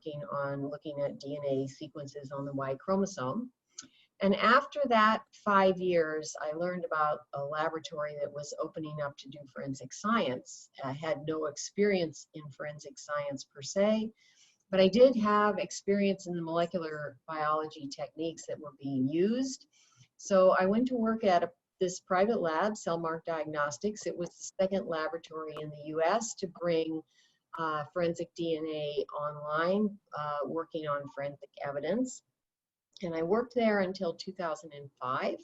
working on looking at DNA sequences on the Y chromosome. And after that 5 years, I learned about a laboratory that was opening up to do forensic science. I had no experience in forensic science per se, but I did have experience in the molecular biology techniques that were being used. So I went to work at this private lab, Cellmark Diagnostics. It was the second laboratory in the US to bring forensic DNA online, working on forensic evidence. And I worked there until 2005.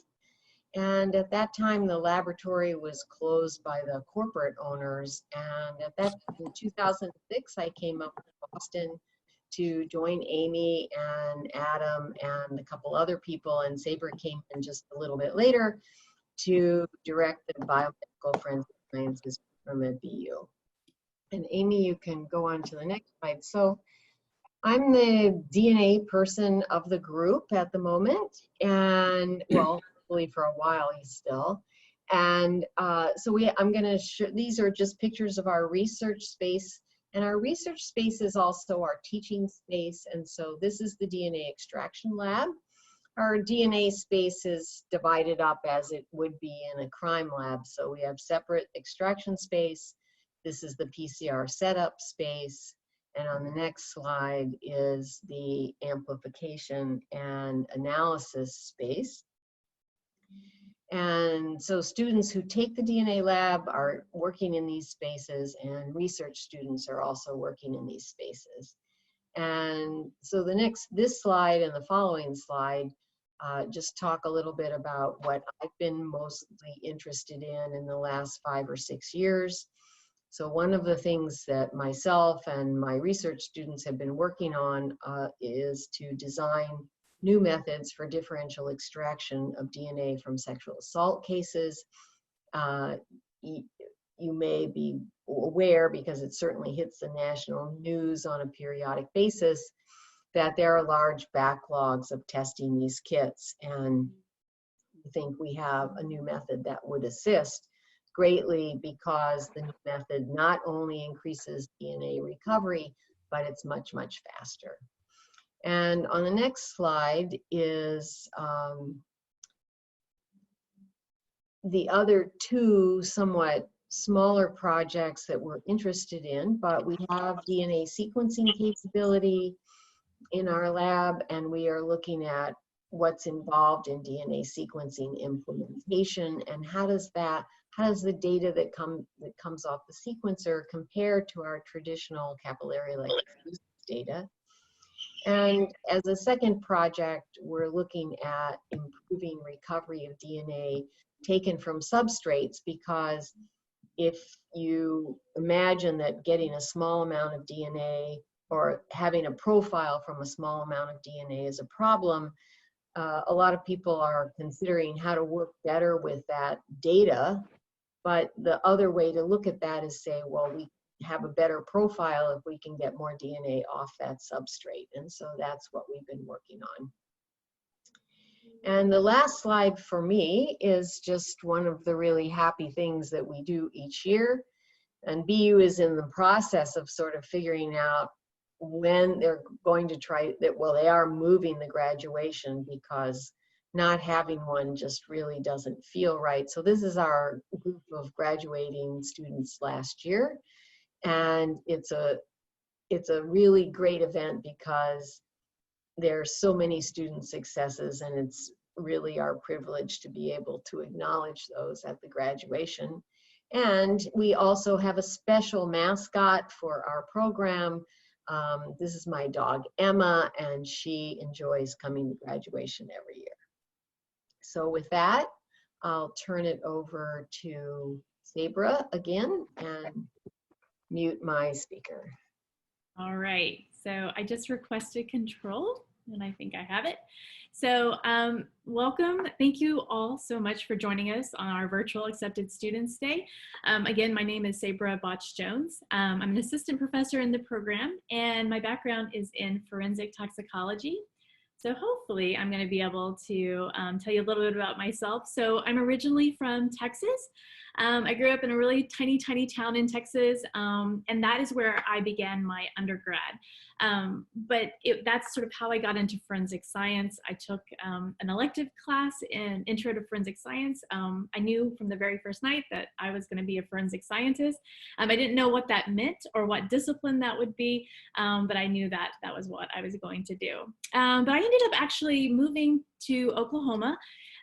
And at that time, the laboratory was closed by the corporate owners. And in 2006, I came up to Boston to join Amy and Adam and a couple other people. And Sabra came in just a little bit later to direct the biomedical forensic sciences program at BU. And Amy, you can go on to the next slide. So I'm the DNA person of the group at the moment, and well, hopefully for a while still. And so I'm going to these are just pictures of our research space, and our research space is also our teaching space. And so this is the DNA extraction lab. Our DNA space is divided up as it would be in a crime lab. So we have separate extraction space. This is the PCR setup space. And on the next slide is the amplification and analysis space. And so students who take the DNA lab are working in these spaces, and research students are also working in these spaces. And so this slide and the following slide just talk a little bit about what I've been mostly interested in the last 5 or 6 years. So one of the things that myself and my research students have been working on is to design new methods for differential extraction of DNA from sexual assault cases. You may be aware, because it certainly hits the national news on a periodic basis, that there are large backlogs of testing these kits. And I think we have a new method that would assist greatly, because the new method not only increases DNA recovery, but it's much, much faster. And on the next slide is the other two somewhat smaller projects that we're interested in, but we have DNA sequencing capability in our lab, and we are looking at what's involved in DNA sequencing implementation, and how does the data that comes off the sequencer compare to our traditional capillary-like data. And as a second project, we're looking at improving recovery of DNA taken from substrates, because if you imagine that getting a small amount of DNA or having a profile from a small amount of DNA is a problem, a lot of people are considering how to work better with that data. But the other way to look at that is say, well, we have a better profile if we can get more DNA off that substrate. And so that's what we've been working on. And the last slide for me is just one of the really happy things that we do each year. And BU is in the process of sort of figuring out when they're going to try that. Well, they are moving the graduation, because not having one just really doesn't feel right. So this is our group of graduating students last year. And it's a really great event, because there's so many student successes, and it's really our privilege to be able to acknowledge those at the graduation. And we also have a special mascot for our program. This is my dog, Emma, and she enjoys coming to graduation every year. So with that, I'll turn it over to Sabra again and mute my speaker. All right, so I just requested control, and I think I have it. So welcome. Thank you all so much for joining us on our virtual Accepted Students Day. Again, my name is Sabra Botch-Jones. I'm an assistant professor in the program, and my background is in forensic toxicology. So hopefully I'm going to be able to tell you a little bit about myself. So I'm originally from Texas. I grew up in a really tiny, tiny town in Texas, and that is where I began my undergrad. But that's sort of how I got into forensic science. I took an elective class in Intro to Forensic Science. I knew from the very first night that I was going to be a forensic scientist. I didn't know what that meant or what discipline that would be, but I knew that that was what I was going to do. But I ended up actually moving to Oklahoma.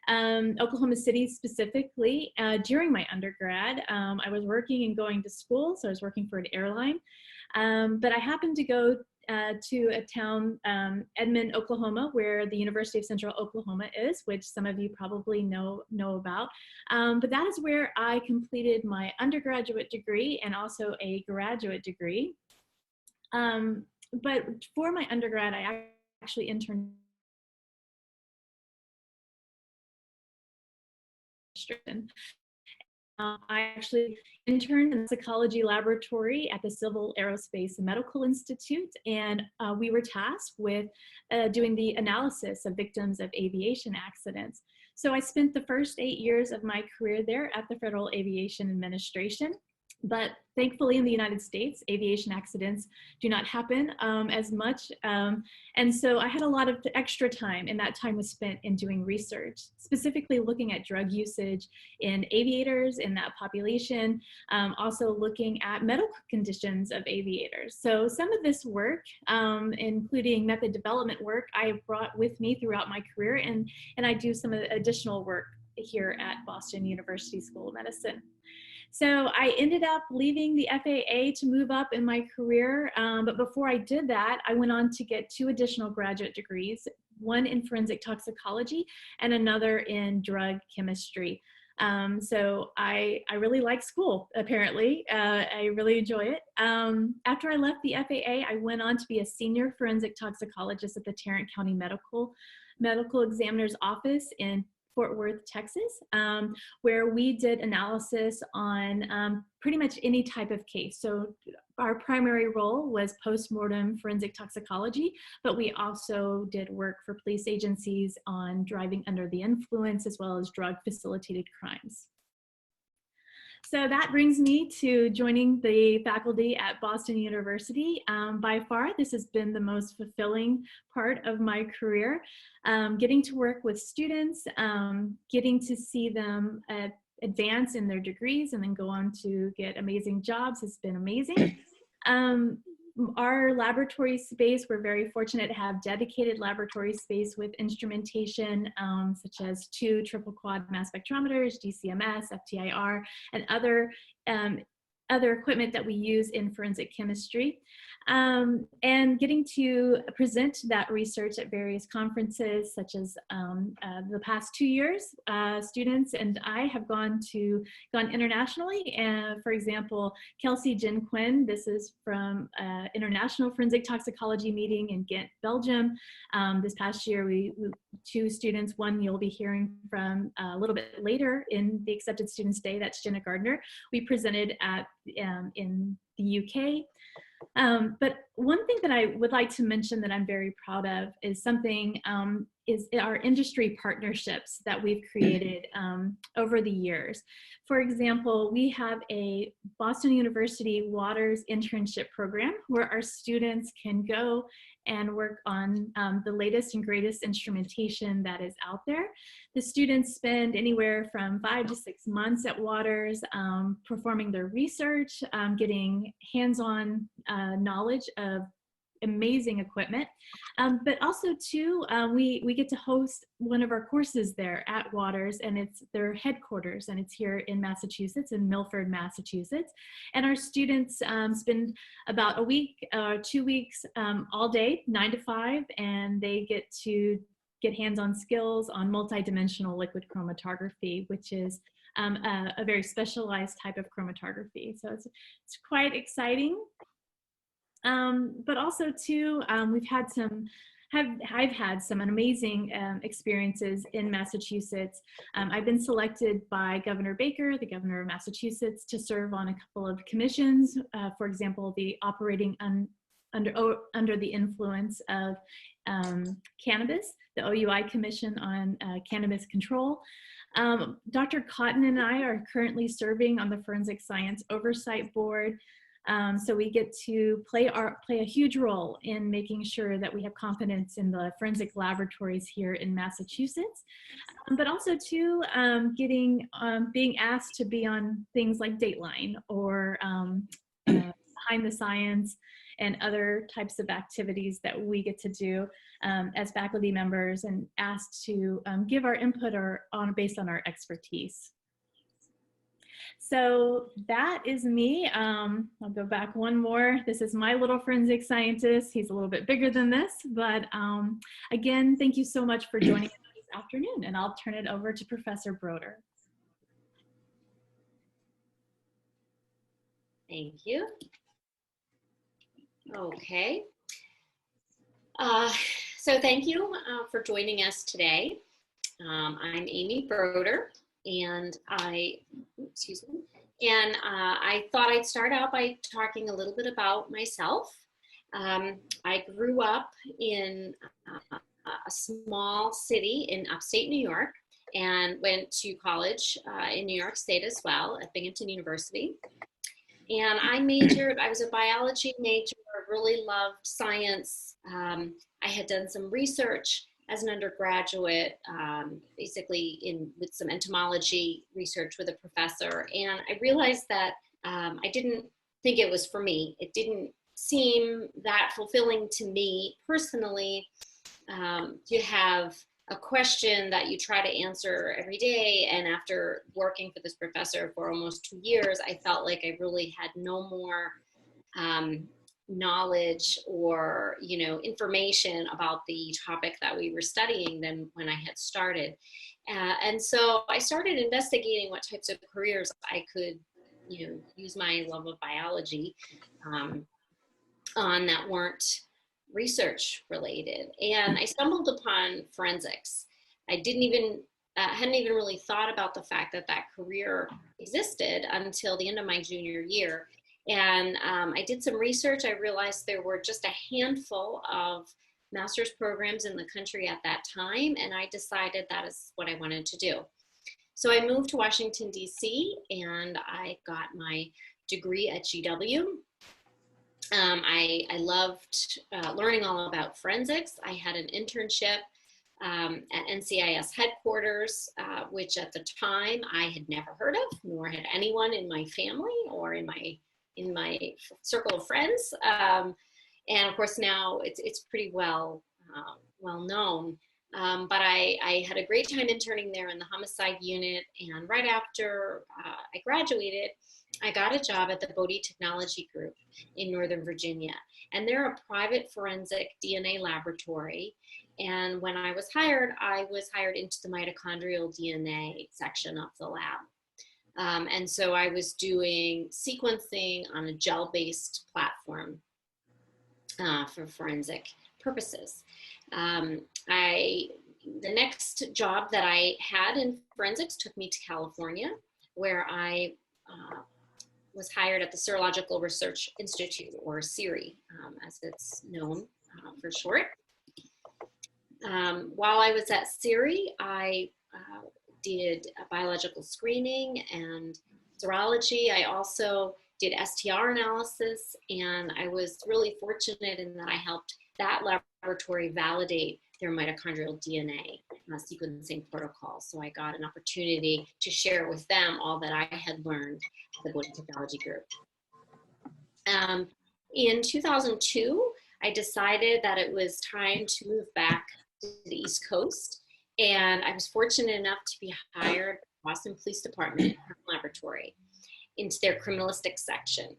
Oklahoma City specifically, during my undergrad. I was working and going to school, so I was working for an airline. But I happened to go to a town, Edmond, Oklahoma, where the University of Central Oklahoma is, which some of you probably know about. But that is where I completed my undergraduate degree and also a graduate degree. But for my undergrad, I actually interned I actually interned in the psychology laboratory at the Civil Aerospace Medical Institute, and we were tasked with doing the analysis of victims of aviation accidents. So I spent the first 8 years of my career there at the Federal Aviation Administration. But thankfully in the United States, aviation accidents do not happen as much. And so I had a lot of extra time, and that time was spent in doing research, specifically looking at drug usage in aviators in that population, also looking at medical conditions of aviators. So some of this work, including method development work, I brought with me throughout my career, and I do some additional work here at Boston University School of Medicine. So I ended up leaving the FAA to move up in my career. But before I did that, I went on to get 2 additional graduate degrees, one in forensic toxicology and another in drug chemistry. So I really like school, apparently. I really enjoy it. After I left the FAA, I went on to be a senior forensic toxicologist at the Tarrant County Medical Examiner's Office in Fort Worth, Texas, where we did analysis on pretty much any type of case. So our primary role was post-mortem forensic toxicology, but we also did work for police agencies on driving under the influence as well as drug-facilitated crimes. So that brings me to joining the faculty at Boston University. By far, this has been the most fulfilling part of my career. Getting to work with students, getting to see them advance in their degrees and then go on to get amazing jobs has been amazing. Our laboratory space, we're very fortunate to have dedicated laboratory space with instrumentation such as 2 triple quad mass spectrometers, GCMS, FTIR, and other equipment that we use in forensic chemistry. And getting to present that research at various conferences, such as the past 2 years, students and I have gone internationally. And for example, Kelsey Jen Quinn, this is from International Forensic Toxicology meeting in Ghent, Belgium. This past year, we 2 students, one you'll be hearing from a little bit later in the Accepted Students Day, that's Jenna Gardner. We presented at in the UK. But one thing that I would like to mention that I'm very proud of is something is our industry partnerships that we've created over the years. For example, we have a Boston University Waters internship program where our students can go and work on the latest and greatest instrumentation that is out there. The students spend anywhere from 5 to 6 months at Waters performing their research, getting hands-on knowledge of amazing equipment, but also too, we get to host one of our courses there at Waters, and it's their headquarters, and it's here in Massachusetts, in Milford, Massachusetts. And our students spend about a week, 2 weeks, all day, 9 to 5, and they get to get hands-on skills on multidimensional liquid chromatography, which is a very specialized type of chromatography. So it's quite exciting. But also too, I've had some amazing experiences in Massachusetts. I've been selected by Governor Baker, the governor of Massachusetts, to serve on a couple of commissions. For example, the operating under the influence of cannabis, the OUI Commission on Cannabis Control. Dr. Cotton and I are currently serving on the Forensic Science Oversight Board. So we get to play a huge role in making sure that we have confidence in the forensic laboratories here in Massachusetts, but also too being asked to be on things like Dateline or Behind the Science and other types of activities that we get to do as faculty members and asked to give our input based on our expertise. So that is me. I'll go back one more. This is my little forensic scientist. He's a little bit bigger than this, but again, thank you so much for joining us this afternoon, and I'll turn it over to Professor Brodeur. Thank you. Okay. So thank you for joining us today. I'm Amy Brodeur, and I thought I'd start out by talking a little bit about myself. I grew up in a small city in upstate New York and went to college in New York State as well at Binghamton University. And I was a biology major, really loved science. I had done some research as an undergraduate, basically with some entomology research with a professor. And I realized that I didn't think it was for me. It didn't seem that fulfilling to me personally. You have a question that you try to answer every day. And after working for this professor for almost 2 years, I felt like I really had no more knowledge or information about the topic that we were studying than when I had started. And so I started investigating what types of careers I could use my love of biology on that weren't research related. And I stumbled upon forensics. I hadn't even really thought about the fact that that career existed until the end of my junior year. And I did some research. I realized there were just a handful of master's programs in the country at that time, and I decided that is what I wanted to do. So I moved to Washington, D.C., and I got my degree at GW. I loved learning all about forensics. I had an internship at NCIS headquarters, which at the time I had never heard of, nor had anyone in my family or in my circle of friends. And of course now it's pretty well known. But I had a great time interning there in the homicide unit. And right after I graduated, I got a job at the Bodie Technology Group in Northern Virginia. And they're a private forensic DNA laboratory. And when I was hired into the mitochondrial DNA section of the lab. And so I was doing sequencing on a gel-based platform for forensic purposes. The next job that I had in forensics took me to California, where I was hired at the Serological Research Institute, or SERI, as it's known for short. While I was at SERI, I did biological screening and serology. I also did STR analysis, and I was really fortunate in that I helped that laboratory validate their mitochondrial DNA sequencing protocol. So I got an opportunity to share with them all that I had learned at the Bodie Technology Group. In 2002, I decided that it was time to move back to the East Coast. And I was fortunate enough to be hired by the Boston Police Department Laboratory into their criminalistics section.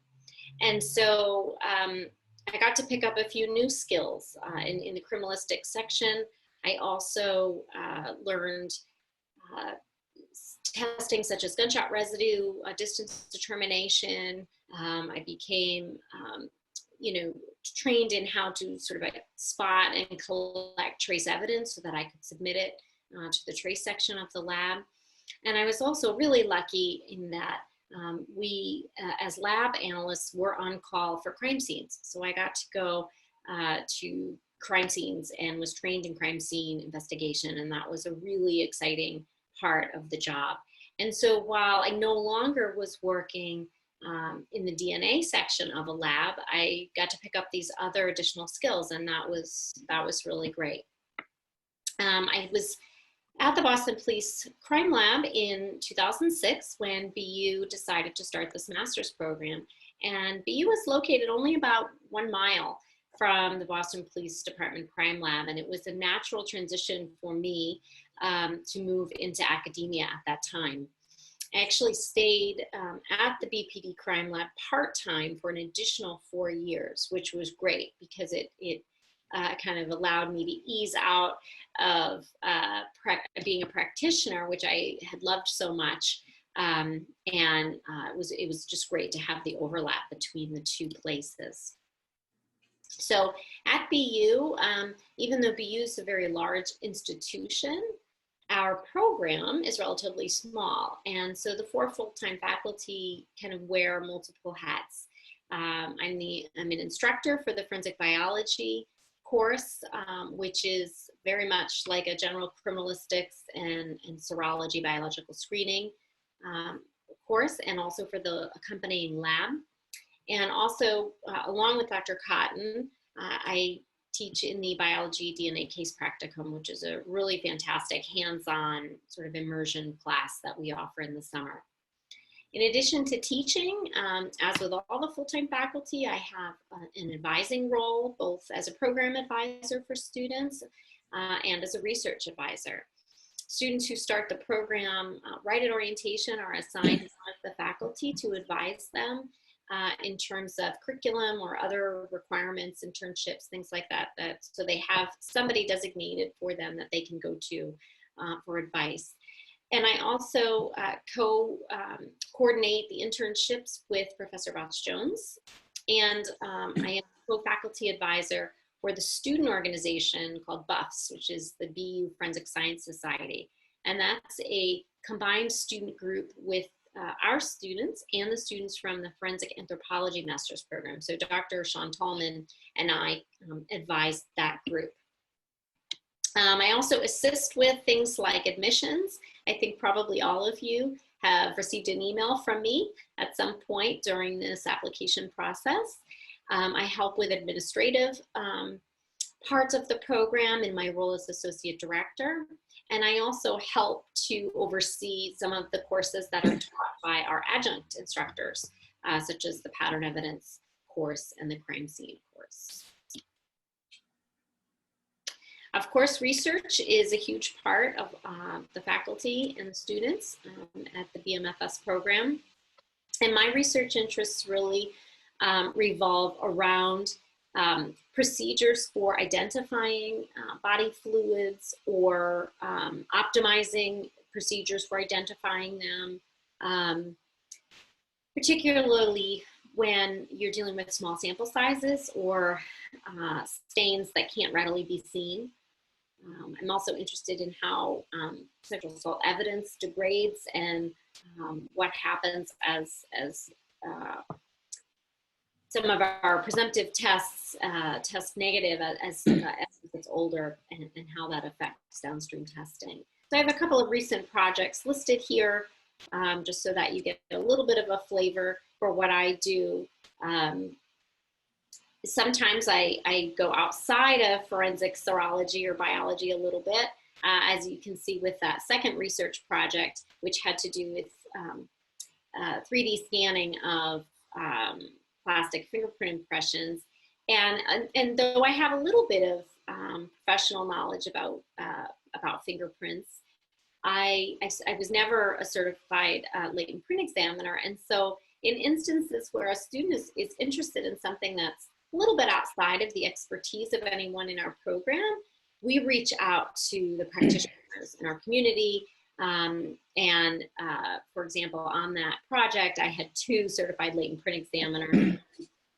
And so I got to pick up a few new skills in the criminalistics section. I also learned testing such as gunshot residue, distance determination. I became trained in how to sort of spot and collect trace evidence so that I could submit it to the trace section of the lab. And I was also really lucky in that we, as lab analysts, were on call for crime scenes. So I got to go to crime scenes and was trained in crime scene investigation. And that was a really exciting part of the job. And so while I no longer was working in the DNA section of a lab, I got to pick up these other additional skills, and that was really great. I was at the Boston Police Crime Lab in 2006 when BU decided to start this master's program. And BU was located only about 1 mile from the Boston Police Department Crime Lab, and it was a natural transition for me to move into academia at that time. I actually stayed at the BPD Crime Lab part-time for an additional 4 years, which was great because it kind of allowed me to ease out of being a practitioner, which I had loved so much. It was just great to have the overlap between the two places. So at BU, even though BU is a very large institution, our program is relatively small. And so the 4 full-time faculty kind of wear multiple hats. I'm an instructor for the forensic biology course, which is very much like a general criminalistics and serology biological screening course, and also for the accompanying lab. And also, along with Dr. Cotton, I teach in the biology DNA case practicum, which is a really fantastic hands-on sort of immersion class that we offer in the summer. In addition to teaching, as with all the full-time faculty, I have an advising role, both as a program advisor for students and as a research advisor. Students who start the program right at orientation are assigned to the faculty to advise them in terms of curriculum or other requirements, internships, things like that. So they have somebody designated for them that they can go to for advice. And I also coordinate the internships with Professor Botch-Jones. And I am co-faculty advisor for the student organization called BUFS, which is the BU Forensic Science Society. And that's a combined student group with our students and the students from the Forensic Anthropology Master's Program. So Dr. Sean Tallman and I advise that group. I also assist with things like admissions. I think probably all of you have received an email from me at some point during this application process. I help with administrative parts of the program in my role as associate director. And I also help to oversee some of the courses that are taught by our adjunct instructors, such as the pattern evidence course and the crime scene course. Of course, research is a huge part of the faculty and the students at the BMFS program. And my research interests really revolve around procedures for identifying body fluids or optimizing procedures for identifying them, particularly when you're dealing with small sample sizes or stains that can't readily be seen. I'm also interested in how sexual assault evidence degrades and what happens as some of our presumptive tests test negative as it gets older, and how that affects downstream testing. So I have a couple of recent projects listed here, just so that you get a little bit of a flavor for what I do. Sometimes I go outside of forensic serology or biology a little bit, as you can see with that second research project, which had to do with 3D scanning of plastic fingerprint impressions. And though I have a little bit of professional knowledge about fingerprints, I was never a certified latent print examiner. And so in instances where a student is interested in something that's a little bit outside of the expertise of anyone in our program, we reach out to the practitioners in our community. For example, on that project, I had 2 certified latent print examiners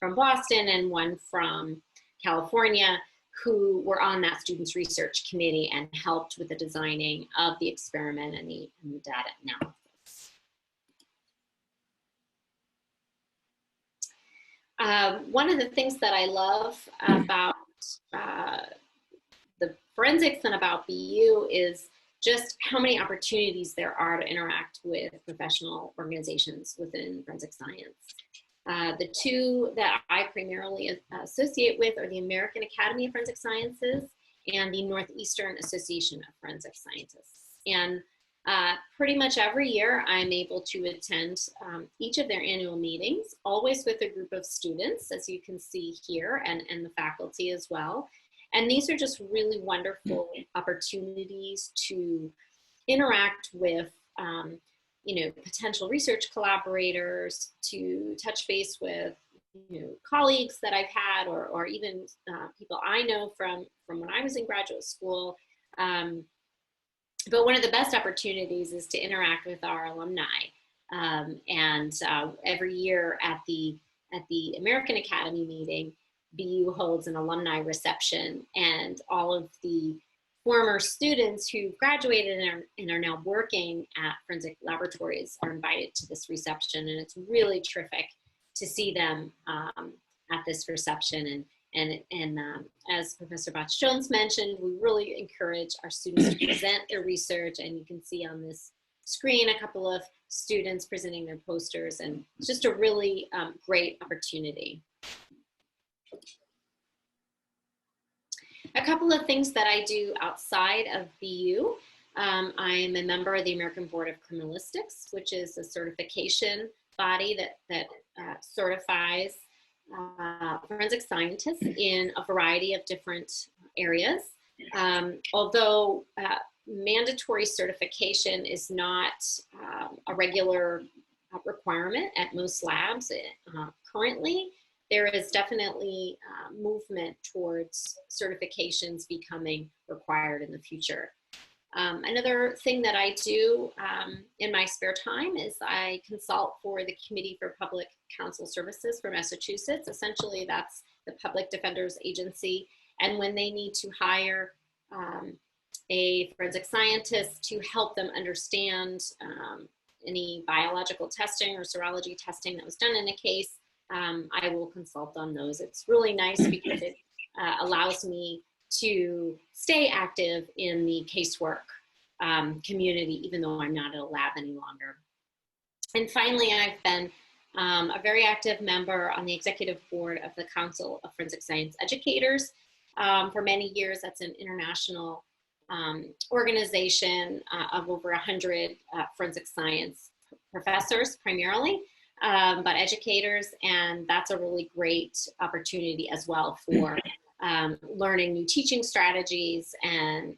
from Boston and one from California who were on that students' research committee and helped with the designing of the experiment and the data analysis. One of the things that I love about the forensics and about BU is just how many opportunities there are to interact with professional organizations within forensic science. The two that I primarily associate with are the American Academy of Forensic Sciences and the Northeastern Association of Forensic Scientists. And pretty much every year I'm able to attend each of their annual meetings, always with a group of students, as you can see here, and the faculty as well. And these are just really wonderful opportunities to interact with potential research collaborators, to touch base with colleagues that I've had, or even people I know from when I was in graduate school. But one of the best opportunities is to interact with our alumni. Every year at the American Academy meeting, BU holds an alumni reception, and all of the former students who graduated and are now working at forensic laboratories are invited to this reception, and it's really terrific to see them at this reception. And as Professor Botch-Jones mentioned, we really encourage our students to present their research, and you can see on this screen a couple of students presenting their posters, and it's just a really great opportunity. A couple of things that I do outside of BU. I'm a member of the American Board of Criminalistics, which is a certification body that certifies forensic scientists in a variety of different areas. Although mandatory certification is not a regular requirement at most labs currently, there is definitely movement towards certifications becoming required in the future. Another thing that I do in my spare time is I consult for the Committee for Public Counsel Services for Massachusetts. Essentially, that's the Public Defender's Agency. And when they need to hire a forensic scientist to help them understand any biological testing or serology testing that was done in a case, I will consult on those. It's really nice because it allows me to stay active in the casework community, even though I'm not at a lab any longer. And finally, I've been a very active member on the executive board of the Council of Forensic Science Educators. For many years, that's an international organization of over 100 forensic science professors primarily, but educators, and that's a really great opportunity as well for learning new teaching strategies and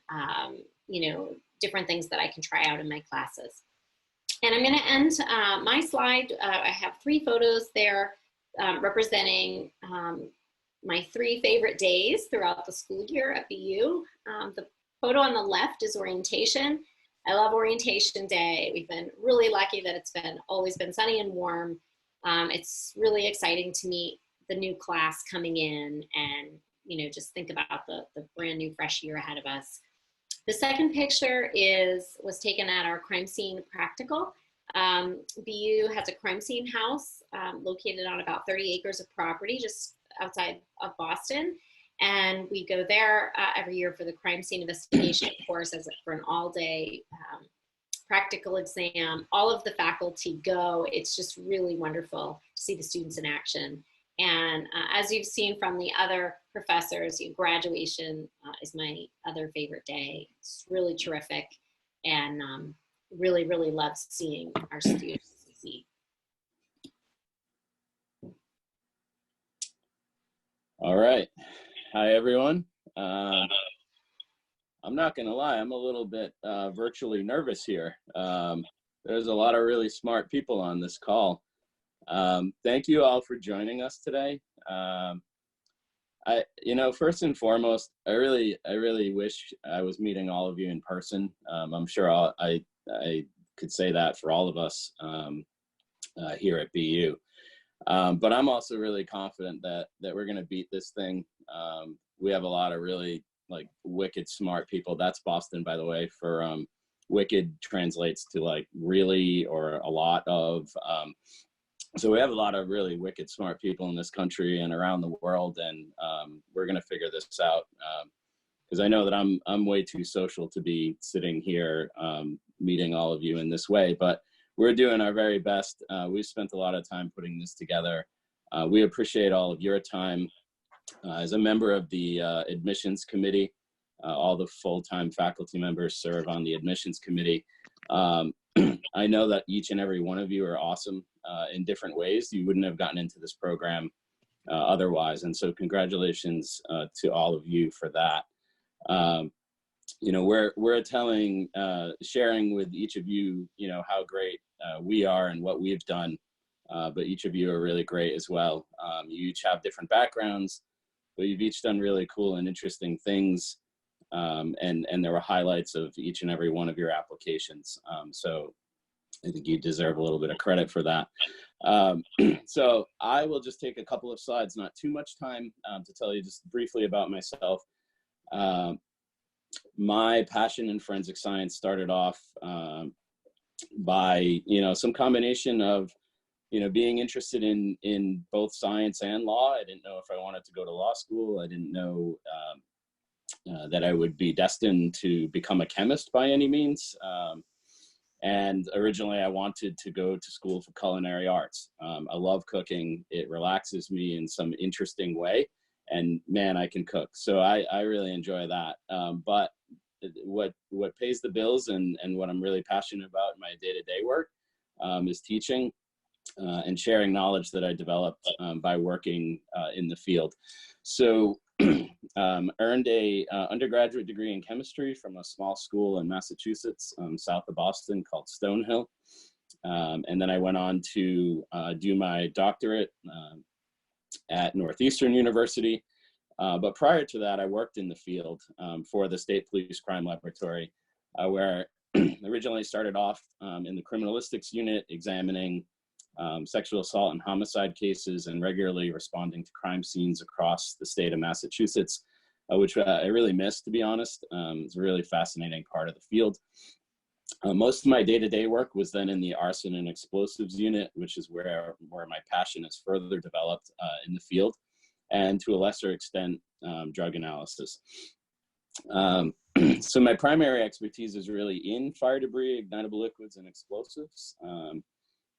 different things that I can try out in my classes. And I'm going to end my slide. I have 3 photos there representing my 3 favorite days throughout the school year at BU. The photo on the left is orientation. I love orientation day. We've been really lucky that it's always been sunny and warm. It's really exciting to meet the new class coming in and just think about the brand new fresh year ahead of us. The second picture was taken at our crime scene practical. BU has a crime scene house located on about 30 acres of property just outside of Boston. And we go there every year for the crime scene investigation course for an all-day practical exam. All of the faculty go. It's just really wonderful to see the students in action. And as you've seen from the other professors, graduation is my other favorite day. It's really terrific, and really, really love seeing our students succeed. All right. Hi, everyone. I'm not going to lie, I'm a little bit virtually nervous here. There's a lot of really smart people on this call. Thank you all for joining us today. First and foremost, I really wish I was meeting all of you in person. I'm sure I could say that for all of us here at BU. But I'm also really confident that we're going to beat this thing. We have a lot of really wicked smart people. That's Boston, by the way, for wicked translates to really or a lot of. So we have a lot of really wicked smart people in this country and around the world, and we're going to figure this out. because I know that I'm way too social to be sitting here meeting all of you in this way, but we're doing our very best. We've spent a lot of time putting this together. We appreciate all of your time. As a member of the admissions committee, all the full-time faculty members serve on the admissions committee. I know that each and every one of you are awesome in different ways. You wouldn't have gotten into this program otherwise. And so congratulations to all of you for that. You know, we're sharing with each of you, you know, how great we are and what we've done. But each of you are really great as well. You each have different backgrounds, but you've each done really cool and interesting things. And there were highlights of each and every one of your applications. So I think you deserve a little bit of credit for that. So I will just take a couple of slides, not too much time, to tell you just briefly about myself. My passion in forensic science started off by, you know, some combination of, you know, being interested in both science and law. I didn't know if I wanted to go to law school. I didn't know that I would be destined to become a chemist by any means. And originally I wanted to go to school for culinary arts. I love cooking. It relaxes me in some interesting way. And man, I can cook. So I really enjoy that. But what pays the bills and what I'm really passionate about in my day-to-day work is teaching and sharing knowledge that I developed by working in the field. So earned a undergraduate degree in chemistry from a small school in Massachusetts, south of Boston, called Stonehill. And then I went on to do my doctorate at Northeastern University. But prior to that, I worked in the field for the State Police Crime Laboratory, where I originally started off in the criminalistics unit, examining sexual assault and homicide cases and regularly responding to crime scenes across the state of Massachusetts, which I really missed, to be honest. It's a really fascinating part of the field. Most of my day-to-day work was then in the arson and explosives unit, which is where my passion is further developed in the field, and to a lesser extent, drug analysis. So my primary expertise is really in fire debris, ignitable liquids, and explosives.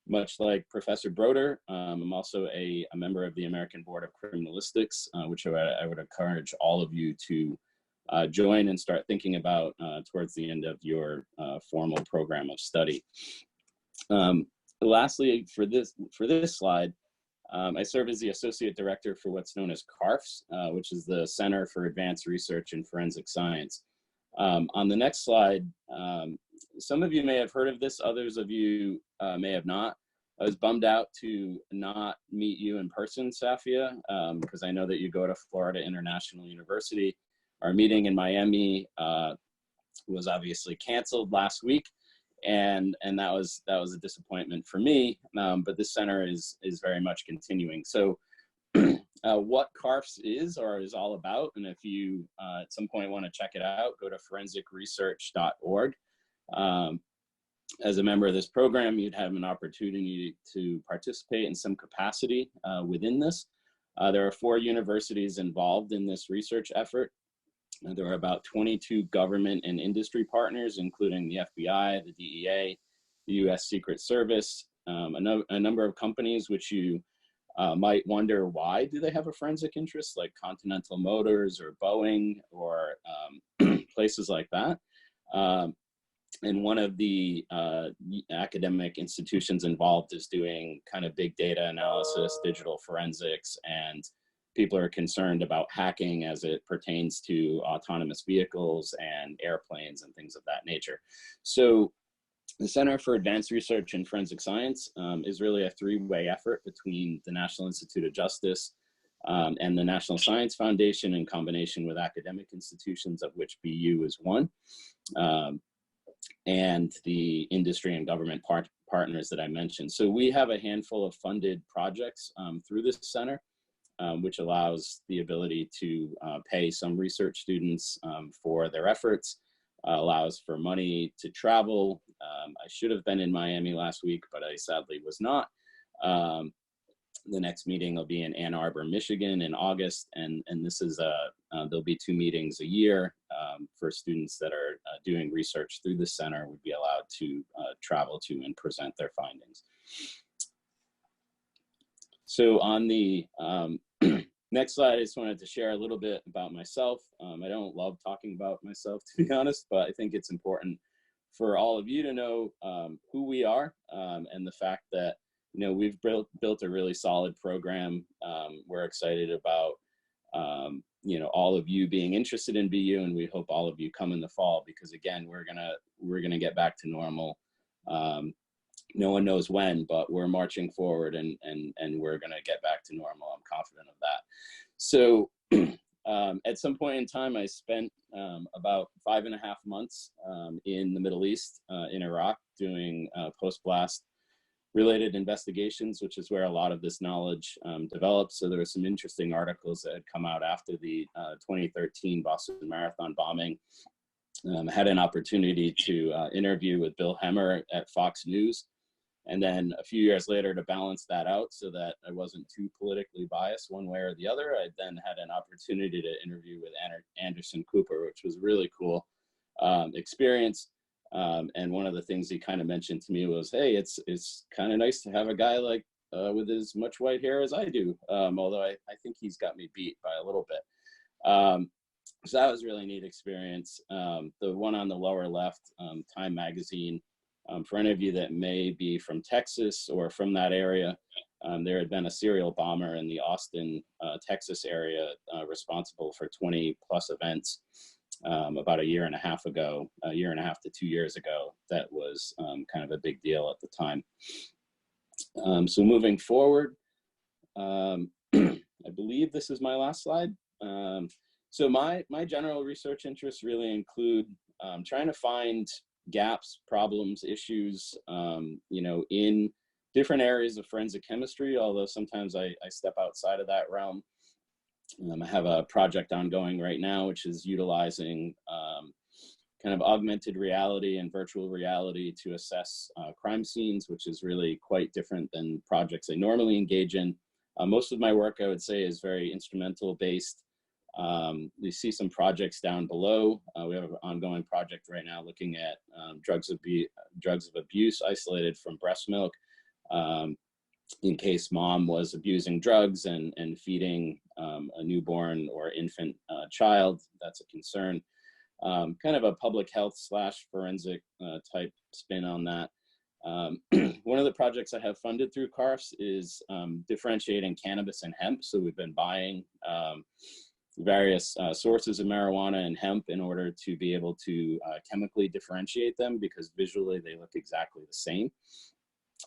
Much like Professor Brodeur, I'm also a member of the American Board of Criminalistics, which I would encourage all of you to join and start thinking about towards the end of your formal program of study. Lastly, for this slide, I serve as the Associate Director for what's known as CARFS, which is the Center for Advanced Research in Forensic Science. On the next slide, some of you may have heard of this, others of you may have not. I was bummed out to not meet you in person, Safia, because I know that you go to Florida International University. Our meeting in Miami was obviously canceled last week, and that was a disappointment for me. But this center is very much continuing. So what CARFS is all about, and if you at some point want to check it out, go to forensicresearch.org. As a member of this program, you'd have an opportunity to participate in some capacity within this. There are 4 universities involved in this research effort. There are about 22 government and industry partners, including the FBI, the DEA, the U.S. Secret Service, a number of companies which you might wonder, why do they have a forensic interest, like Continental Motors or Boeing or places like that. And one of the academic institutions involved is doing kind of big data analysis, digital forensics, and people are concerned about hacking as it pertains to autonomous vehicles and airplanes and things of that nature. So the Center for Advanced Research in Forensic Science is really a 3-way effort between the National Institute of Justice and the National Science Foundation, in combination with academic institutions, of which BU is one. And the industry and government partners that I mentioned. So we have a handful of funded projects through this center, which allows the ability to pay some research students for their efforts, allows for money to travel. I should have been in Miami last week, but I sadly was not. The next meeting will be in Ann Arbor, Michigan in August, and this is there'll be 2 meetings a year for students that are doing research through the center would be allowed to travel to and present their findings. So on the next slide, I just wanted to share a little bit about myself. I don't love talking about myself, to be honest, but I think it's important for all of you to know who we are and the fact that, you know, we've built a really solid program. We're excited about, you know, all of you being interested in BU, and we hope all of you come in the fall, because again, we're gonna get back to normal. No one knows when, but we're marching forward, and we're gonna get back to normal. I'm confident of that. So at some point in time, I spent about 5.5 months in the Middle East, in Iraq, doing post-blast related investigations, which is where a lot of this knowledge developed. So there were some interesting articles that had come out after the 2013 Boston Marathon bombing. I had an opportunity to interview with Bill Hemmer at Fox News. And then a few years later, to balance that out so that I wasn't too politically biased one way or the other, I then had an opportunity to interview with Anderson Cooper, which was a really cool experience. And one of the things he kind of mentioned to me was, hey, it's kind of nice to have a guy like with as much white hair as I do, although I think he's got me beat by a little bit. So that was a really neat experience. The one on the lower left, Time Magazine, for any of you that may be from Texas or from that area, there had been a serial bomber in the Austin, Texas area responsible for 20+ events about a year and a half ago, a year and a half to 2 years ago. That was kind of a big deal at the time. So moving forward, I believe this is my last slide. So my general research interests really include trying to find gaps, problems, issues, you know, in different areas of forensic chemistry, although sometimes I step outside of that realm. I have a project ongoing right now, which is utilizing kind of augmented reality and virtual reality to assess crime scenes, which is really quite different than projects I normally engage in. Most of my work, I would say, is very instrumental based. You see some projects down below. We have an ongoing project right now looking at drugs of abuse isolated from breast milk, in case mom was abusing drugs and feeding a newborn or infant child. That's a concern. Kind of a public health / forensic type spin on that. One of the projects I have funded through CARFs is differentiating cannabis and hemp. So we've been buying various sources of marijuana and hemp in order to be able to chemically differentiate them, because visually they look exactly the same.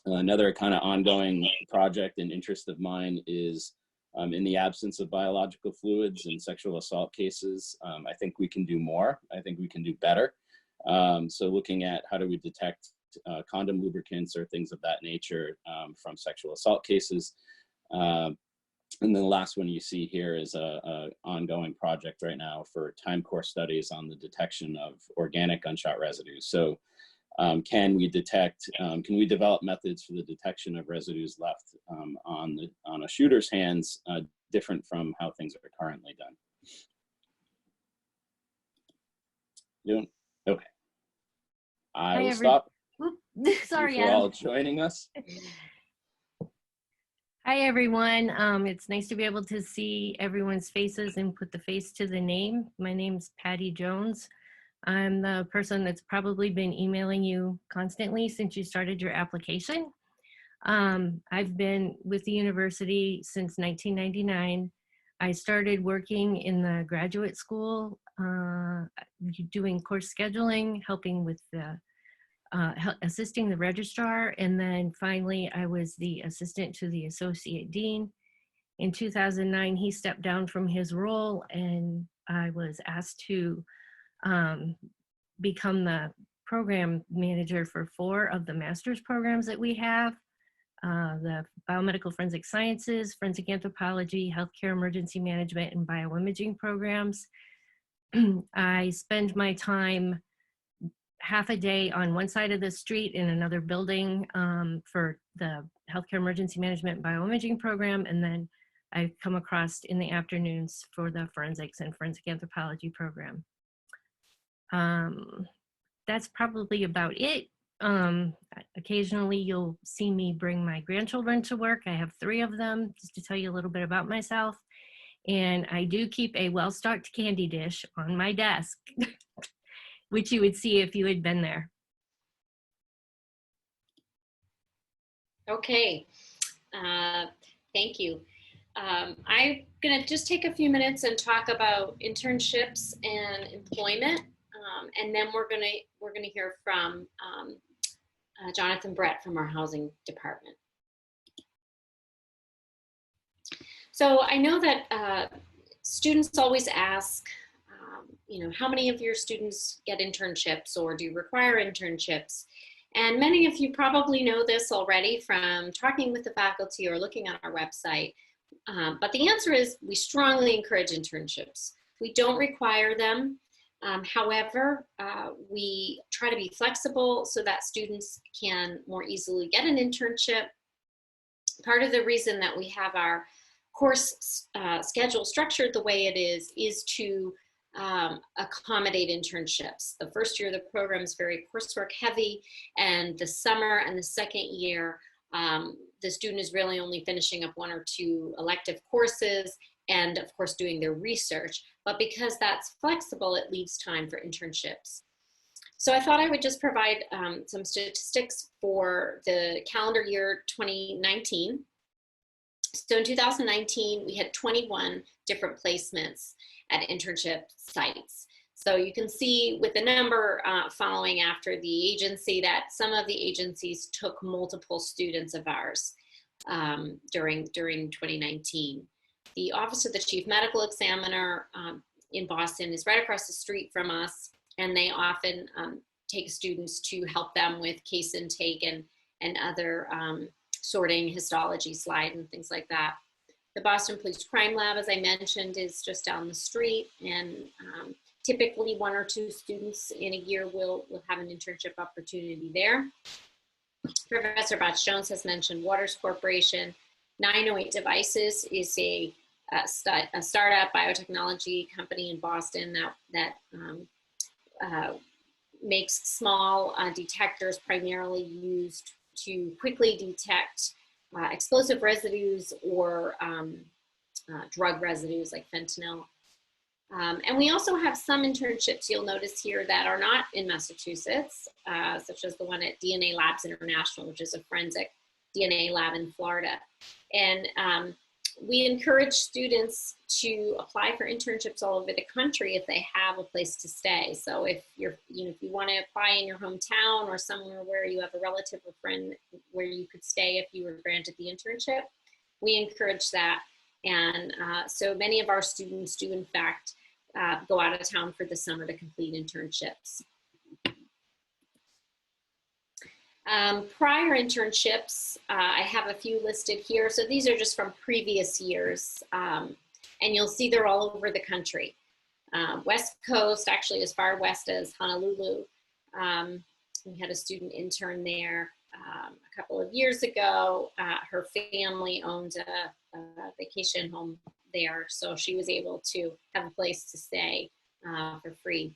Another kind of ongoing project and interest of mine is in the absence of biological fluids in sexual assault cases. I think we can do more. I think we can do better. So looking at how do we detect condom lubricants or things of that nature from sexual assault cases. And then the last one you see here is a ongoing project right now for time course studies on the detection of organic gunshot residues. So can we develop methods for the detection of residues left on a shooter's hands different from how things are currently done? Okay. I will stop. Sorry, Thank you for all joining us. Hi, everyone. It's nice to be able to see everyone's faces and put the face to the name. My name's Patty Jones. I'm the person that's probably been emailing you constantly since you started your application. I've been with the university since 1999. I started working in the graduate school, doing course scheduling, helping with the assisting the registrar, and then finally I was the assistant to the associate dean. In 2009, he stepped down from his role, and I was asked to become the program manager for 4 of the master's programs that we have, the biomedical forensic sciences, forensic anthropology, healthcare emergency management, and bioimaging programs. I spend my time half a day on one side of the street in another building for the healthcare emergency management bioimaging program, and then I come across in the afternoons for the forensics and forensic anthropology program. That's probably about it. Occasionally you'll see me bring my grandchildren to work. I have 3 of them, just to tell you a little bit about myself. And I do keep a well-stocked candy dish on my desk, which you would see if you had been there. Okay, thank you. I'm gonna just take a few minutes and talk about internships and employment, and then we're gonna hear from Jonathan Brett from our housing department. So I know that students always ask, you know, how many of your students get internships, or do you require internships? And many of you probably know this already from talking with the faculty or looking at our website. But the answer is we strongly encourage internships. We don't require them. However, we try to be flexible so that students can more easily get an internship. Part of the reason that we have our course schedule structured the way it is to accommodate internships. The first year of the program is very coursework heavy, and the summer and the second year, the student is really only finishing up 1 or 2 elective courses and of course doing their research. But because that's flexible, it leaves time for internships. So I thought I would just provide some statistics for the calendar year 2019. So in 2019, we had 21 different placements at internship sites. So you can see with the number following after the agency that some of the agencies took multiple students of ours during 2019. The Office of the Chief Medical Examiner in Boston is right across the street from us, and they often take students to help them with case intake and other sorting, histology slide, and things like that. The Boston Police Crime Lab, as I mentioned, is just down the street, and typically 1 or 2 students in a year will have an internship opportunity there. Professor Botch-Jones has mentioned Waters Corporation. 908 Devices is a startup biotechnology company in Boston that makes small detectors primarily used to quickly detect explosive residues or drug residues like fentanyl. And we also have some internships you'll notice here that are not in Massachusetts, such as the one at DNA Labs International, which is a forensic DNA lab in Florida. And we encourage students to apply for internships all over the country if they have a place to stay. So if if you want to apply in your hometown or somewhere where you have a relative or friend where you could stay if you were granted the internship, we encourage that. And so many of our students do in fact go out of town for the summer to complete internships. Prior internships, I have a few listed here. So these are just from previous years, and you'll see they're all over the country. West Coast, actually as far west as Honolulu. We had a student intern there a couple of years ago. Her family owned a vacation home there, so she was able to have a place to stay for free.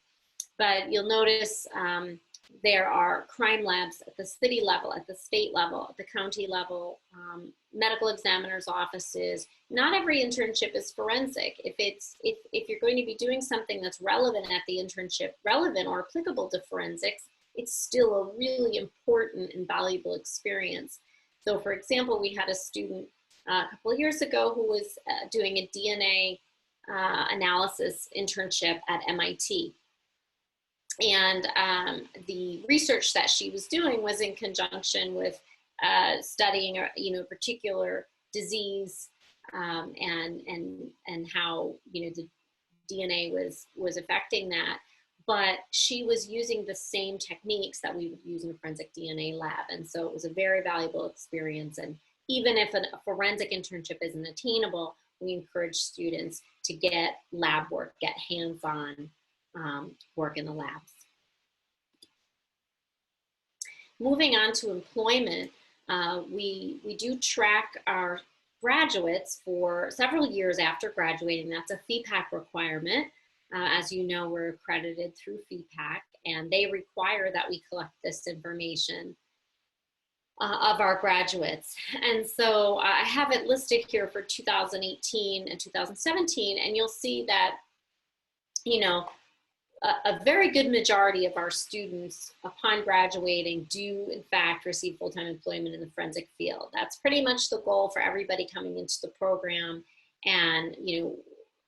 But you'll notice there are crime labs at the city level, at the state level, at the county level, medical examiners' offices. Not every internship is forensic. If you're going to be doing something that's relevant at the internship, relevant or applicable to forensics, it's still a really important and valuable experience. So for example, we had a student a couple of years ago who was doing a DNA analysis internship at MIT. And the research that she was doing was in conjunction with studying a particular disease and how the DNA was affecting that. But she was using the same techniques that we would use in a forensic DNA lab, and so it was a very valuable experience. And even if a forensic internship isn't attainable, we encourage students to get lab work, get hands-on work in the labs. Moving on to employment, we do track our graduates for several years after graduating. That's a FEPAC requirement. As you know, we're accredited through FEPAC, and they require that we collect this information of our graduates. And so I have it listed here for 2018 and 2017, and you'll see that, you know, a very good majority of our students upon graduating do in fact receive full-time employment in the forensic field. That's pretty much the goal for everybody coming into the program. And, you know,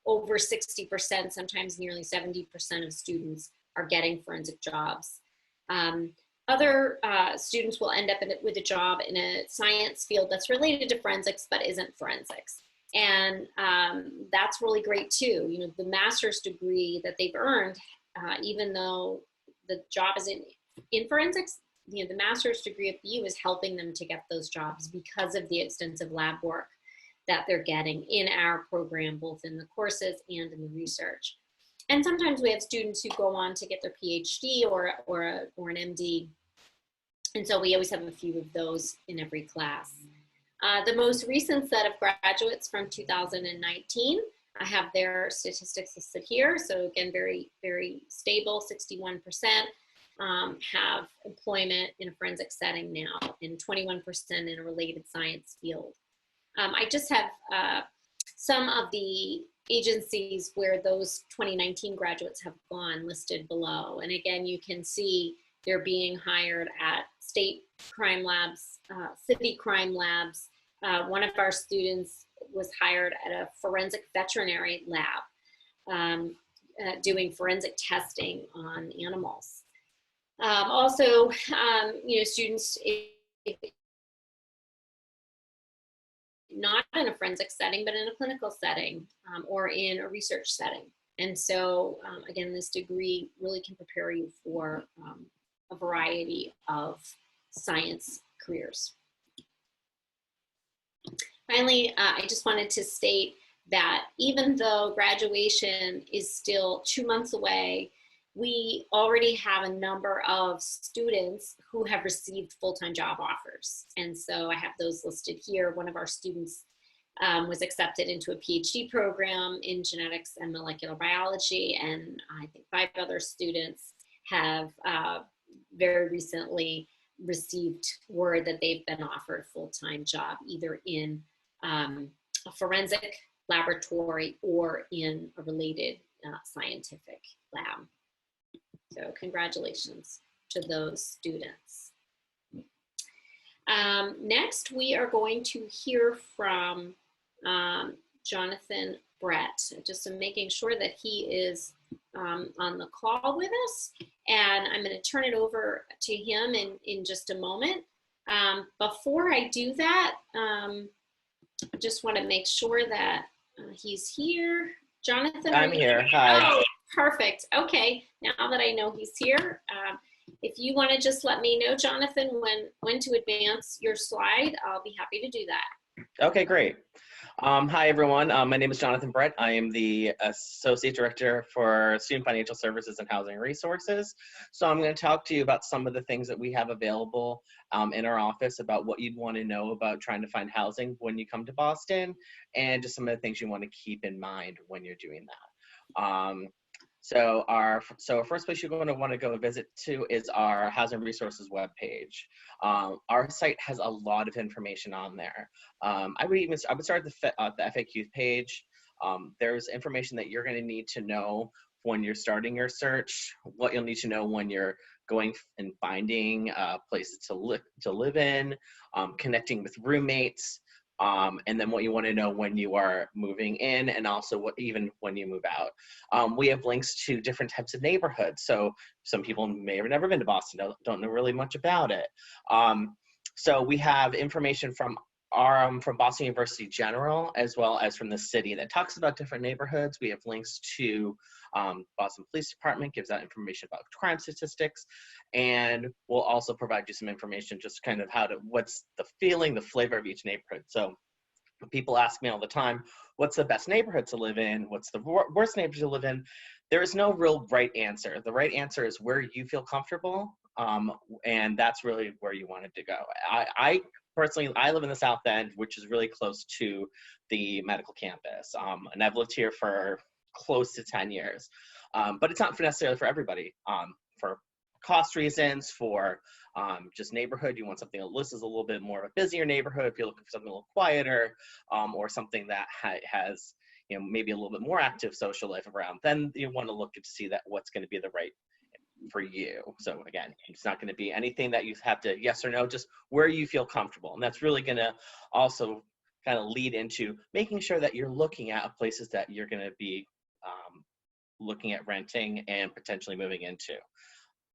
over 60%, sometimes nearly 70% of students are getting forensic jobs. Other students will end up with a job in a science field that's related to forensics but isn't forensics. And that's really great too. You know, the master's degree that they've earned, even though the job is in forensics, you know, the master's degree at BU is helping them to get those jobs because of the extensive lab work that they're getting in our program, both in the courses and in the research. And sometimes we have students who go on to get their PhD or an MD. And so we always have a few of those in every class. The most recent set of graduates from 2019, I have their statistics listed here. So again, very, very stable, 61% have employment in a forensic setting now, and 21% in a related science field. I just have some of the agencies where those 2019 graduates have gone listed below. And again, you can see they're being hired at state crime labs, city crime labs. One of our students was hired at a forensic veterinary lab, doing forensic testing on animals. Also, you know, students not in a forensic setting, but in a clinical setting or in a research setting. And so, again, this degree really can prepare you for a variety of science careers. Finally, I just wanted to state that even though graduation is still 2 months away, we already have a number of students who have received full-time job offers. And so I have those listed here. One of our students was accepted into a PhD program in genetics and molecular biology, and I think 5 other students have very recently received word that they've been offered a full-time job, either in a forensic laboratory or in a related scientific lab. So congratulations to those students. Next, we are going to hear from Jonathan Brett. Just making sure that he is on the call with us. And I'm going to turn it over to him in just a moment. Before I do that, I just want to make sure that he's here. Jonathan, I'm here. Hi. Oh, perfect. Okay. Now that I know he's here, if you want to just let me know, Jonathan, when to advance your slide, I'll be happy to do that. Okay, great. Hi, everyone. My name is Jonathan Brett. I am the Associate Director for Student Financial Services and Housing Resources. So I'm going to talk to you about some of the things that we have available in our office, about what you'd want to know about trying to find housing when you come to Boston, and just some of the things you want to keep in mind when you're doing that. So our first place you're going to want to go visit to is our Housing Resources webpage. Our site has a lot of information on there. I would start at the FAQ page. There's information that you're going to need to know when you're starting your search, what you'll need to know when you're going and finding places to live in, connecting with roommates, and then what you want to know when you are moving in, and also even when you move out. We have links to different types of neighborhoods. So some people may have never been to Boston, don't know really much about it. So we have information from Boston University General, as well as from the city, that talks about different neighborhoods. We have links to Boston Police Department, gives out information about crime statistics, and we'll also provide you some information, just kind of what's the feeling, the flavor of each neighborhood. So people ask me all the time, what's the best neighborhood to live in? What's the worst neighborhood to live in? There is no real right answer. The right answer is where you feel comfortable, and that's really where you want it to go. I personally, I live in the South End, which is really close to the medical campus. And I've lived here for close to 10 years. But it's not necessarily for everybody. For cost reasons, for just neighborhood, you want something that lists as a little bit more of a busier neighborhood. If you're looking for something a little quieter, or something that has, you know, maybe a little bit more active social life around, then you want to look to see that what's going to be the right for you. So again, it's not going to be anything that you have to yes or no, just where you feel comfortable. And that's really going to also kind of lead into making sure that you're looking at places that you're going to be looking at renting and potentially moving into.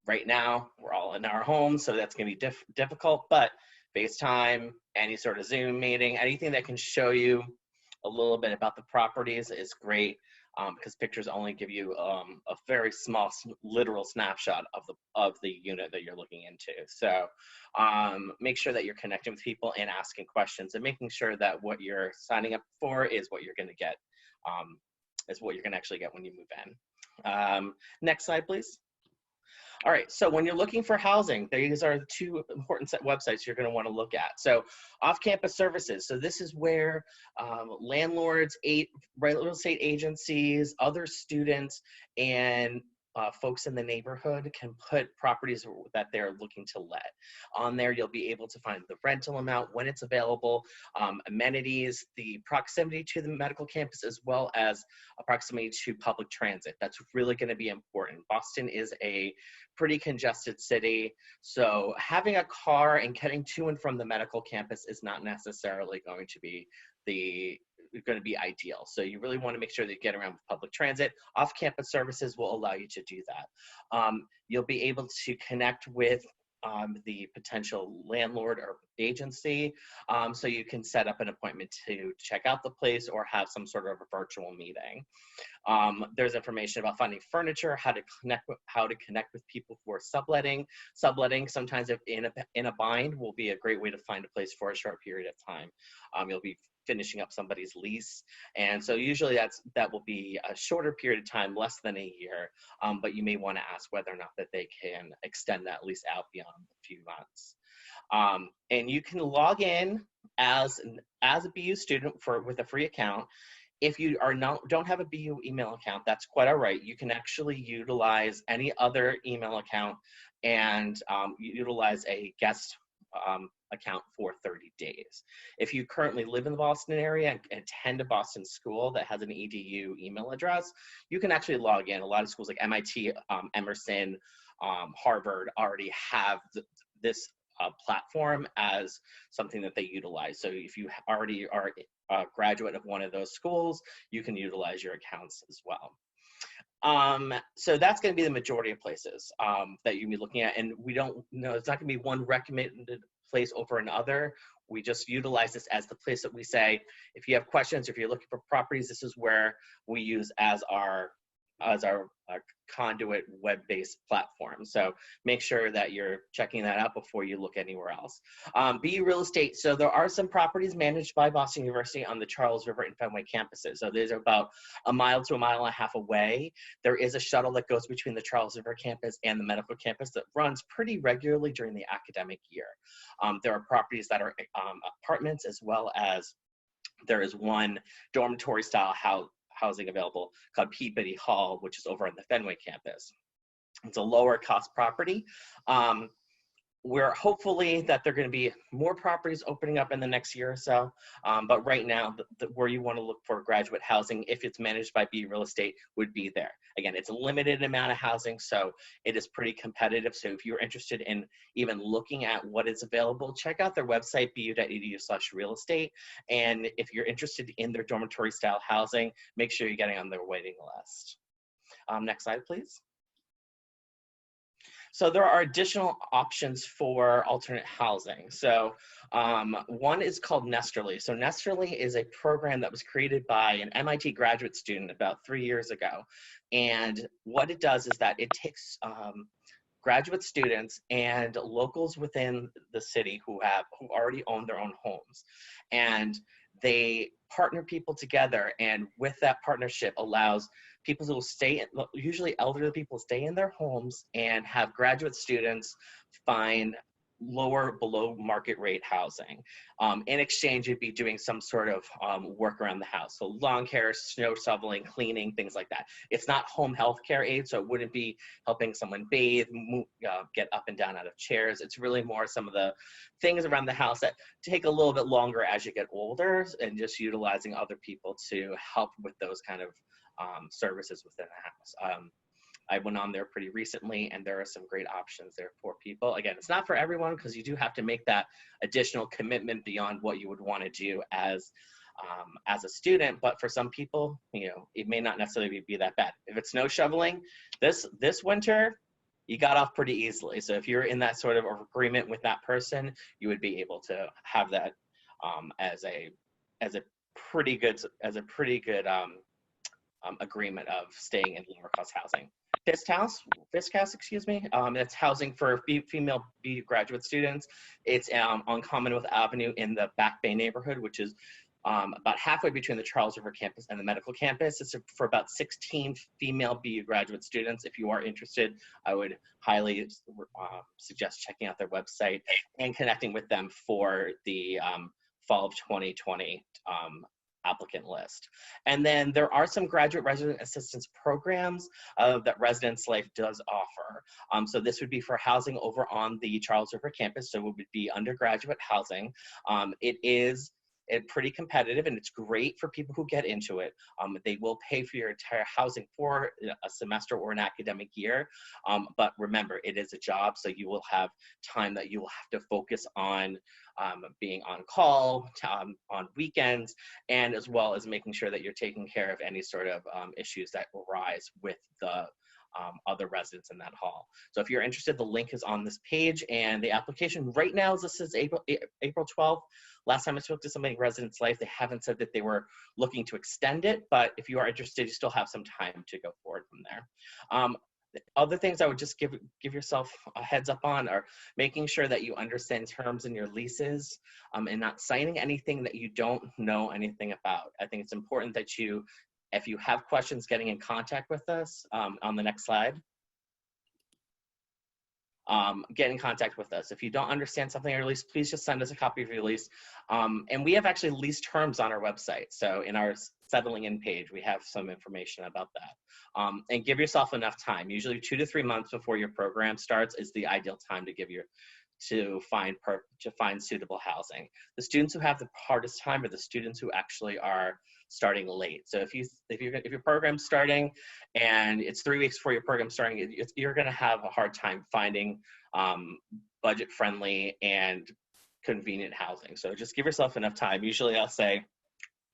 Right now, we're all in our homes, so that's going to be difficult, but FaceTime, any sort of Zoom meeting, anything that can show you a little bit about the properties is great, because pictures only give you a very small, literal snapshot of the unit that you're looking into. So make sure that you're connecting with people and asking questions, and making sure that what you're signing up for is what you're going to get, is what you're going to actually get when you move in. Next slide, please. All right, so when you're looking for housing, these are the two important websites you're going to want to look at. So off-campus services. So this is where landlords, real estate agencies, other students, and folks in the neighborhood can put properties that they're looking to let. On there, you'll be able to find the rental amount, when it's available, amenities, the proximity to the medical campus, as well as a proximity to public transit. That's really going to be important. Boston is a pretty congested city, so having a car and getting to and from the medical campus is not necessarily going to be ideal. So you really want to make sure that you get around with public transit. Off-campus services will allow you to do that. You'll be able to connect with the potential landlord or agency, so you can set up an appointment to check out the place or have some sort of a virtual meeting. There's information about finding furniture, how to connect with people who are subletting. Subletting, sometimes if in a bind, will be a great way to find a place for a short period of time. You'll be finishing up somebody's lease, and so usually that will be a shorter period of time, less than a year, but you may want to ask whether or not that they can extend that lease out beyond a few months. And you can log in as a BU student with a free account. If you don't have a BU email account, that's quite all right. You can actually utilize any other email account and utilize a guest account for 30 days. If you currently live in the Boston area and attend a Boston school that has an EDU email address, you can actually log in. A lot of schools like MIT, Emerson, Harvard already have this platform as something that they utilize. So if you already are a graduate of one of those schools, you can utilize your accounts as well. So that's going to be the majority of places that you'll be looking at, and we don't know, it's not going to be one recommended place over another. We just utilize this as the place that we say, if you have questions, if you're looking for properties, this is where we use as our conduit web-based platform. So make sure that you're checking that out before you look anywhere else. BU Real Estate. So there are some properties managed by Boston University on the Charles River and Fenway campuses. So these are about a mile to a mile and a half away. There is a shuttle that goes between the Charles River campus and the medical campus that runs pretty regularly during the academic year. There are properties that are apartments, as well as there is one dormitory style housing available called Peabody Hall, which is over on the Fenway campus. It's a lower cost property. We're hopefully that there are going to be more properties opening up in the next year or so. But right now, where you want to look for graduate housing, if it's managed by BU Real Estate, would be there. Again, it's a limited amount of housing, so it is pretty competitive. So if you're interested in even looking at what is available, check out their website, bu.edu/real estate. And if you're interested in their dormitory style housing, make sure you're getting on their waiting list. Next slide, please. So there are additional options for alternate housing. So one is called Nesterly. So Nesterly is a program that was created by an MIT graduate student about 3 years ago. And what it does is that it takes graduate students and locals within the city who already own their own homes, and they partner people together, and with that partnership allows people who stay, usually elderly people, stay in their homes and have graduate students find lower below market rate housing. In exchange, you'd be doing some sort of work around the house. So lawn care, snow shoveling, cleaning, things like that. It's not home health care aid, so it wouldn't be helping someone bathe, move, get up and down out of chairs. It's really more some of the things around the house that take a little bit longer as you get older, and just utilizing other people to help with those kind of services within the house. I went on there pretty recently, and there are some great options there for people. Again, it's not for everyone, because you do have to make that additional commitment beyond what you would want to do as a student. But for some people, you know, it may not necessarily be that bad. If it's snow shoveling, this winter, you got off pretty easily. So if you're in that sort of agreement with that person, you would be able to have that as a pretty good agreement of staying in lower cost housing. FISCAS, excuse me. That's housing for female BU graduate students. It's on Commonwealth Avenue in the Back Bay neighborhood, which is about halfway between the Charles River campus and the medical campus. It's for about 16 female BU graduate students. If you are interested, I would highly suggest checking out their website and connecting with them for the fall of 2020 applicant list. And then there are some graduate resident assistance programs that Residence Life does offer. So this would be for housing over on the Charles River campus, so it would be undergraduate housing. It is pretty competitive, and it's great for people who get into it. They will pay for your entire housing for a semester or an academic year. But remember, it is a job, so you will have time that you will have to focus on being on call, on weekends, and as well as making sure that you're taking care of any sort of issues that arise with the other residents in that hall. So if you're interested, the link is on this page, and the application right now, this is April 12th. Last time I spoke to somebody in Residence Life, they haven't said that they were looking to extend it, but if you are interested, you still have some time to go forward from there. Other things I would just give yourself a heads up on are making sure that you understand terms in your leases and not signing anything that you don't know anything about. I think it's important that you, if you have questions, getting in contact with us on the next slide. Get in contact with us. If you don't understand something in your lease, please just send us a copy of your lease. And we have actually lease terms on our website. So in our settling in page, we have some information about that. And give yourself enough time. Usually 2 to 3 months before your program starts is the ideal time to find suitable housing. The students who have the hardest time are the students who actually are starting late. So if your program's starting and it's 3 weeks before your program's starting, you're going to have a hard time finding budget friendly and convenient housing. So just give yourself enough time. Usually I'll say,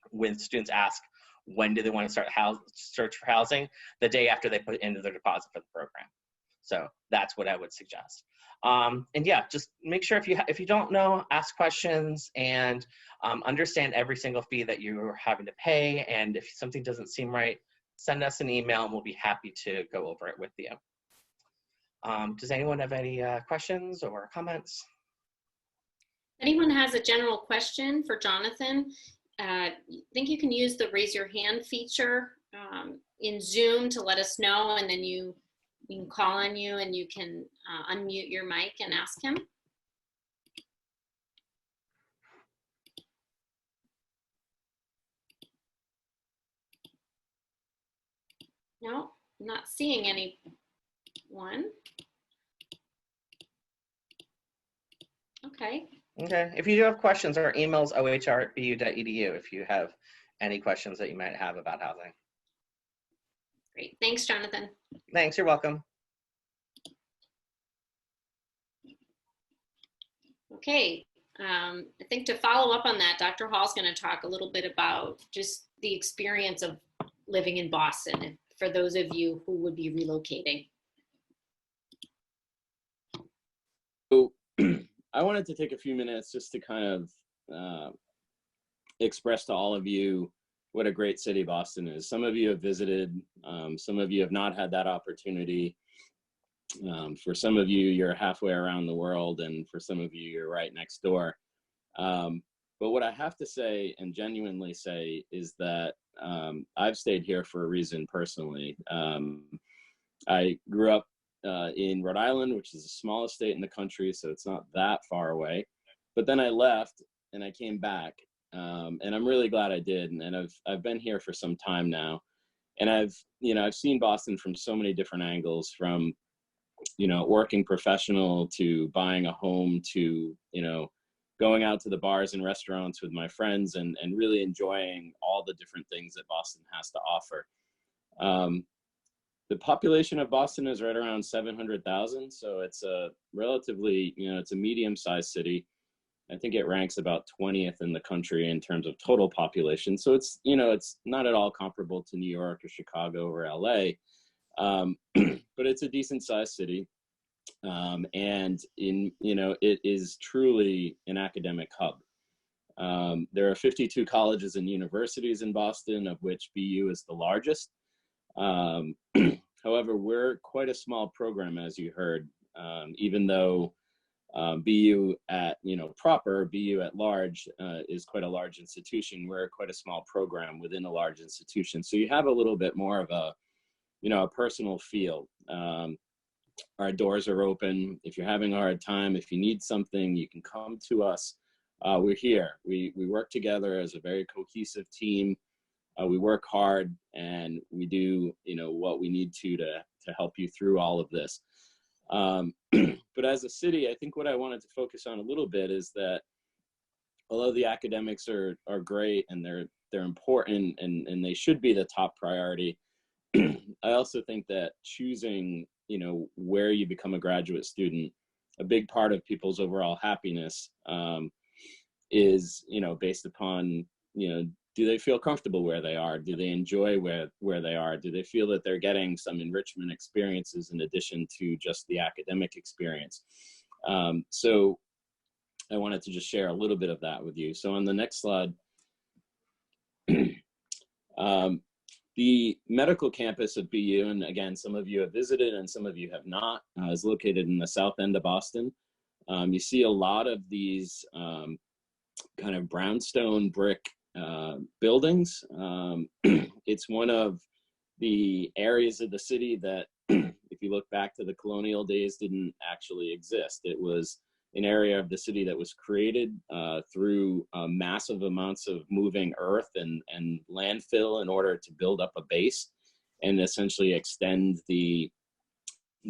when students ask when do they want to search for housing, the day after they put into their deposit for the program. So that's what I would suggest. And yeah, just make sure if you don't know, ask questions and understand every single fee that you're having to pay. And if something doesn't seem right, send us an email and we'll be happy to go over it with you. Does anyone have any questions or comments? Anyone has a general question for Jonathan? I think you can use the raise your hand feature in Zoom to let us know, and then we can call on you and you can unmute your mic and ask him. No, I'm not seeing anyone. Okay. Okay, if you do have questions, our email is ohr@bu.edu if you have any questions that you might have about housing. Great, thanks, Jonathan. Thanks, you're welcome. Okay, I think to follow up on that, Dr. Hall's going to talk a little bit about just the experience of living in Boston for those of you who would be relocating. So I wanted to take a few minutes just to kind of express to all of you what a great city Boston is. Some of you have visited, some of you have not had that opportunity. For some of you, you're halfway around the world, and for some of you, you're right next door. But what I have to say, and genuinely say, is that I've stayed here for a reason personally. I grew up in Rhode Island, which is the smallest state in the country, so it's not that far away. But then I left and I came back, and I'm really glad I did. And I've been here for some time now, and I've seen Boston from so many different angles, from working professional to buying a home to going out to the bars and restaurants with my friends, and really enjoying all the different things that Boston has to offer. The population of Boston is right around 700,000, so it's a relatively, it's a medium-sized city. I think it ranks about 20th in the country in terms of total population. So it's, it's not at all comparable to New York or Chicago or LA, but it's a decent-sized city. And it is truly an academic hub. There are 52 colleges and universities in Boston, of which BU is the largest. However, we're quite a small program, as you heard, even though BU at, proper, BU at large is quite a large institution. We're quite a small program within a large institution. So you have a little bit more of a, a personal feel. Our doors are open. If you're having a hard time, if you need something, you can come to us. We're here. We work together as a very cohesive team. We work hard, and we do, what we need to help you through all of this. But as a city, I think what I wanted to focus on a little bit is that although the academics are great and they're important and they should be the top priority, I also think that choosing, where you become a graduate student, a big part of people's overall happiness is, based upon, do they feel comfortable where they are? Do they enjoy where they are? Do they feel that they're getting some enrichment experiences in addition to just the academic experience? So I wanted to just share a little bit of that with you. So on the next slide, the medical campus of BU, and again, some of you have visited and some of you have not, is located in the south end of Boston. You see a lot of these kind of brownstone brick buildings. It's one of the areas of the city that, if you look back to the colonial days, didn't actually exist. It was an area of the city that was created through massive amounts of moving earth and landfill in order to build up a base and essentially extend the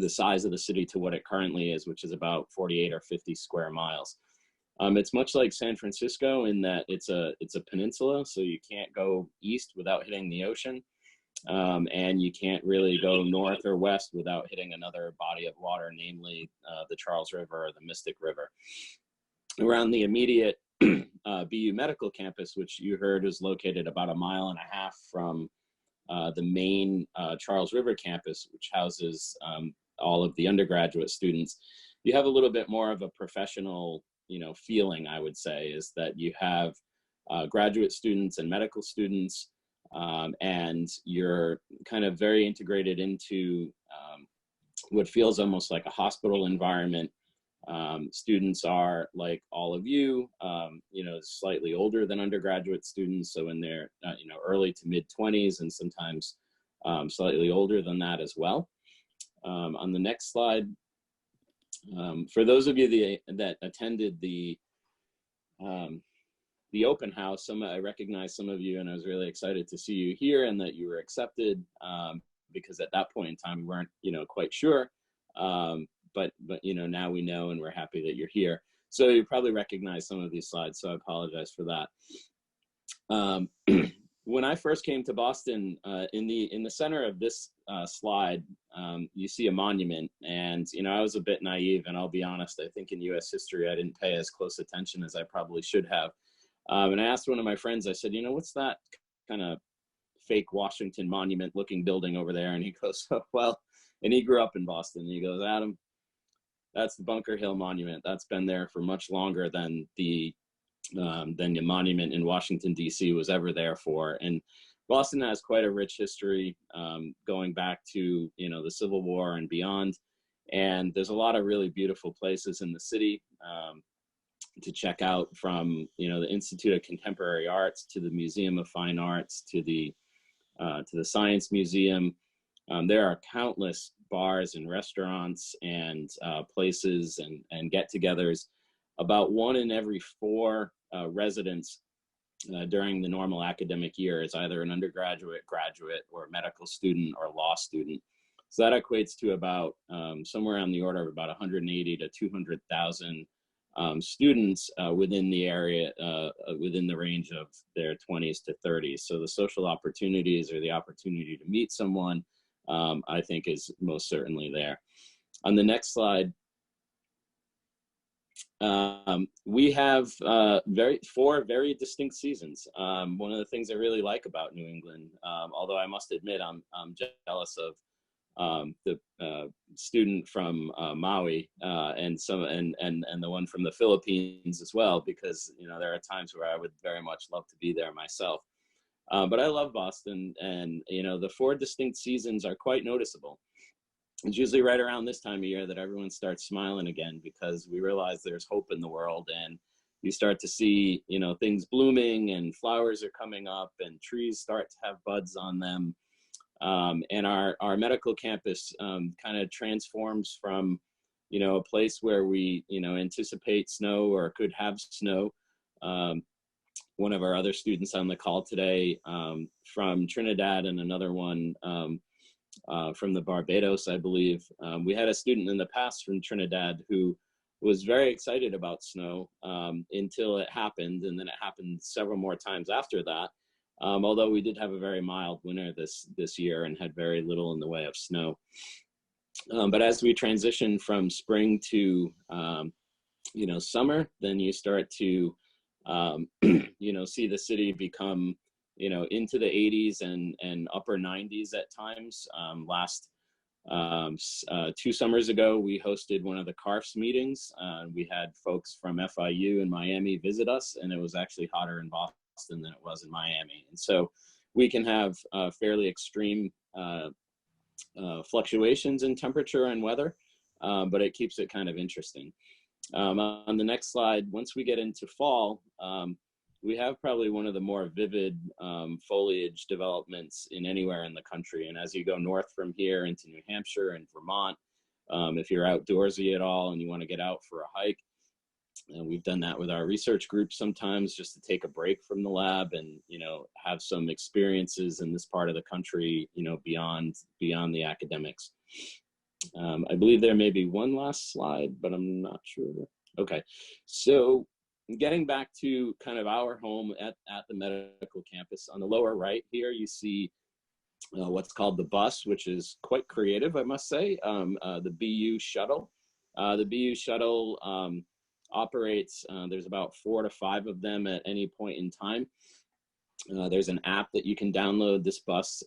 size of the city to what it currently is, which is about 48 or 50 square miles. It's much like San Francisco in that it's a peninsula, so you can't go east without hitting the ocean, and you can't really go north or west without hitting another body of water, namely the Charles River or the Mystic River. Around the immediate BU Medical Campus, which you heard is located about 1.5 miles from the main Charles River campus, which houses all of the undergraduate students, you have a little bit more of a professional feeling, I would say, is that you have graduate students and medical students, and you're kind of very integrated into what feels almost like a hospital environment. Students are like all of you, slightly older than undergraduate students, so in their early to mid 20s, and sometimes slightly older than that as well. On the next slide, for those of you that attended the open house, I recognize some of you, and I was really excited to see you here and that you were accepted, because at that point in time we weren't quite sure, but now we know, and we're happy that you're here. So you probably recognize some of these slides, so I apologize for that. When I first came to Boston, in the center of this slide, you see a monument, and I was a bit naive, and I'll be honest, I think in U.S. history I didn't pay as close attention as I probably should have. And I asked one of my friends, I said, what's that kind of fake Washington monument looking building over there? And he goes, oh, well, and he grew up in Boston. And he goes, Adam, that's the Bunker Hill Monument. That's been there for much longer than the monument in Washington, D.C. was ever there for. And Boston has quite a rich history, going back to, the Civil War and beyond. And there's a lot of really beautiful places in the city to check out, from, the Institute of Contemporary Arts to the Museum of Fine Arts to the Science Museum. There are countless bars and restaurants and places and get-togethers. About 1 in every 4 residents during the normal academic year is either an undergraduate, graduate, or medical student or law student. So that equates to about somewhere on the order of about 180 to 200,000 students within the area, within the range of their 20s to 30s. So the social opportunities or the opportunity to meet someone, I think, is most certainly there. On the next slide, we have 4 very distinct seasons. One of the things I really like about New England, although I must admit I'm jealous of the student from Maui and the one from the Philippines as well, because there are times where I would very much love to be there myself. But I love Boston, and the 4 distinct seasons are quite noticeable. It's usually right around this time of year that everyone starts smiling again, because we realize there's hope in the world, and you start to see things blooming and flowers are coming up and trees start to have buds on them. And our medical campus kind of transforms from, a place where we, anticipate snow or could have snow. One of our other students on the call today from Trinidad, and another one from the Barbados, I believe. We had a student in the past from Trinidad who was very excited about snow until it happened, and then it happened several more times after that. Although we did have a very mild winter this year and had very little in the way of snow. But as we transition from spring to, summer, then you start to, see the city become, into the 80s and upper 90s at times. Last 2 summers ago, we hosted one of the CARFs meetings. We had folks from FIU in Miami visit us, and it was actually hotter in Boston than it was in Miami. And so we can have fairly extreme fluctuations in temperature and weather, but it keeps it kind of interesting. On the next slide, once we get into fall, we have probably one of the more vivid foliage developments in anywhere in the country. And as you go north from here into New Hampshire and Vermont, if you're outdoorsy at all and you want to get out for a hike, and we've done that with our research group sometimes, just to take a break from the lab and have some experiences in this part of the country beyond the academics. I believe there may be one last slide, but I'm not sure. Okay, so getting back to kind of our home at the medical campus, on the lower right here you see what's called the bus, which is quite creative, I must say, the BU shuttle. The BU shuttle operates, there's about 4 to 5 of them at any point in time. There's an app that you can download. This bus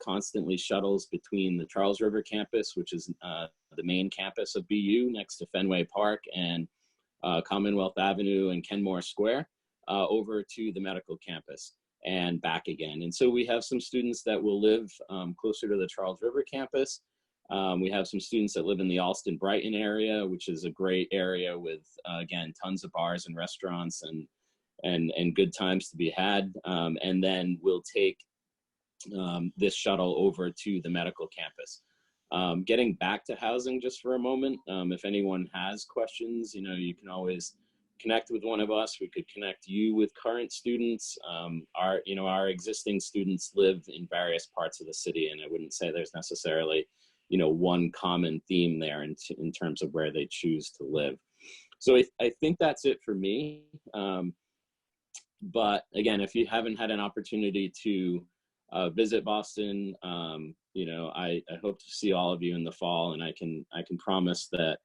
constantly shuttles between the Charles River campus, which is the main campus of BU next to Fenway Park, and Commonwealth Avenue and Kenmore Square, over to the medical campus and back again. And so we have some students that will live closer to the Charles River campus. We have some students that live in the Alston-Brighton area, which is a great area with, again, tons of bars and restaurants and good times to be had. And then we'll take this shuttle over to the medical campus. Getting back to housing just for a moment, if anyone has questions, you can always connect with one of us. We could connect you with current students. Our existing students live in various parts of the city, and I wouldn't say there's necessarily one common theme there in terms of where they choose to live. So I think that's it for me. But again, if you haven't had an opportunity to visit Boston, I hope to see all of you in the fall, and I can promise that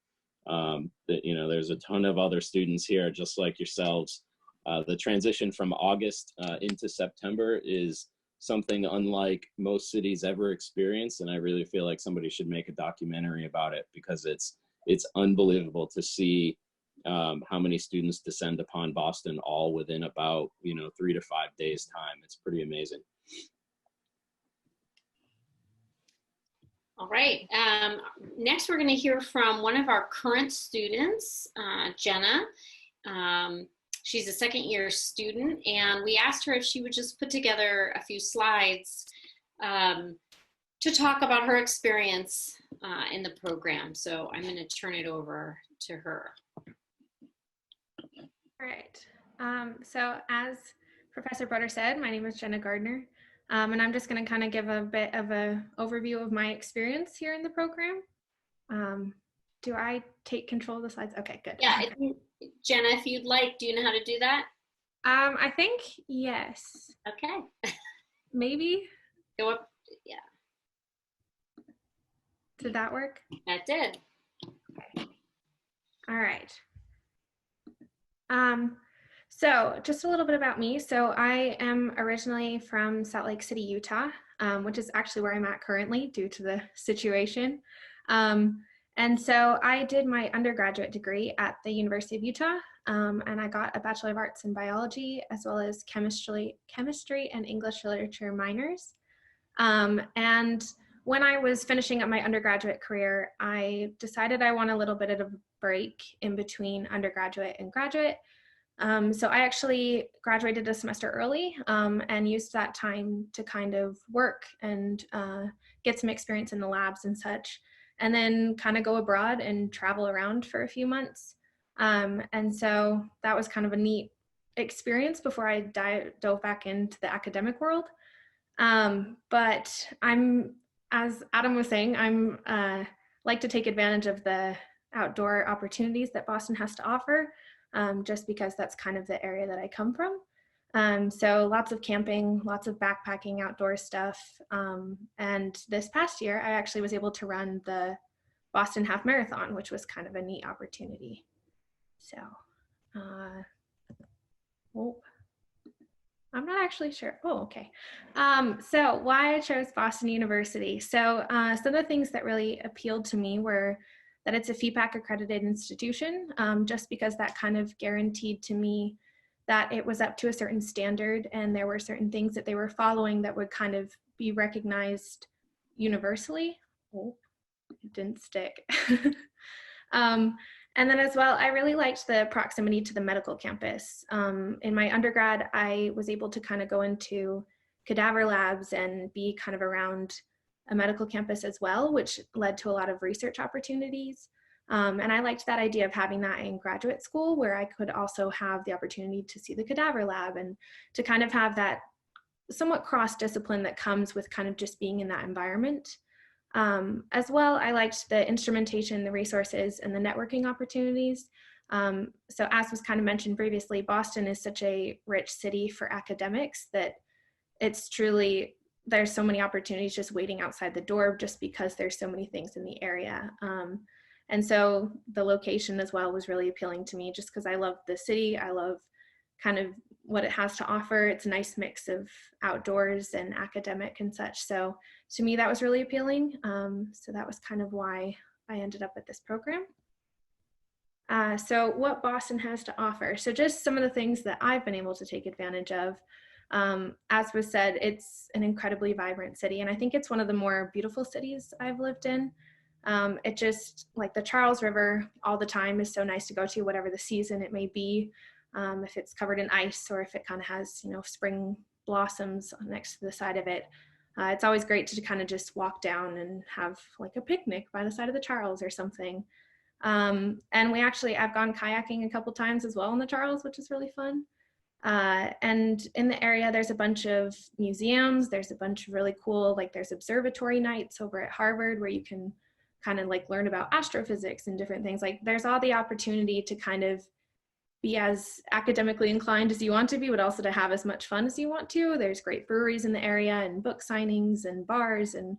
there's a ton of other students here just like yourselves. The transition from August into September is something unlike most cities ever experience, and I really feel like somebody should make a documentary about it, because it's unbelievable to see how many students descend upon Boston all within about 3 to 5 days time. It's pretty amazing. All right, next we're going to hear from one of our current students, Jenna. She's a second-year student, and we asked her if she would just put together a few slides to talk about her experience in the program. So I'm going to turn it over to her. All right. So as Professor Brodeur said, my name is Jenna Gardner, and I'm just going to kind of give a bit of an overview of my experience here in the program. Do I take control of the slides? Okay, good. Yeah, Jenna, if you'd like, do you know how to do that? I think yes. Okay. Maybe. Go up. Yeah, Did that work? that did. Okay. All right. So just a little bit about me. So I am originally from Salt Lake City, Utah, which is actually where I'm at currently due to the situation. And so I did my undergraduate degree at the University of Utah, and I got a Bachelor of Arts in Biology as well as chemistry and English literature minors. And when I was finishing up my undergraduate career, I decided I want a little bit of a break in between undergraduate and graduate. So I actually graduated a semester early and used that time to kind of work and get some experience in the labs and such, and then kind of go abroad and travel around for a few months. And so that was kind of a neat experience before I dove back into the academic world. But as Adam was saying, I'm like to take advantage of the outdoor opportunities that Boston has to offer, just because that's kind of the area that I come from. So lots of camping, lots of backpacking, outdoor stuff. And this past year, I actually was able to run the Boston Half Marathon, which was kind of a neat opportunity. So, I'm not actually sure. Oh, okay. So why I chose Boston University. So some of the things that really appealed to me were that it's a FEPAC accredited institution, just because that kind of guaranteed to me that it was up to a certain standard and there were certain things that they were following that would kind of be recognized universally. Oh, it didn't stick. And then as well, I really liked the proximity to the medical campus. In my undergrad, I was able to kind of go into cadaver labs and be kind of around a medical campus as well, which led to a lot of research opportunities. And I liked that idea of having that in graduate school, where I could also have the opportunity to see the cadaver lab and to kind of have that somewhat cross-discipline that comes with kind of just being in that environment. As well, I liked the instrumentation, the resources, and the networking opportunities. So as was kind of mentioned previously, Boston is such a rich city for academics that it's truly, there's so many opportunities just waiting outside the door just because there's so many things in the area. And so the location as well was really appealing to me just because I love the city. I love kind of what it has to offer. It's a nice mix of outdoors and academic and such. So to me, that was really appealing. So that was kind of why I ended up at this program. So what Boston has to offer. So just some of the things that I've been able to take advantage of. As was said, it's an incredibly vibrant city. And I think it's one of the more beautiful cities I've lived in. It just, like the Charles River all the time is so nice to go to, whatever the season it may be. If it's covered in ice or if it kind of has, you know, spring blossoms next to the side of it. It's always great to kind of just walk down and have like a picnic by the side of the Charles or something. And I've gone kayaking a couple times as well in the Charles, which is really fun. And in the area, there's a bunch of museums. There's a bunch of really cool, like there's observatory nights over at Harvard where you can kind of like learn about astrophysics and different things. Like there's all the opportunity to kind of be as academically inclined as you want to be, but also to have as much fun as you want to. There's great breweries in the area and book signings and bars and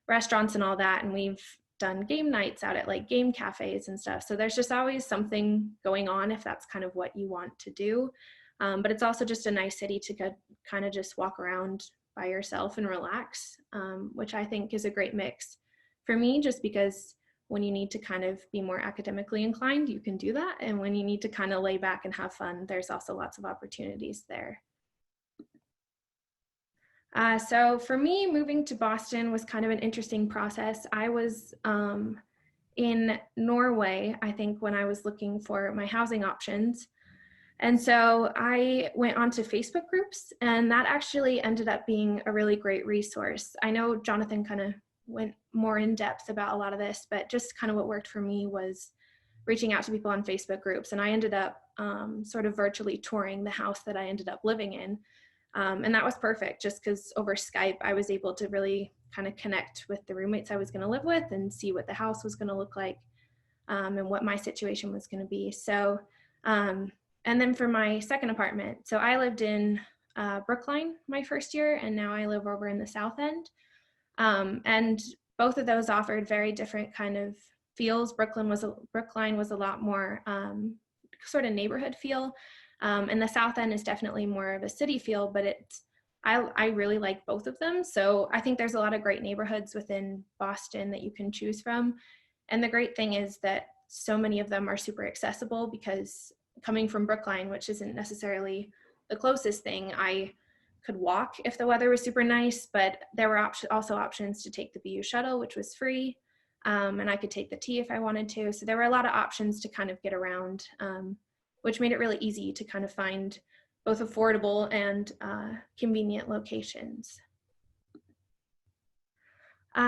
restaurants and all that. And we've done game nights out at like game cafes and stuff. So there's just always something going on if that's kind of what you want to do. But it's also just a nice city to kind of just walk around by yourself and relax, which I think is a great mix for me, just because when you need to kind of be more academically inclined, you can do that. And when you need to kind of lay back and have fun, there's also lots of opportunities there. So for me, moving to Boston was kind of an interesting process. I was in Norway, I think, when I was looking for my housing options. And so I went onto Facebook groups, and that actually ended up being a really great resource. I know Jonathan kind of went more in depth about a lot of this, but just kind of what worked for me was reaching out to people on Facebook groups. And I ended up sort of virtually touring the house that I ended up living in. And that was perfect, just because over Skype, I was able to really kind of connect with the roommates I was going to live with and see what the house was going to look like, and what my situation was going to be. So, and then for my second apartment, so I lived in Brookline my first year, and now I live over in the South End. And both of those offered very different kind of feels. Brookline was a lot more sort of neighborhood feel, and the South End is definitely more of a city feel, but I really like both of them. So I think there's a lot of great neighborhoods within Boston that you can choose from. And the great thing is that so many of them are super accessible, because coming from Brookline, which isn't necessarily the closest thing, I could walk if the weather was super nice, but there were also options to take the BU shuttle, which was free, and I could take the T if I wanted to. So there were a lot of options to kind of get around, which made it really easy to kind of find both affordable and convenient locations.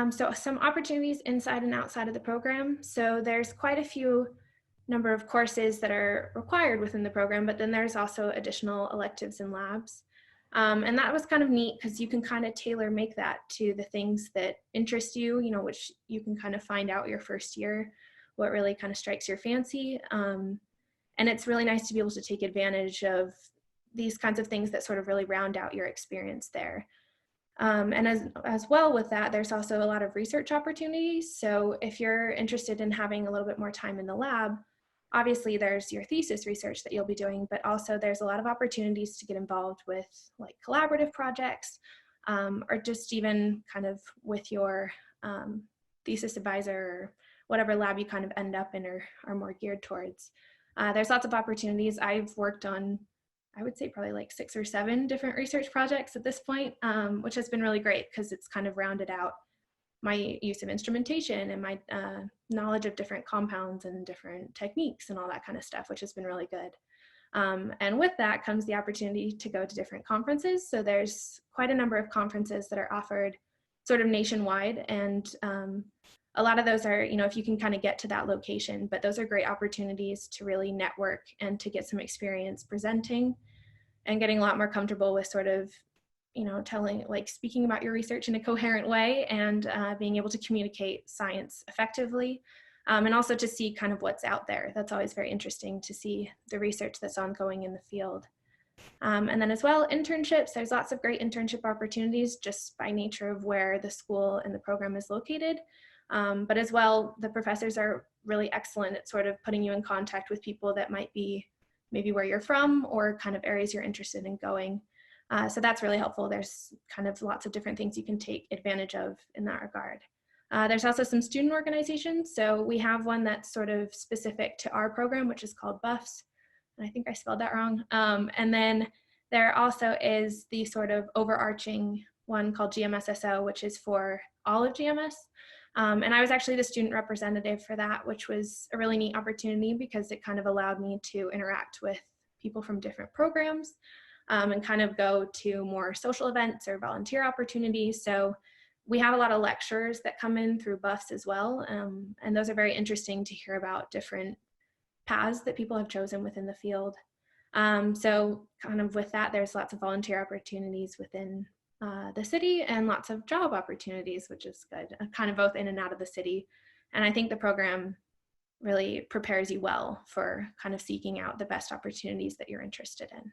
So some opportunities inside and outside of the program. So there's quite a few number of courses that are required within the program, but then there's also additional electives and labs. And that was kind of neat, because you can kind of tailor make that to the things that interest you, which you can kind of find out your first year, what really kind of strikes your fancy. And it's really nice to be able to take advantage of these kinds of things that sort of really round out your experience there. And as well with that, there's also a lot of research opportunities. So if you're interested in having a little bit more time in the lab, obviously there's your thesis research that you'll be doing, but also there's a lot of opportunities to get involved with like collaborative projects, or just even kind of with your thesis advisor, or whatever lab you kind of end up in or are more geared towards. There's lots of opportunities. I've worked on, I would say probably like 6 or 7 different research projects at this point, which has been really great, because it's kind of rounded out my use of instrumentation and my knowledge of different compounds and different techniques and all that kind of stuff, which has been really good. And with that comes the opportunity to go to different conferences. So there's quite a number of conferences that are offered sort of nationwide, and a lot of those are, if you can kind of get to that location, but those are great opportunities to really network and to get some experience presenting and getting a lot more comfortable with sort of, speaking about your research in a coherent way, and being able to communicate science effectively, and also to see kind of what's out there. That's always very interesting to see the research that's ongoing in the field. And then as well, internships, there's lots of great internship opportunities just by nature of where the school and the program is located. But as well, the professors are really excellent at sort of putting you in contact with people that might be maybe where you're from or kind of areas you're interested in going. So that's really helpful. There's kind of lots of different things you can take advantage of in that regard. There's also some student organizations. So we have one that's sort of specific to our program, which is called BUFS. And I think I spelled that wrong. And then there also is the sort of overarching one called GMSSO, which is for all of GMS. And I was actually the student representative for that, which was a really neat opportunity because it kind of allowed me to interact with people from different programs, and kind of go to more social events or volunteer opportunities. So we have a lot of lectures that come in through BUFS as well. And those are very interesting to hear about different paths that people have chosen within the field. So kind of with that, there's lots of volunteer opportunities within the city and lots of job opportunities, which is good, kind of both in and out of the city. And I think the program really prepares you well for kind of seeking out the best opportunities that you're interested in.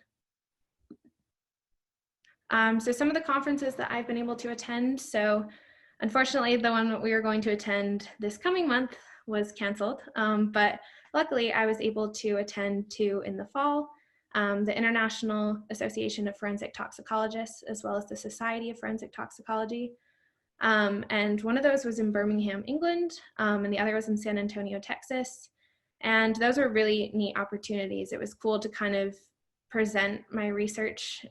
So some of the conferences that I've been able to attend. So unfortunately, the one that we were going to attend this coming month was canceled. But luckily, I was able to attend 2 in the fall, the International Association of Forensic Toxicologists, as well as the Society of Forensic Toxicology. And one of those was in Birmingham, England, and the other was in San Antonio, Texas. And those were really neat opportunities. It was cool to kind of present my research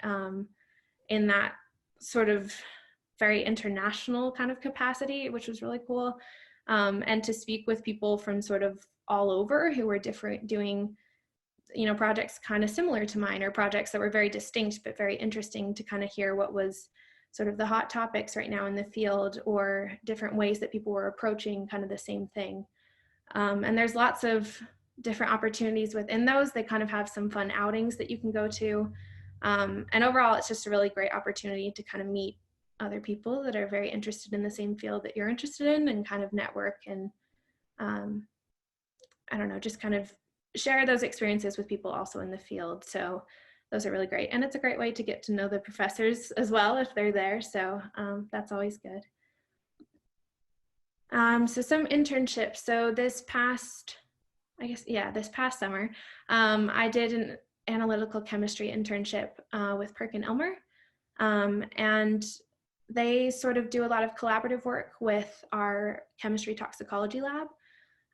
in that sort of very international kind of capacity, which was really cool. And to speak with people from sort of all over who were doing, projects kind of similar to mine, or projects that were very distinct, but very interesting to kind of hear what was sort of the hot topics right now in the field, or different ways that people were approaching kind of the same thing. And there's lots of different opportunities within those. They kind of have some fun outings that you can go to. And overall, it's just a really great opportunity to kind of meet other people that are very interested in the same field that you're interested in, and kind of network and, I don't know, just kind of share those experiences with people also in the field. So those are really great. And it's a great way to get to know the professors as well if they're there. So that's always good. So some internships. So this past summer, I did an analytical chemistry internship with Perk and Elmer. And they sort of do a lot of collaborative work with our chemistry toxicology lab.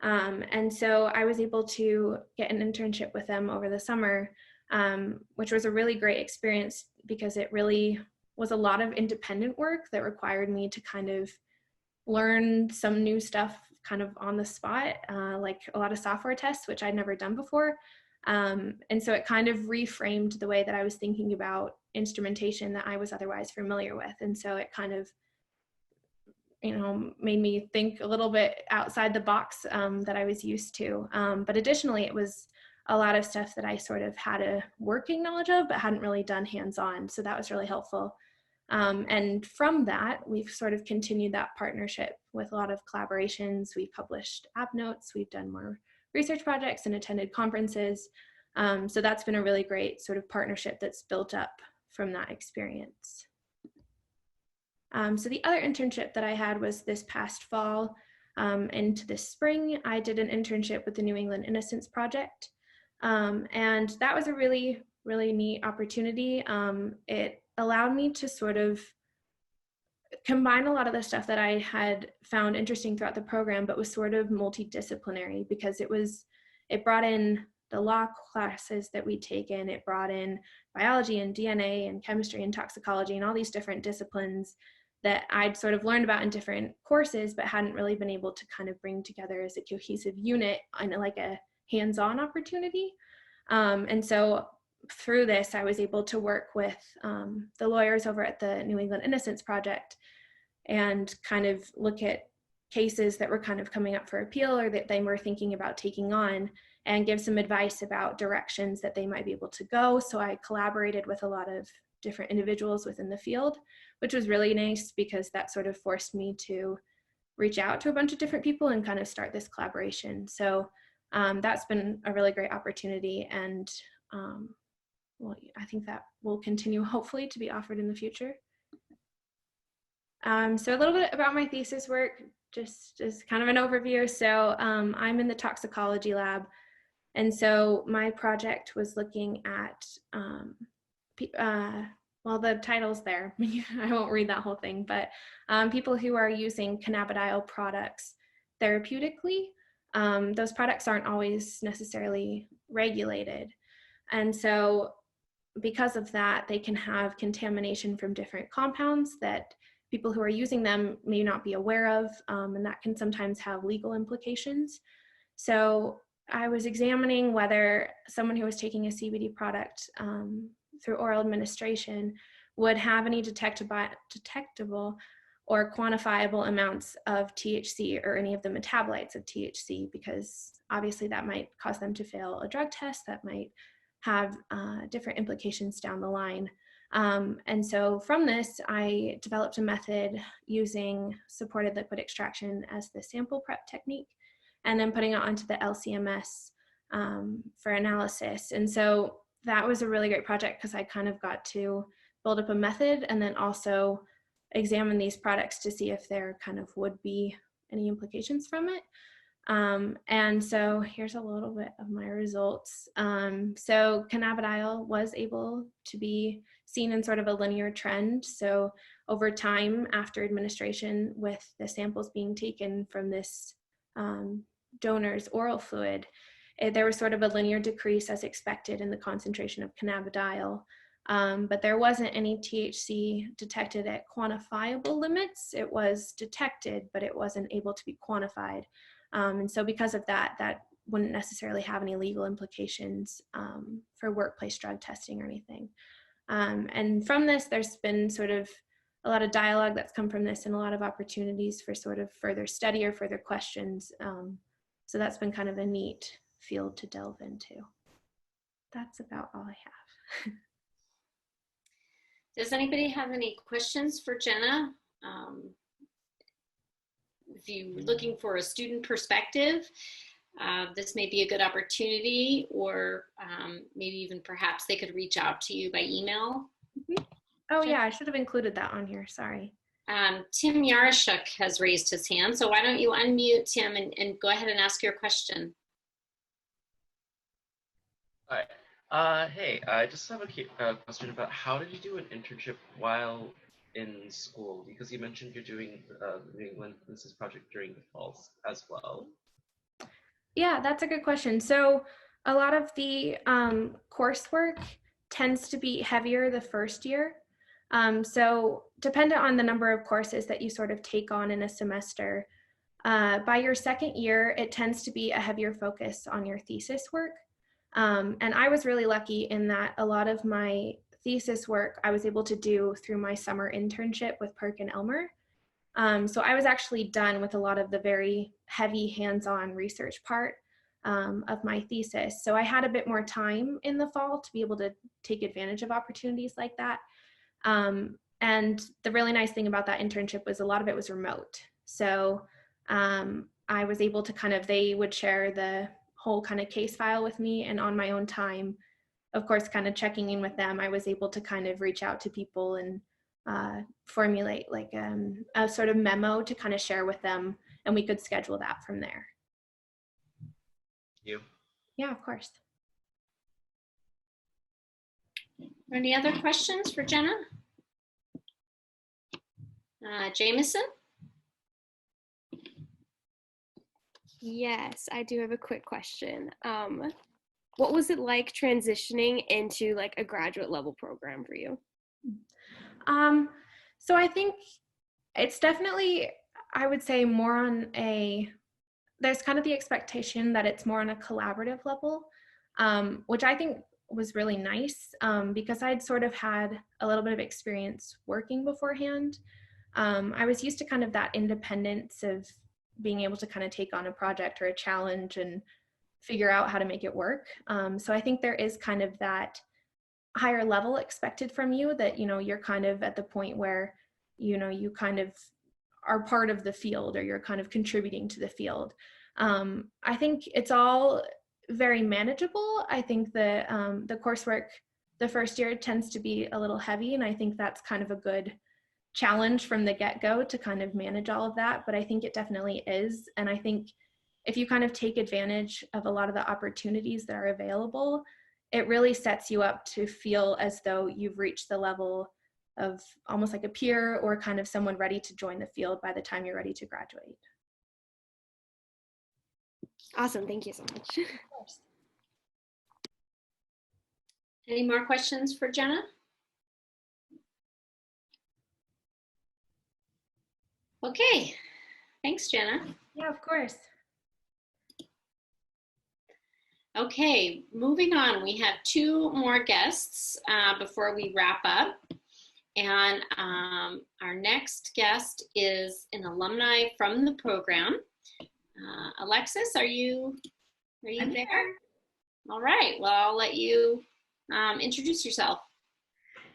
And so I was able to get an internship with them over the summer, which was a really great experience because it really was a lot of independent work that required me to kind of learn some new stuff kind of on the spot, like a lot of software tests, which I'd never done before. And so it kind of reframed the way that I was thinking about instrumentation that I was otherwise familiar with. And so it kind of, made me think a little bit outside the box that I was used to. But additionally, it was a lot of stuff that I sort of had a working knowledge of, but hadn't really done hands-on. So that was really helpful. And from that, we've sort of continued that partnership with a lot of collaborations. We published app notes, we've done more research projects and attended conferences. So that's been a really great sort of partnership that's built up from that experience. So the other internship that I had was this past fall into this spring. I did an internship with the New England Innocence Project. And that was a really, really neat opportunity. It allowed me to sort of combine a lot of the stuff that I had found interesting throughout the program, but was sort of multidisciplinary because it brought in the law classes that we'd taken. It brought in biology and DNA and chemistry and toxicology and all these different disciplines that I'd sort of learned about in different courses, but hadn't really been able to kind of bring together as a cohesive unit on like a hands-on opportunity. And so through this, I was able to work with the lawyers over at the New England Innocence Project and kind of look at cases that were kind of coming up for appeal or that they were thinking about taking on, and give some advice about directions that they might be able to go. So I collaborated with a lot of different individuals within the field, which was really nice because that sort of forced me to reach out to a bunch of different people and kind of start this collaboration. So that's been a really great opportunity, and well, I think that will continue hopefully to be offered in the future. So a little bit about my thesis work, just as kind of an overview. So I'm in the toxicology lab, and so my project was looking at, well, the title's there. I won't read that whole thing, but people who are using cannabidiol products therapeutically. Those products aren't always necessarily regulated. And so because of that, they can have contamination from different compounds that people who are using them may not be aware of, and that can sometimes have legal implications. So I was examining whether someone who was taking a CBD product through oral administration would have any detectable or quantifiable amounts of THC or any of the metabolites of THC, because obviously that might cause them to fail a drug test, that might have different implications down the line. And so from this, I developed a method using supported liquid extraction as the sample prep technique, and then putting it onto the LCMS for analysis. And so that was a really great project because I kind of got to build up a method and then also examine these products to see if there kind of would be any implications from it. And so here's a little bit of my results. So cannabidiol was able to be seen in sort of a linear trend. So over time after administration, with the samples being taken from this donor's oral fluid, there was sort of a linear decrease as expected in the concentration of cannabidiol. But there wasn't any THC detected at quantifiable limits. It was detected, but it wasn't able to be quantified. And so because of that, that wouldn't necessarily have any legal implications for workplace drug testing or anything. And from this, there's been sort of a lot of dialogue that's come from this and a lot of opportunities for sort of further study or further questions. So that's been kind of a neat field to delve into. That's about all I have. Does anybody have any questions for Jenna? If you're looking for a student perspective, this may be a good opportunity, or maybe even perhaps they could reach out to you by email. Oh yeah, I should have included that on here, sorry. Tim Yarashuk has raised his hand, so why don't you unmute Tim and go ahead and ask your question. Hi. Hey, I just have a question about how did you do an internship while in school? Because you mentioned you're doing the New England Business Project during the fall as well. Yeah, that's a good question. So a lot of the coursework tends to be heavier the first year. So dependent on the number of courses that you sort of take on in a semester, by your second year, it tends to be a heavier focus on your thesis work. And I was really lucky in that a lot of my thesis work I was able to do through my summer internship with Perk and Elmer. So I was actually done with a lot of the very heavy hands-on research part of my thesis. So I had a bit more time in the fall to be able to take advantage of opportunities like that. And the really nice thing about that internship was a lot of it was remote. So I was able to they would share the whole kind of case file with me, and on my own time, of course, kind of checking in with them, I was able to kind of reach out to people and formulate like a sort of memo to kind of share with them, and we could schedule that from there. You? Yeah, of course. Any other questions for Jenna? Jameson? Yes, I do have a quick question. What was it like transitioning into like a graduate level program for you? So I think it's definitely, I would say, more on there's kind of the expectation that it's more on a collaborative level, which I think was really nice because I'd sort of had a little bit of experience working beforehand. I was used to kind of that independence of being able to kind of take on a project or a challenge and figure out how to make it work. So I think there is kind of that higher level expected from you that, you're kind of at the point where, you kind of are part of the field, or you're kind of contributing to the field. I think it's all very manageable. I think the coursework the first year tends to be a little heavy, and I think that's kind of a good challenge from the get-go to kind of manage all of that, but I think it definitely is. And I think if you kind of take advantage of a lot of the opportunities that are available, it really sets you up to feel as though you've reached the level of almost like a peer or kind of someone ready to join the field by the time you're ready to graduate. Awesome, thank you so much. Of course. Any more questions for Jenna? Okay, thanks, Jenna. Yeah, of course. Okay, moving on. We have two more guests before we wrap up. And our next guest is an alumni from the program. Alexis, are you there? All right, well, I'll let you introduce yourself.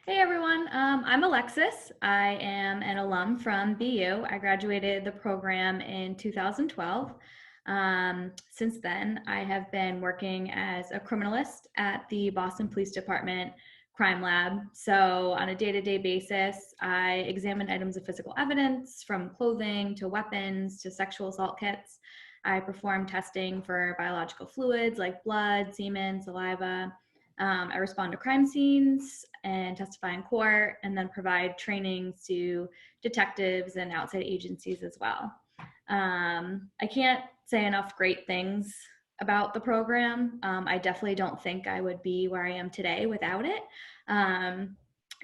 Hey everyone, I'm Alexis. I am an alum from BU. I graduated the program in 2012. Since then, I have been working as a criminalist at the Boston Police Department Crime Lab. So on a day-to-day basis, I examine items of physical evidence from clothing to weapons to sexual assault kits. I perform testing for biological fluids like blood, semen, saliva. I respond to crime scenes and testify in court, and then provide trainings to detectives and outside agencies as well. I can't say enough great things about the program. I definitely don't think I would be where I am today without it.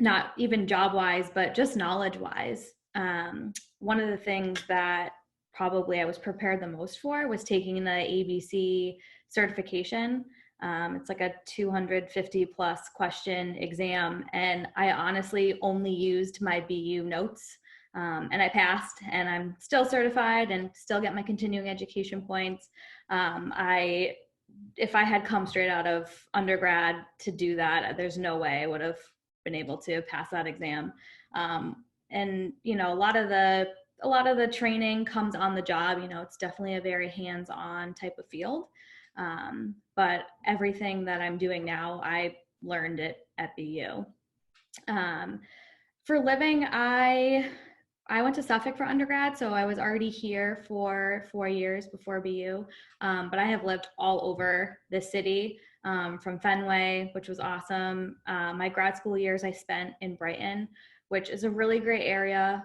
Not even job-wise, but just knowledge-wise. One of the things that probably I was prepared the most for was taking the ABC certification. It's like a 250 plus question exam. And I honestly only used my BU notes, and I passed, and I'm still certified and still get my continuing education points. If I had come straight out of undergrad to do that, there's no way I would have been able to pass that exam. And you know, a lot of the training comes on the job. You know, it's definitely a very hands-on type of field. But everything that I'm doing now, I learned it at BU. For living, I went to Suffolk for undergrad, so I was already here for 4 years before BU. But I have lived all over the city, from Fenway, which was awesome. My grad school years I spent in Brighton, which is a really great area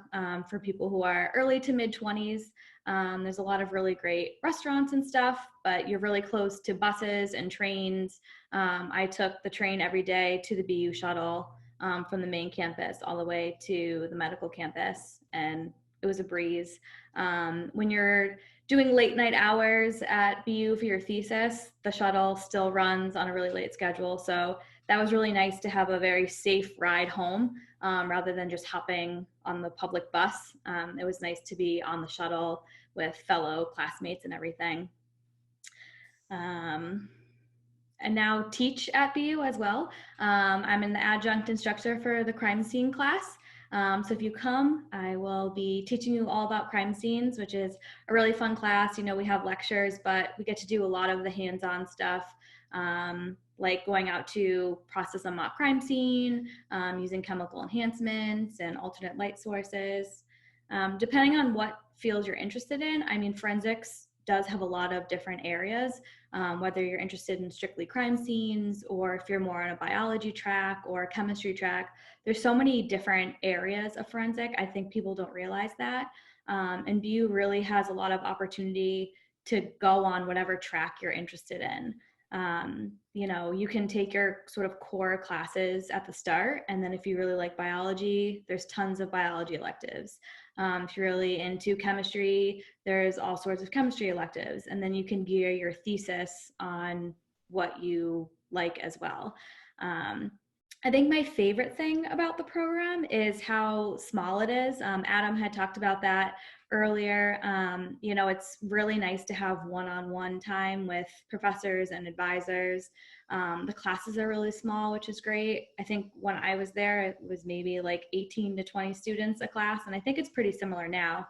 for people who are early to mid 20s. There's a lot of really great restaurants and stuff, but you're really close to buses and trains. I took the train every day to the BU shuttle from the main campus all the way to the medical campus, and it was a breeze. When you're doing late night hours at BU for your thesis, the shuttle still runs on a really late schedule. So that was really nice to have a very safe ride home rather than just hopping on the public bus. It was nice to be on the shuttle with fellow classmates and everything. And now teach at BU as well. I'm an adjunct instructor for the crime scene class. So if you come, I will be teaching you all about crime scenes, which is a really fun class. You know, we have lectures, but we get to do a lot of the hands-on stuff, like going out to process a mock crime scene, using chemical enhancements and alternate light sources. Depending on what field you're interested in, I mean, forensics does have a lot of different areas, whether you're interested in strictly crime scenes or if you're more on a biology track or a chemistry track. There's so many different areas of forensic. I think people don't realize that. And BU really has a lot of opportunity to go on whatever track you're interested in. You know, you can take your sort of core classes at the start, and then if you really like biology, there's tons of biology electives. If you're really into chemistry, there's all sorts of chemistry electives, and then you can gear your thesis on what you like as well. I think my favorite thing about the program is how small it is. Adam had talked about that earlier. You know, it's really nice to have one-on-one time with professors and advisors. The classes are really small, which is great. I think when I was there, it was maybe like 18 to 20 students a class, and I think it's pretty similar now.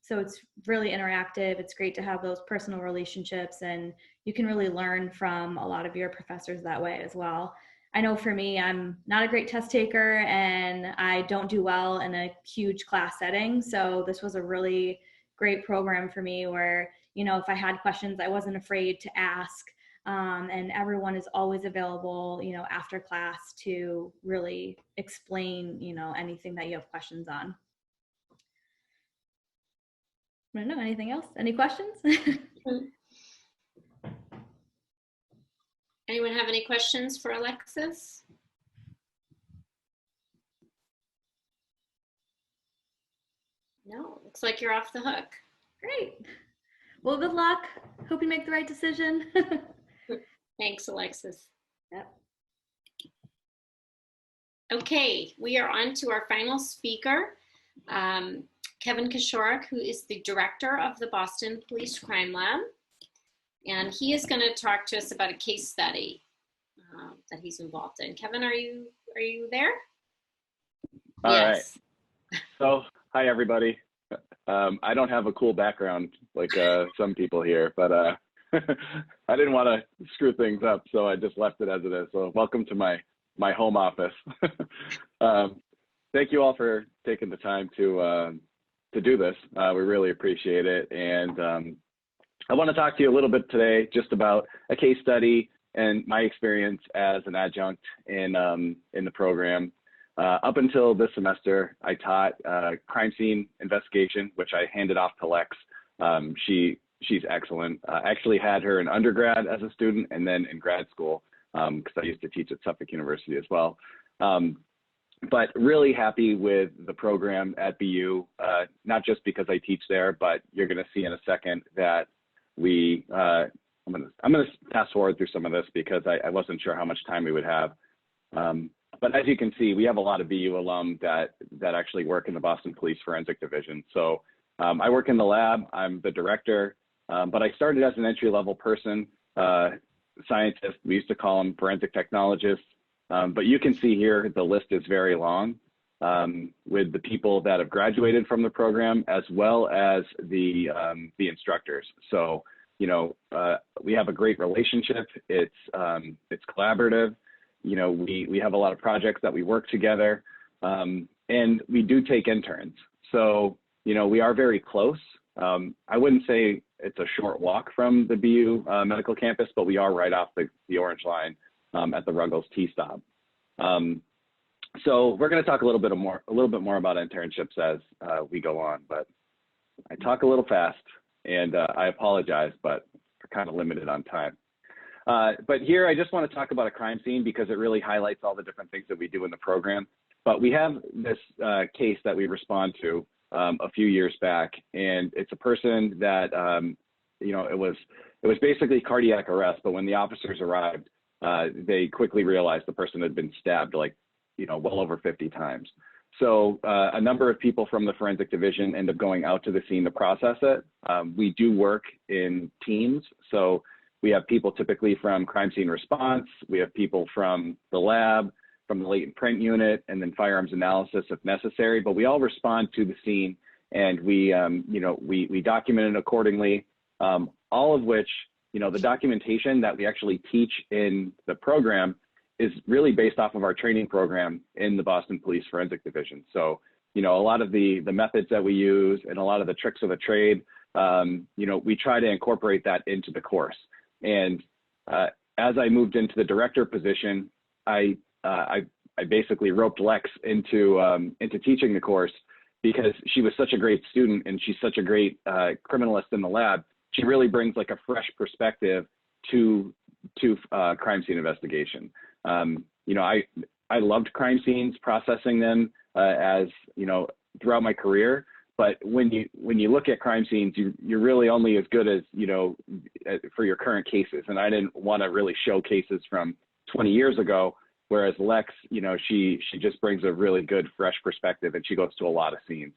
So it's really interactive. It's great to have those personal relationships, and you can really learn from a lot of your professors that way as well. I know for me, I'm not a great test taker and I don't do well in a huge class setting. So this was a really great program for me where, you know, if I had questions, I wasn't afraid to ask. And everyone is always available, you know, after class to really explain, you know, anything that you have questions on. I don't know, anything else? Any questions? Anyone have any questions for Alexis? No, looks like you're off the hook. Great. Well, good luck. Hope you make the right decision. Thanks, Alexis. Yep. Okay, we are on to our final speaker, Kevin Koshorik, who is the director of the Boston Police Crime Lab. And he is going to talk to us about a case study that he's involved in. Kevin, are you there? All yes. right. So, hi everybody. I don't have a cool background like some people here, but I didn't want to screw things up, so I just left it as it is. So, welcome to my home office. Thank you all for taking the time to do this. We really appreciate it, and I want to talk to you a little bit today just about a case study and my experience as an adjunct in the program. Up until this semester, I taught crime scene investigation, which I handed off to Lex. She's excellent. I actually had her in undergrad as a student and then in grad school because I used to teach at Suffolk University as well. But really happy with the program at BU, not just because I teach there, but you're going to see in a second that we I'm gonna fast forward through some of this because I wasn't sure how much time we would have. But as you can see, we have a lot of BU alum that actually work in the Boston Police Forensic Division. So I work in the lab. I'm the director, but I started as an entry-level person, scientist. We used to call them forensic technologists. But you can see here the list is very long with the people that have graduated from the program as well as the instructors. So we have a great relationship. It's collaborative. We have a lot of projects that we work together, and we do take interns. So we are very close. I wouldn't say it's a short walk from the BU medical campus, but we are right off the Orange Line at the Ruggles T stop. So we're going to talk a little bit more about internships as we go on. But I talk a little fast, and I apologize, but we're kind of limited on time. But here I just want to talk about a crime scene because it really highlights all the different things that we do in the program. But we have this case that we respond to a few years back, and it's a person that it was basically cardiac arrest. But when the officers arrived, they quickly realized the person had been stabbed well over 50 times. So a number of people from the forensic division end up going out to the scene to process it. We do work in teams. So we have people typically from crime scene response. We have people from the lab, from the latent print unit, and then firearms analysis if necessary. But we all respond to the scene, and we document it accordingly. All of which, the documentation that we actually teach in the program is really based off of our training program in the Boston Police Forensic Division. So, a lot of the methods that we use and a lot of the tricks of the trade, we try to incorporate that into the course. And as I moved into the director position, I basically roped Lex into teaching the course because she was such a great student and she's such a great criminalist in the lab. She really brings like a fresh perspective to crime scene investigation. I loved crime scenes, processing them throughout my career. But when you look at crime scenes, you're really only as good as for your current cases. And I didn't want to really show cases from 20 years ago. Whereas Lex, she just brings a really good, fresh perspective, and she goes to a lot of scenes.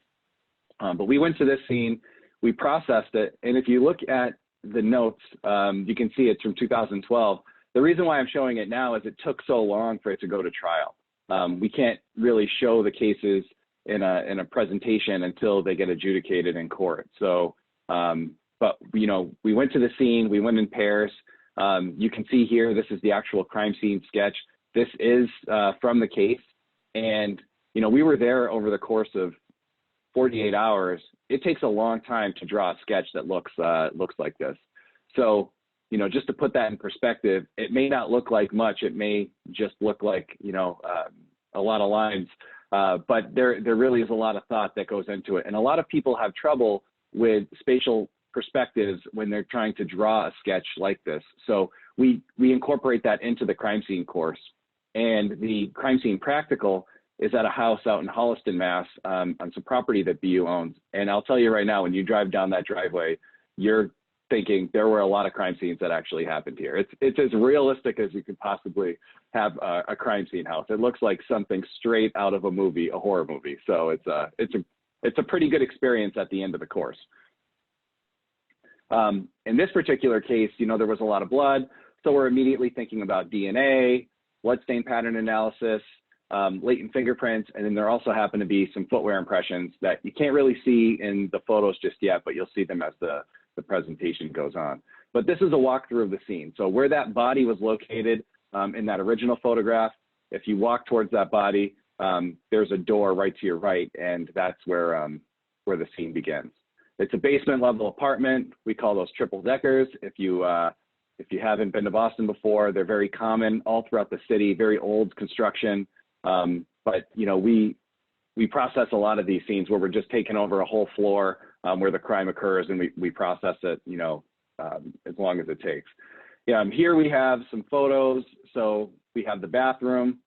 But we went to this scene, we processed it, and if you look at the notes, you can see it's from 2012. The reason why I'm showing it now is it took so long for it to go to trial. We can't really show the cases in a presentation until they get adjudicated in court. So, but we went to the scene, we went in pairs. You can see here, this is the actual crime scene sketch. This is from the case, and we were there over the course of 48 hours. It takes a long time to draw a sketch that looks like this. So, just to put that in perspective, it may not look like much. It may just look like a lot of lines, but there really is a lot of thought that goes into it, and a lot of people have trouble with spatial perspectives when they're trying to draw a sketch like this. So we incorporate that into the crime scene course. And the crime scene practical is at a house out in Holliston, Mass, on some property that BU owns. And I'll tell you right now, when you drive down that driveway, you're thinking there were a lot of crime scenes that actually happened here. It's as realistic as you could possibly have a crime scene house. It looks like something straight out of a movie, a horror movie. So it's a pretty good experience at the end of the course. In this particular case, there was a lot of blood. So we're immediately thinking about DNA, bloodstain pattern analysis, latent fingerprints, and then there also happen to be some footwear impressions that you can't really see in the photos just yet, but you'll see them as the presentation goes on. But this is a walkthrough of the scene. So where that body was located in that original photograph, if you walk towards that body, there's a door right to your right, and that's where the scene begins. It's a basement level apartment. We call those triple deckers. If you haven't been to Boston before, they're very common all throughout the city, very old construction. But we process a lot of these scenes where we're just taking over a whole floor where the crime occurs, and we process it, as long as it takes. Here we have some photos. So we have the bathroom,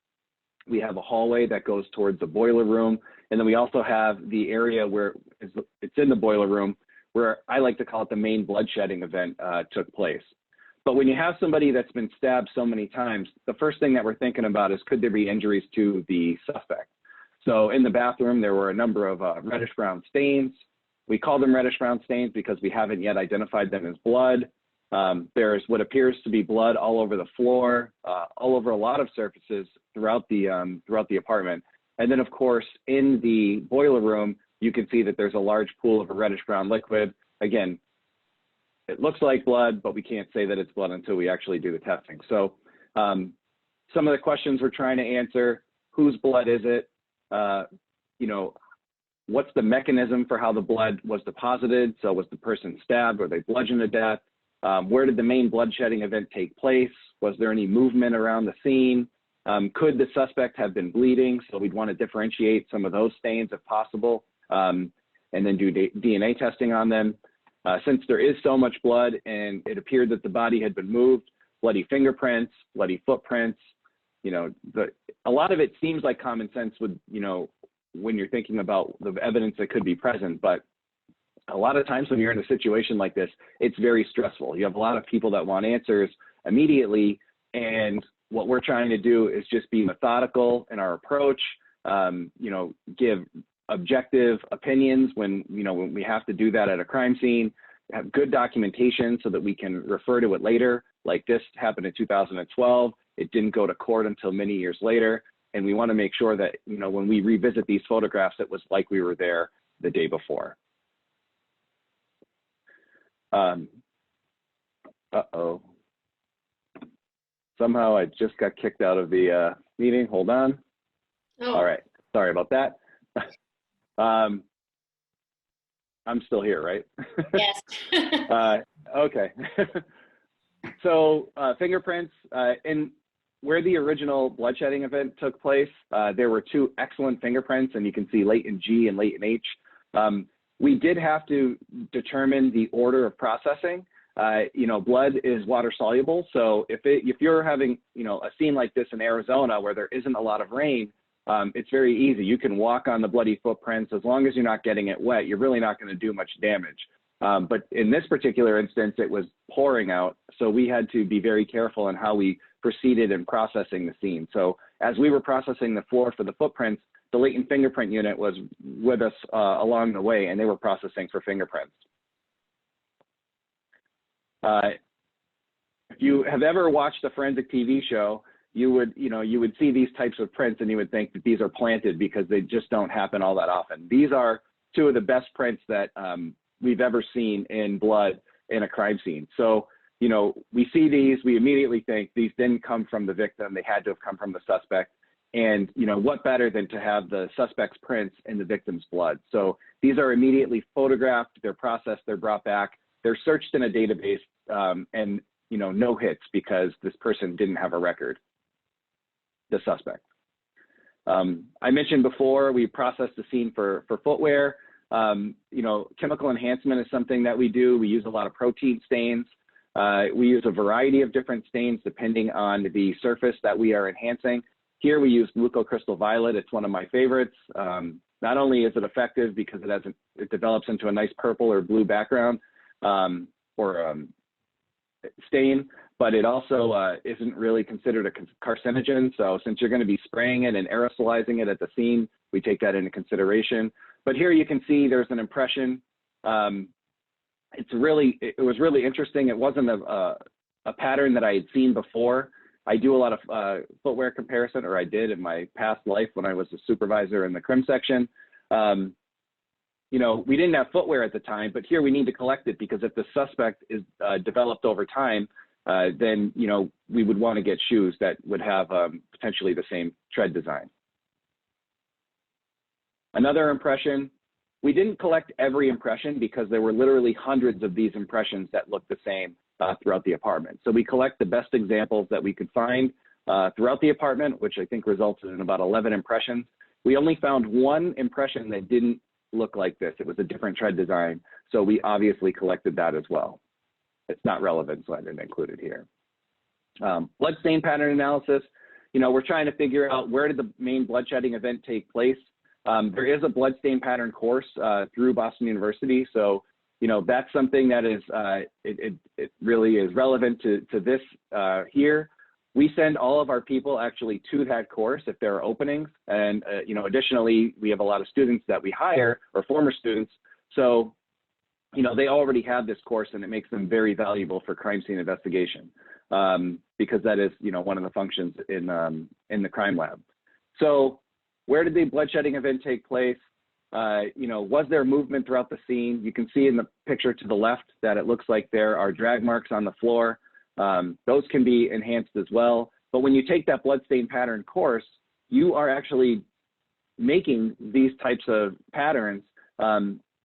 we have a hallway that goes towards the boiler room, and then we also have the area where it's in the boiler room, where I like to call it the main bloodshedding event took place. But when you have somebody that's been stabbed so many times, the first thing that we're thinking about is, could there be injuries to the suspect? So in the bathroom, there were a number of reddish-brown stains. We call them reddish-brown stains because we haven't yet identified them as blood. There's what appears to be blood all over the floor, all over a lot of surfaces throughout the apartment. And then, of course, in the boiler room, you can see that there's a large pool of a reddish-brown liquid. Again, it looks like blood, but we can't say that it's blood until we actually do the testing. So some of the questions we're trying to answer: whose blood is it? You know, what's the mechanism for how the blood was deposited? So was the person stabbed? Were they bludgeoned to death? Where did the main bloodshedding event take place? Was there any movement around the scene? Could the suspect have been bleeding? So we'd want to differentiate some of those stains if possible, and then do DNA testing on them. Since there is so much blood and it appeared that the body had been moved, bloody fingerprints, bloody footprints, you know, a lot of it seems like common sense with, you know, when you're thinking about the evidence that could be present, but a lot of times when you're in a situation like this, it's very stressful. You have a lot of people that want answers immediately, and what we're trying to do is just be methodical in our approach, you know, give objective opinions when we have to do that at a crime scene, have good documentation so that we can refer to it later. Like this happened in 2012. It didn't go to court until many years later. And we want to make sure that, you know, when we revisit these photographs, it was like we were there the day before. Uh-oh. Somehow I just got kicked out of the meeting. Hold on. Oh. All right. Sorry about that. I'm still here, right? Yes. Okay. So fingerprints, in where the original bloodshedding event took place, there were two excellent fingerprints, and you can see latent G and latent H. We did have to determine the order of processing. You know, blood is water soluble, so if you're having, you know, a scene like this in Arizona where there isn't a lot of rain, it's very easy. You can walk on the bloody footprints. As long as you're not getting it wet, you're really not going to do much damage. But in this particular instance, it was pouring out, so we had to be very careful in how we proceeded in processing the scene. So as we were processing the floor for the footprints, the latent fingerprint unit was with us along the way, and they were processing for fingerprints. If you have ever watched a forensic TV show, you would see these types of prints and you would think that these are planted because they just don't happen all that often. These are two of the best prints that we've ever seen in blood in a crime scene. So, you know, we see these, we immediately think these didn't come from the victim, they had to have come from the suspect. And, you know, what better than to have the suspect's prints in the victim's blood? So these are immediately photographed, they're processed, they're brought back, they're searched in a database, and, you know, no hits because this person didn't have a record, the suspect. I mentioned before, we processed the scene for footwear. You know, chemical enhancement is something that we do. We use a lot of protein stains. We use a variety of different stains depending on the surface that we are enhancing. Here we use glucocrystal violet. It's one of my favorites. Not only is it effective because it develops into a nice purple or blue background stain, but it also isn't really considered a carcinogen. So since you're going to be spraying it and aerosolizing it at the scene, we take that into consideration. But here you can see there's an impression. It was really interesting. It wasn't a pattern that I had seen before. I do a lot of footwear comparison, or I did in my past life when I was a supervisor in the crim section. You know, we didn't have footwear at the time, but here we need to collect it because if the suspect is developed over time, then, you know, we would want to get shoes that would have potentially the same tread design. Another impression, we didn't collect every impression because there were literally hundreds of these impressions that looked the same throughout the apartment. So we collect the best examples that we could find throughout the apartment, which I think resulted in about 11 impressions. We only found one impression that didn't look like this. It was a different tread design. So we obviously collected that as well. It's not relevant, so I didn't include it here. Blood stain pattern analysis. You know, we're trying to figure out where did the main bloodshedding event take place. There is a blood stain pattern course through Boston University. So you know, that's something that is, it really is relevant to this here. We send all of our people actually to that course if there are openings. And, you know, additionally, we have a lot of students that we hire, or former students. So, you know, they already have this course, and it makes them very valuable for crime scene investigation, because that is, you know, one of the functions in the crime lab. So where did the bloodshedding event take place? You know, was there movement throughout the scene? You can see in the picture to the left that it looks like there are drag marks on the floor. Those can be enhanced as well. But when you take that bloodstain pattern course, you are actually making these types of patterns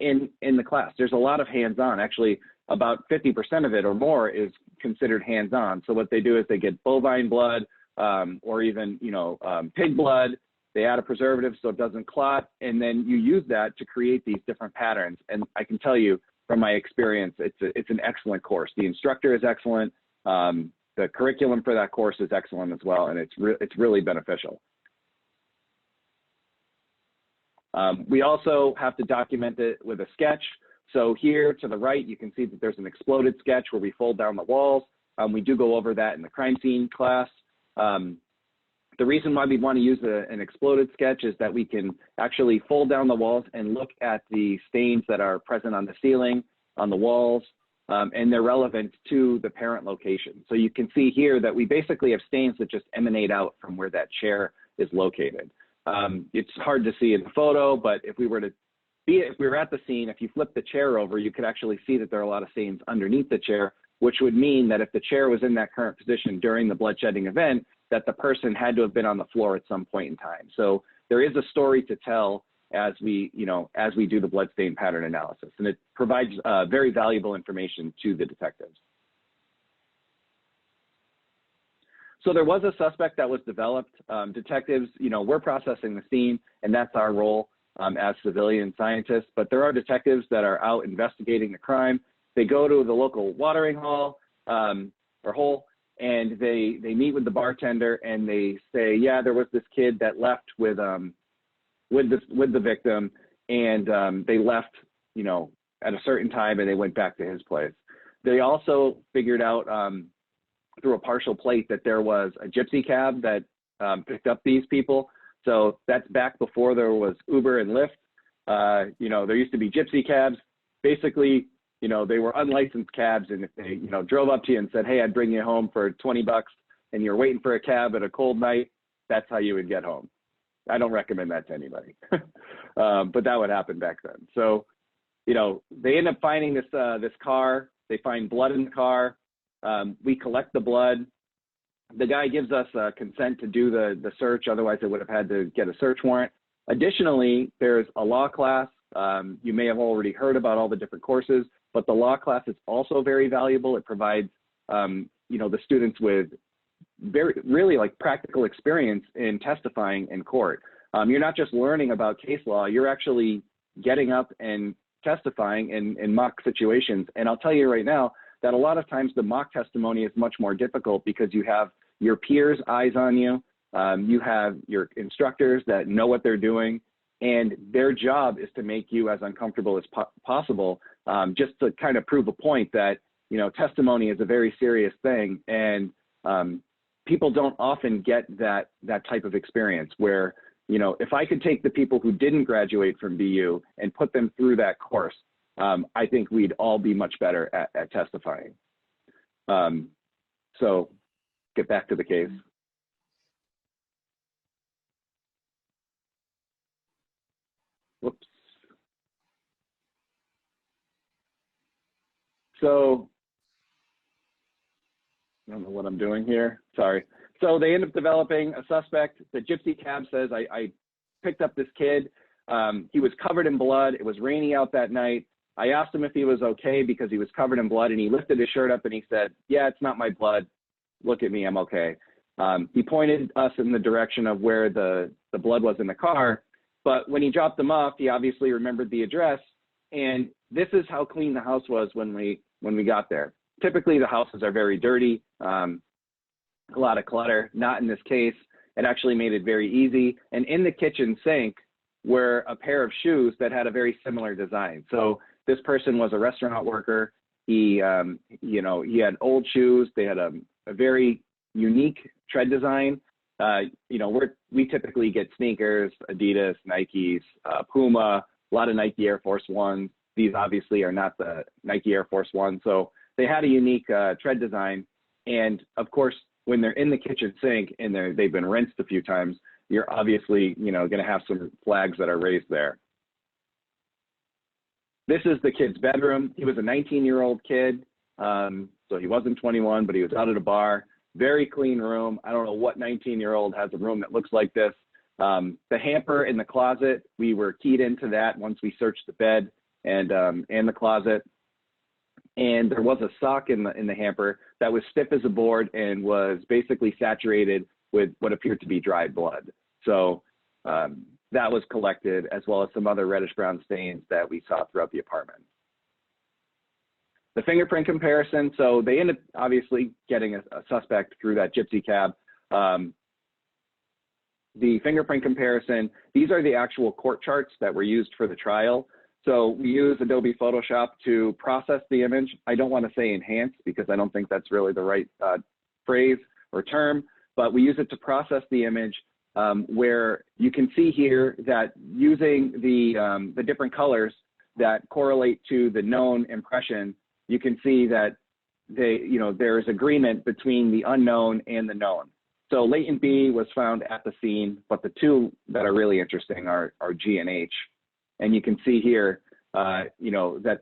in the class. There's a lot of hands-on. Actually, about 50% of it or more is considered hands-on. So what they do is they get bovine blood, or even, you know, pig blood. They add a preservative so it doesn't clot, and then you use that to create these different patterns. And I can tell you from my experience, it's an excellent course. The instructor is excellent. The curriculum for that course is excellent as well, and it's really beneficial. We also have to document it with a sketch. So here to the right, you can see that there's an exploded sketch where we fold down the walls. We do go over that in the crime scene class. The reason why we want to use an exploded sketch is that we can actually fold down the walls and look at the stains that are present on the ceiling, on the walls, and they're relevant to the parent location. So you can see here that we basically have stains that just emanate out from where that chair is located. It's hard to see in the photo, but if we were at the scene, if you flip the chair over, you could actually see that there are a lot of stains underneath the chair, which would mean that if the chair was in that current position during the bloodshedding event, that the person had to have been on the floor at some point in time. So there is a story to tell as we do the bloodstain pattern analysis, and it provides very valuable information to the detectives. So there was a suspect that was developed. Detectives, you know, we're processing the scene, and that's our role as civilian scientists, but there are detectives that are out investigating the crime. They go to the local watering hole, and they meet with the bartender, and they say, yeah, there was this kid that left with the victim, and they left, you know, at a certain time, and they went back to his place. They also figured out through a partial plate that there was a gypsy cab that picked up these people. So that's back before there was Uber and Lyft. You know, there used to be gypsy cabs. Basically, you know, they were unlicensed cabs, and if they, you know, drove up to you and said, hey, I'd bring you home for 20 bucks, and you're waiting for a cab at a cold night, that's how you would get home. I don't recommend that to anybody, but that would happen back then. So, you know, they end up finding this car. They find blood in the car. We collect the blood. The guy gives us consent to do the search. Otherwise, it would have had to get a search warrant. Additionally, there's a law class. You may have already heard about all the different courses, but the law class is also very valuable. It provides, you know, the students with really like practical experience in testifying in court. You're not just learning about case law, you're actually getting up and testifying in mock situations. And I'll tell you right now that a lot of times the mock testimony is much more difficult because you have your peers' eyes on you. You have your instructors that know what they're doing, and their job is to make you as uncomfortable as possible, just to kind of prove a point that, you know, testimony is a very serious thing. And people don't often get that type of experience where, you know, if I could take the people who didn't graduate from BU and put them through that course, I think we'd all be much better at testifying. So get back to the case. Whoops. So I don't know what I'm doing here. Sorry. So they end up developing a suspect. The gypsy cab says, I picked up this kid. He was covered in blood. It was rainy out that night. I asked him if he was okay because he was covered in blood, and he lifted his shirt up and he said, yeah, it's not my blood. Look at me, I'm okay. He pointed us in the direction of where the blood was in the car, but when he dropped them off, he obviously remembered the address, and this is how clean the house was when we got there. Typically, the houses are very dirty, a lot of clutter. Not in this case. It actually made it very easy. And in the kitchen sink, were a pair of shoes that had a very similar design. So this person was a restaurant worker. He, you know, he had old shoes. They had a very unique tread design. You know, we typically get sneakers, Adidas, Nikes, Puma, a lot of Nike Air Force Ones. These obviously are not the Nike Air Force One. So they had a unique tread design. And of course, when they're in the kitchen sink and they've been rinsed a few times, you're obviously, you know, going to have some flags that are raised there. This is the kid's bedroom. He was a 19-year-old kid. So he wasn't 21, but he was out at a bar. Very clean room. I don't know what 19-year-old has a room that looks like this. The hamper in the closet, we were keyed into that once we searched the bed and the closet. And there was a sock in the hamper that was stiff as a board and was basically saturated with what appeared to be dried blood. So that was collected, as well as some other reddish brown stains that we saw throughout the apartment. The fingerprint comparison, so they ended up obviously getting a suspect through that gypsy cab. The fingerprint comparison, these are the actual court charts that were used for the trial. So we use Adobe Photoshop to process the image. I don't want to say enhance because I don't think that's really the right phrase or term, but we use it to process the image where you can see here that using the different colors that correlate to the known impression, you can see that there is agreement between the unknown and the known. So latent B was found at the scene, but the two that are really interesting are G and H. And you can see here, that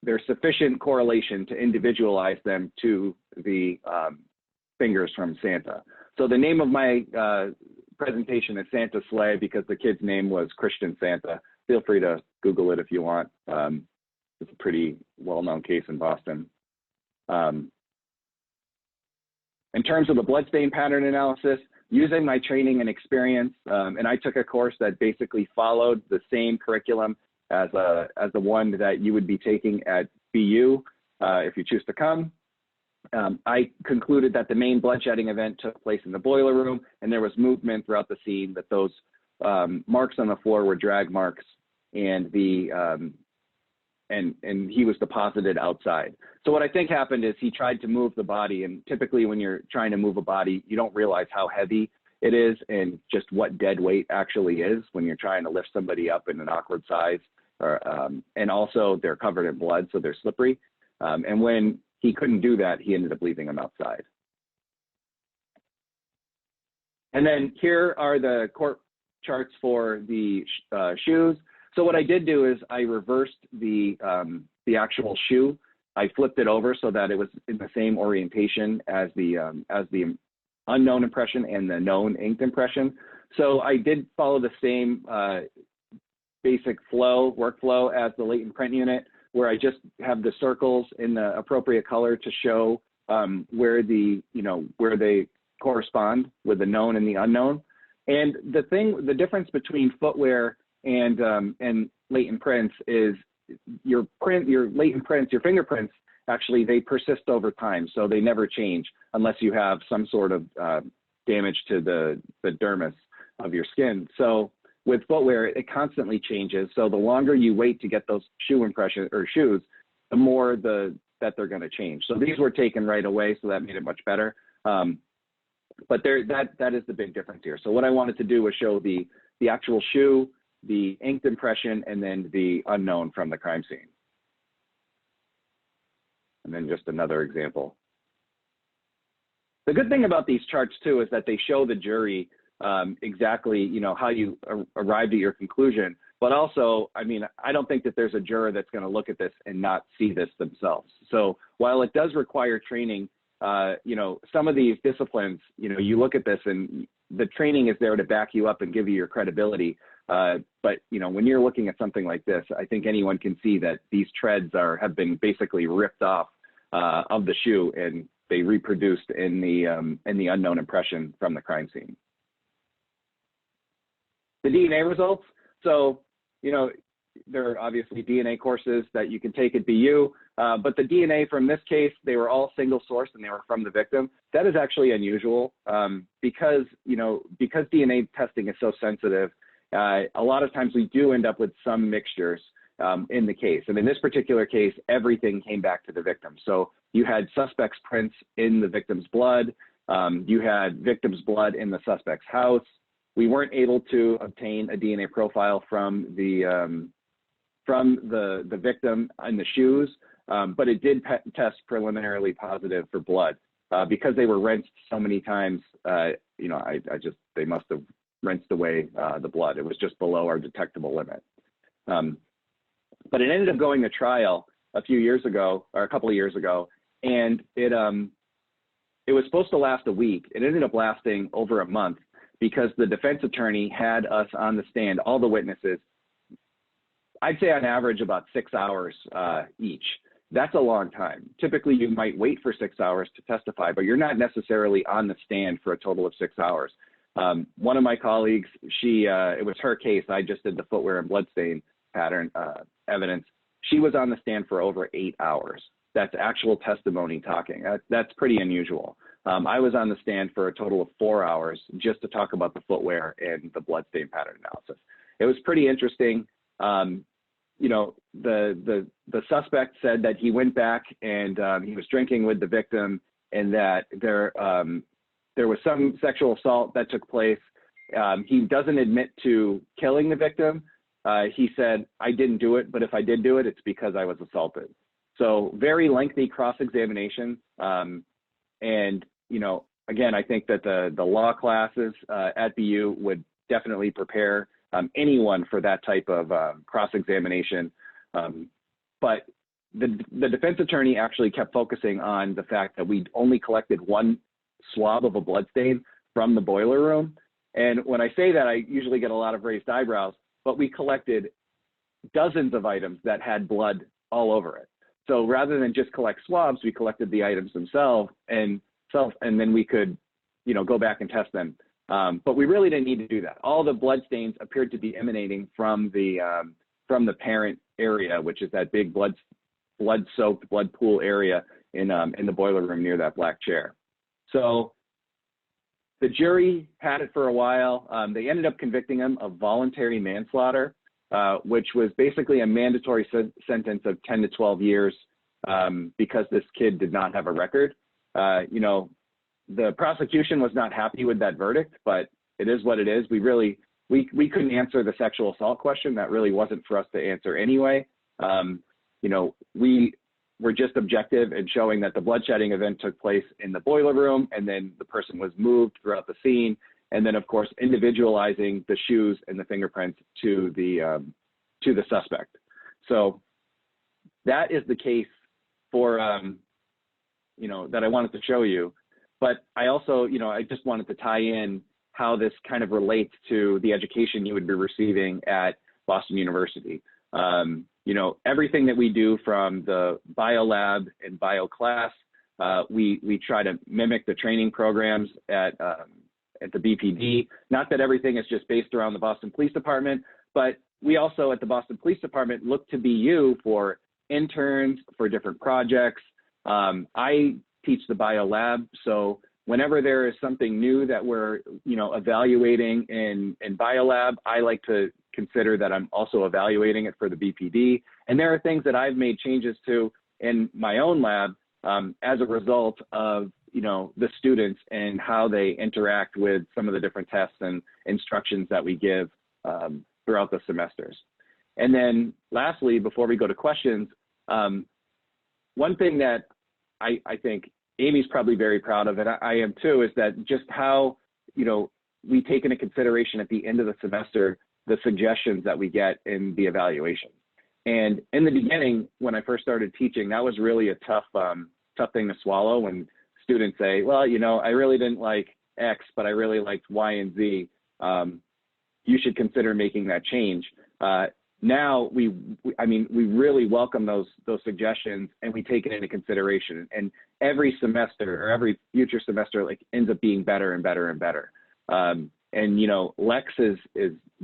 there's sufficient correlation to individualize them to the fingers from Santa. So the name of my presentation is Santa's Sleigh because the kid's name was Christian Santa. Feel free to Google it if you want. It's a pretty well-known case in Boston. In terms of the bloodstain pattern analysis, using my training and experience, and I took a course that basically followed the same curriculum as the one that you would be taking at BU if you choose to come. I concluded that the main bloodshedding event took place in the boiler room, and there was movement throughout the scene, that those marks on the floor were drag marks, and and he was deposited outside. So what I think happened is he tried to move the body, and typically when you're trying to move a body, you don't realize how heavy it is and just what dead weight actually is when you're trying to lift somebody up in an awkward size, and also they're covered in blood, so they're slippery. And when he couldn't do that, he ended up leaving them outside. And then here are the court charts for the shoes. So what I did do is I reversed the actual shoe. I flipped it over so that it was in the same orientation as the unknown impression and the known inked impression. So I did follow the same basic workflow as the latent print unit, where I just have the circles in the appropriate color to show where they correspond with the known and the unknown. And the difference between footwear and latent prints is your latent prints, your fingerprints, actually, they persist over time. So they never change unless you have some sort of damage to the dermis of your skin. So with footwear, it constantly changes. So the longer you wait to get those shoes, the more that they're going to change. So these were taken right away, so that made it much better. But that is the big difference here. So what I wanted to do was show the actual shoe, the inked impression, and then the unknown from the crime scene. And then just another example. The good thing about these charts too is that they show the jury exactly, how you arrived at your conclusion. But also, I mean, I don't think that there's a juror that's going to look at this and not see this themselves. So while it does require training, some of these disciplines, you look at this and the training is there to back you up and give you your credibility. But when you're looking at something like this, I think anyone can see that these treads have been basically ripped off of the shoe, and they reproduced in the unknown impression from the crime scene. The DNA results. So, there are obviously DNA courses that you can take at BU, but the DNA from this case, they were all single source and they were from the victim. That is actually unusual because DNA testing is so sensitive. a lot of times we do end up with some mixtures in the case. And in this particular case, everything came back to the victim. So you had suspect's prints in the victim's blood. You had victim's blood in the suspect's house. We weren't able to obtain a DNA profile from the victim in the shoes, but it did test preliminarily positive for blood. Because they were rinsed so many times, you know, they must have rinsed away the blood. It was just below our detectable limit. But it ended up going to trial a few years ago, or a couple of years ago, and it was supposed to last a week. It ended up lasting over a month because the defense attorney had us on the stand, all the witnesses, I'd say on average about 6 hours each. That's a long time. Typically, you might wait for 6 hours to testify, but you're not necessarily on the stand for a total of 6 hours. One of my colleagues, it was her case. I just did the footwear and bloodstain pattern evidence. She was on the stand for over 8 hours. That's actual testimony talking. That's pretty unusual. I was on the stand for a total of 4 hours just to talk about the footwear and the bloodstain pattern analysis. It was pretty interesting. You know, the suspect said that he went back and he was drinking with the victim, and that there was some sexual assault that took place. He doesn't admit to killing the victim. He said, "I didn't do it, but if I did do it, it's because I was assaulted." So very lengthy cross-examination. And, you know, again, I think that the law classes at BU would definitely prepare anyone for that type of cross-examination. But the defense attorney actually kept focusing on the fact that we only collected one swab of a bloodstain from the boiler room. And when I say that, I usually get a lot of raised eyebrows, but we collected dozens of items that had blood all over it. So rather than just collect swabs, we collected the items themselves, and then we could, you know, go back and test them. But we really didn't need to do that. All the blood stains appeared to be emanating from the parent area, which is that big blood-soaked, blood pool area in the boiler room near that black chair. So the jury had it for a while. They ended up convicting him of voluntary manslaughter, which was basically a mandatory sentence of 10 to 12 years because this kid did not have a record. You know, the prosecution was not happy with that verdict, but it is what it is. We couldn't answer the sexual assault question. That really wasn't for us to answer anyway. You know, we were just objective in showing that the bloodshedding event took place in the boiler room, and then the person was moved throughout the scene. And then, of course, individualizing the shoes and the fingerprints to the suspect. So that is the case for, you know, that I wanted to show you. But I also, you know, I just wanted to tie in how this kind of relates to the education you would be receiving at Boston University. You know, everything that we do from the bio lab and bio class, we try to mimic the training programs at the BPD. Not that everything is just based around the Boston Police Department, but we also at the Boston Police Department look to BU for interns, for different projects. I teach the bio lab, so whenever there is something new that we're, you know, evaluating in bio lab, I like to consider that I'm also evaluating it for the BPD. And there are things that I've made changes to in my own lab as a result of, you know, the students and how they interact with some of the different tests and instructions that we give throughout the semesters. And then lastly, before we go to questions, one thing that I think Amy's probably very proud of, and I am too, is that just how, you know, we take into consideration at the end of the semester the suggestions that we get in the evaluation. And in the beginning, when I first started teaching, that was really a tough thing to swallow when students say, well, you know, I really didn't like X, but I really liked Y and Z. You should consider making that change. Now we really welcome those suggestions, and we take it into consideration. And every semester or every future semester, like, ends up being better and better and better. And, you know, Lex is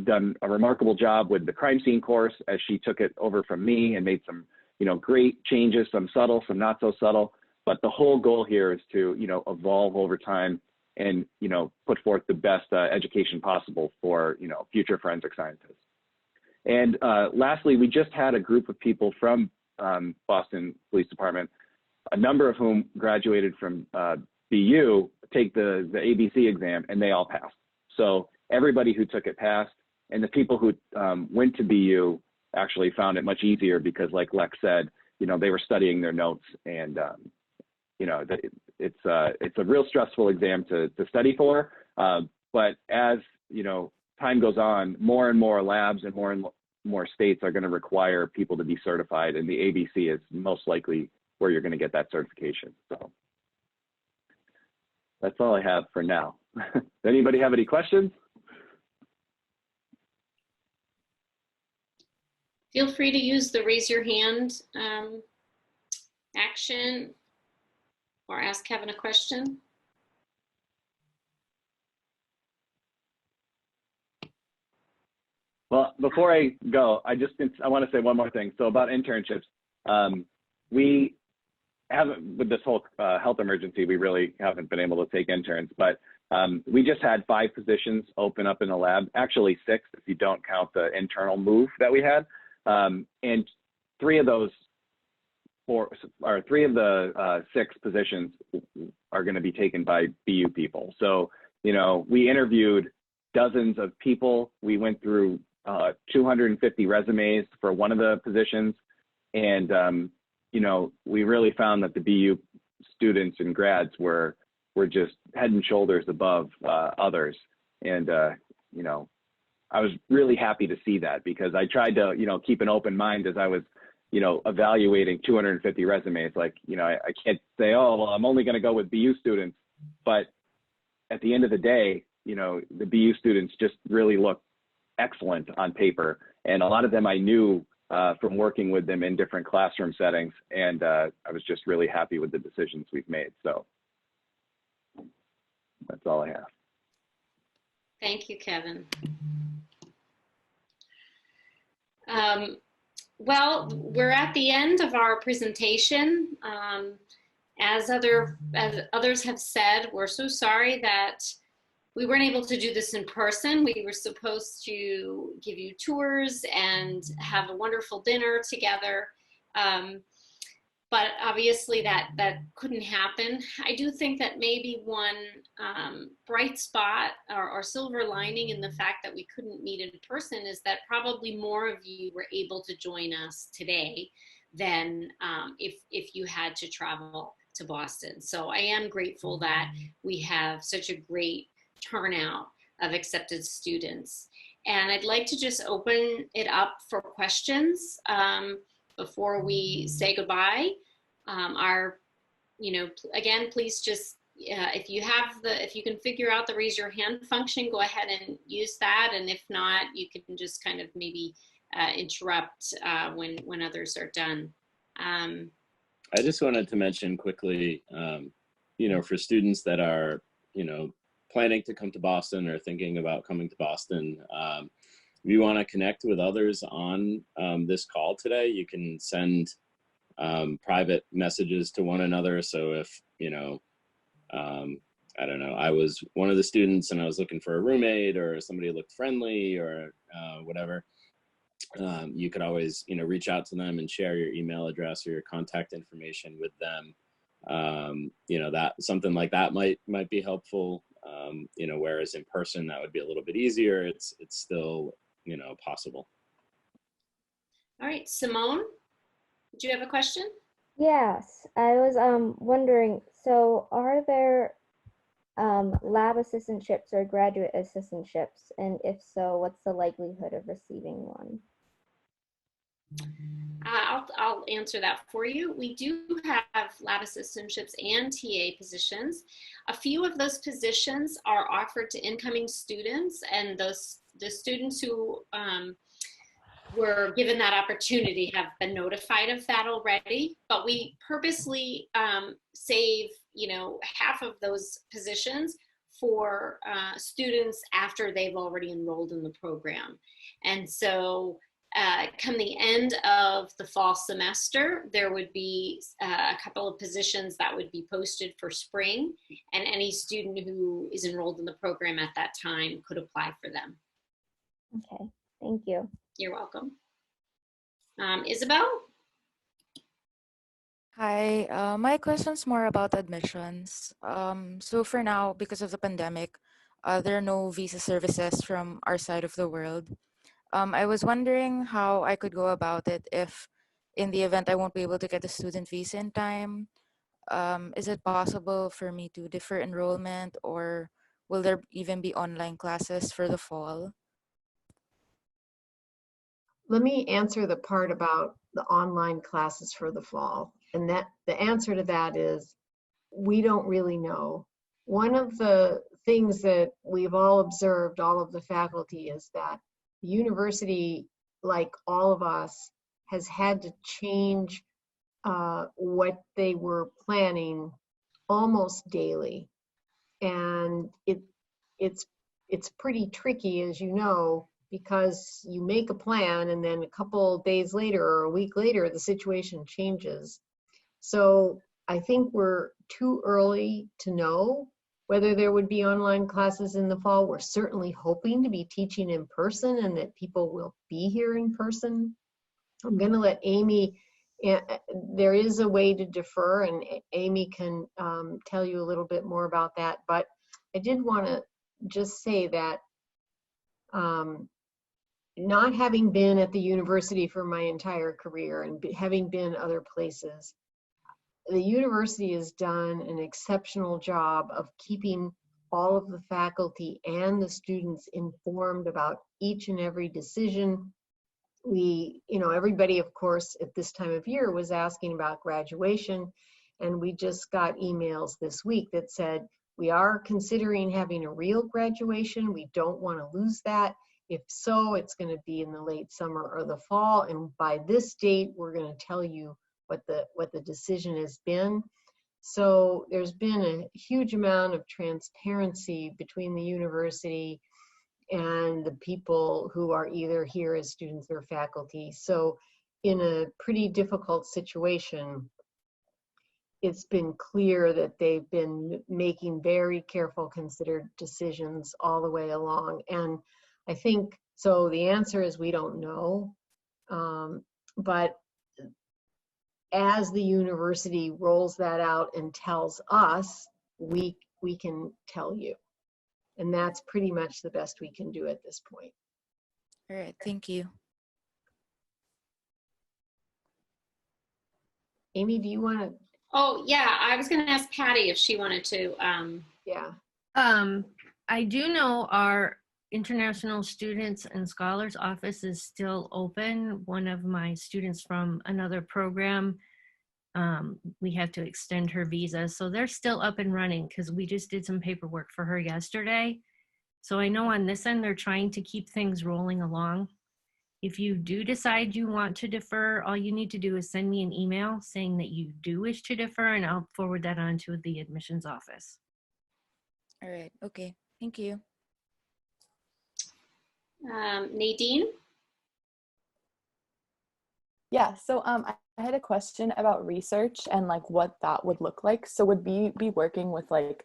done a remarkable job with the crime scene course as she took it over from me and made some, you know, great changes, some subtle, some not so subtle. But the whole goal here is to, you know, evolve over time and, put forth the best education possible for, future forensic scientists. And lastly, we just had a group of people from Boston Police Department, a number of whom graduated from BU, take the ABC exam, and they all passed. So everybody who took it passed, and the people who went to BU actually found it much easier because, like Lex said, they were studying their notes, and it's a real stressful exam to study for. But as time goes on, more and more labs and more states are going to require people to be certified, and the ABC is most likely where you're going to get that certification. So that's all I have for now. Anybody have any questions? Feel free to use the raise your hand action or ask Kevin a question. Well, before I go, I want to say one more thing. So about internships, we haven't, with this whole health emergency, we really haven't been able to take interns, but we just had 5 positions open up in the lab, actually 6 if you don't count the internal move that we had. And 3 of the 6 positions are going to be taken by BU people. So, we interviewed dozens of people. We went through 250 resumes for one of the positions. And, we really found that the BU students and grads were just head and shoulders above others. And, I was really happy to see that, because I tried to, keep an open mind as I was, evaluating 250 resumes. Like, I can't say, oh, well, I'm only going to go with BU students. But at the end of the day, the BU students just really look excellent on paper. And a lot of them I knew from working with them in different classroom settings. And I was just really happy with the decisions we've made. So that's all I have. Thank you, Kevin. Well, we're at the end of our presentation. As others have said, we're so sorry that we weren't able to do this in person. We were supposed to give you tours and have a wonderful dinner together. But obviously that couldn't happen. I do think that maybe one bright spot or silver lining in the fact that we couldn't meet in person is that probably more of you were able to join us today than if you had to travel to Boston. So I am grateful that we have such a great turnout of accepted students. And I'd like to just open it up for questions before we say goodbye. Again, please just, if you can figure out the raise your hand function, go ahead and use that. And if not, you can just kind of maybe interrupt when others are done. I just wanted to mention quickly, for students that are, planning to come to Boston or thinking about coming to Boston, if you want to connect with others on this call today, you can send private messages to one another. So if, I don't know, I was one of the students and I was looking for a roommate, or somebody looked friendly, or whatever, you could always, reach out to them and share your email address or your contact information with them. That something like that might be helpful. Whereas in person, that would be a little bit easier. It's still, possible. All right, Simone, do you have a question? Yes, I was wondering, so are there lab assistantships or graduate assistantships? And if so, what's the likelihood of receiving one? I'll answer that for you. We do have lab assistantships and TA positions. A few of those positions are offered to incoming students, and the students who were given that opportunity have been notified of that already. But we purposely save, half of those positions for students after they've already enrolled in the program. And so come the end of the fall semester, there would be a couple of positions that would be posted for spring, and any student who is enrolled in the program at that time could apply for them. Okay, thank you. You're welcome. Isabel? Hi, my question's more about admissions. So for now, because of the pandemic, there are no visa services from our side of the world. I was wondering how I could go about it if, in the event I won't be able to get a student visa in time. Is it possible for me to defer enrollment, or will there even be online classes for the fall? Let me answer the part about the online classes for the fall. And that the answer to that is we don't really know. One of the things that we've all observed, all of the faculty, is that the university, like all of us, has had to change what they were planning almost daily. And it's pretty tricky, as you know, because you make a plan and then a couple days later or a week later, the situation changes. So I think we're too early to know whether there would be online classes in the fall. We're certainly hoping to be teaching in person and that people will be here in person. I'm going to let Amy, there is a way to defer, and Amy can tell you a little bit more about that. But I did want to just say that not having been at the university for my entire career and having been other places, the university has done an exceptional job of keeping all of the faculty and the students informed about each and every decision. Everybody, of course, at this time of year was asking about graduation, and we just got emails this week that said, we are considering having a real graduation. We don't want to lose that. If so, it's going to be in the late summer or the fall, and by this date, we're going to tell you what the decision has been. So there's been a huge amount of transparency between the university and the people who are either here as students or faculty. So in a pretty difficult situation, it's been clear that they've been making very careful, considered decisions all the way along. And I think, so the answer is we don't know. But as the university rolls that out and tells us, we can tell you. And that's pretty much the best we can do at this point. All right, thank you. Amy, do you want to? Oh, yeah, I was going to ask Patty if she wanted to. Yeah. I do know our International Students and Scholars Office is still open. One of my students from another program, we had to extend her visa. So they're still up and running because we just did some paperwork for her yesterday. So I know on this end, they're trying to keep things rolling along. If you do decide you want to defer, all you need to do is send me an email saying that you do wish to defer, and I'll forward that on to the admissions office. All right, okay, thank you. Nadine? Yeah, so I had a question about research and like what that would look like. So would we be working with like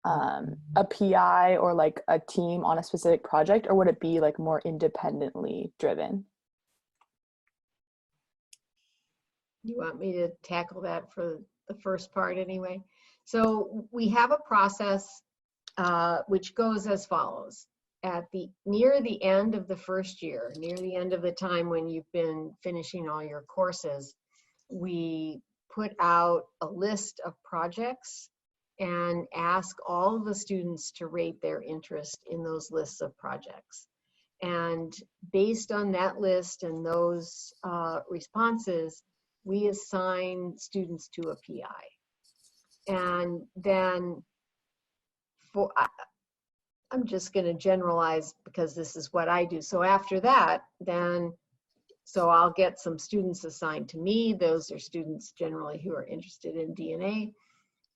a PI or like a team on a specific project, or would it be like more independently driven? You want me to tackle that for the first part anyway? So we have a process which goes as follows. Near the end of the first year, near the end of the time when you've been finishing all your courses, we put out a list of projects and ask all of the students to rate their interest in those lists of projects. And based on that list and those responses, we assign students to a PI. And then I'm just going to generalize because this is what I do. So after that, so I'll get some students assigned to me. Those are students generally who are interested in DNA.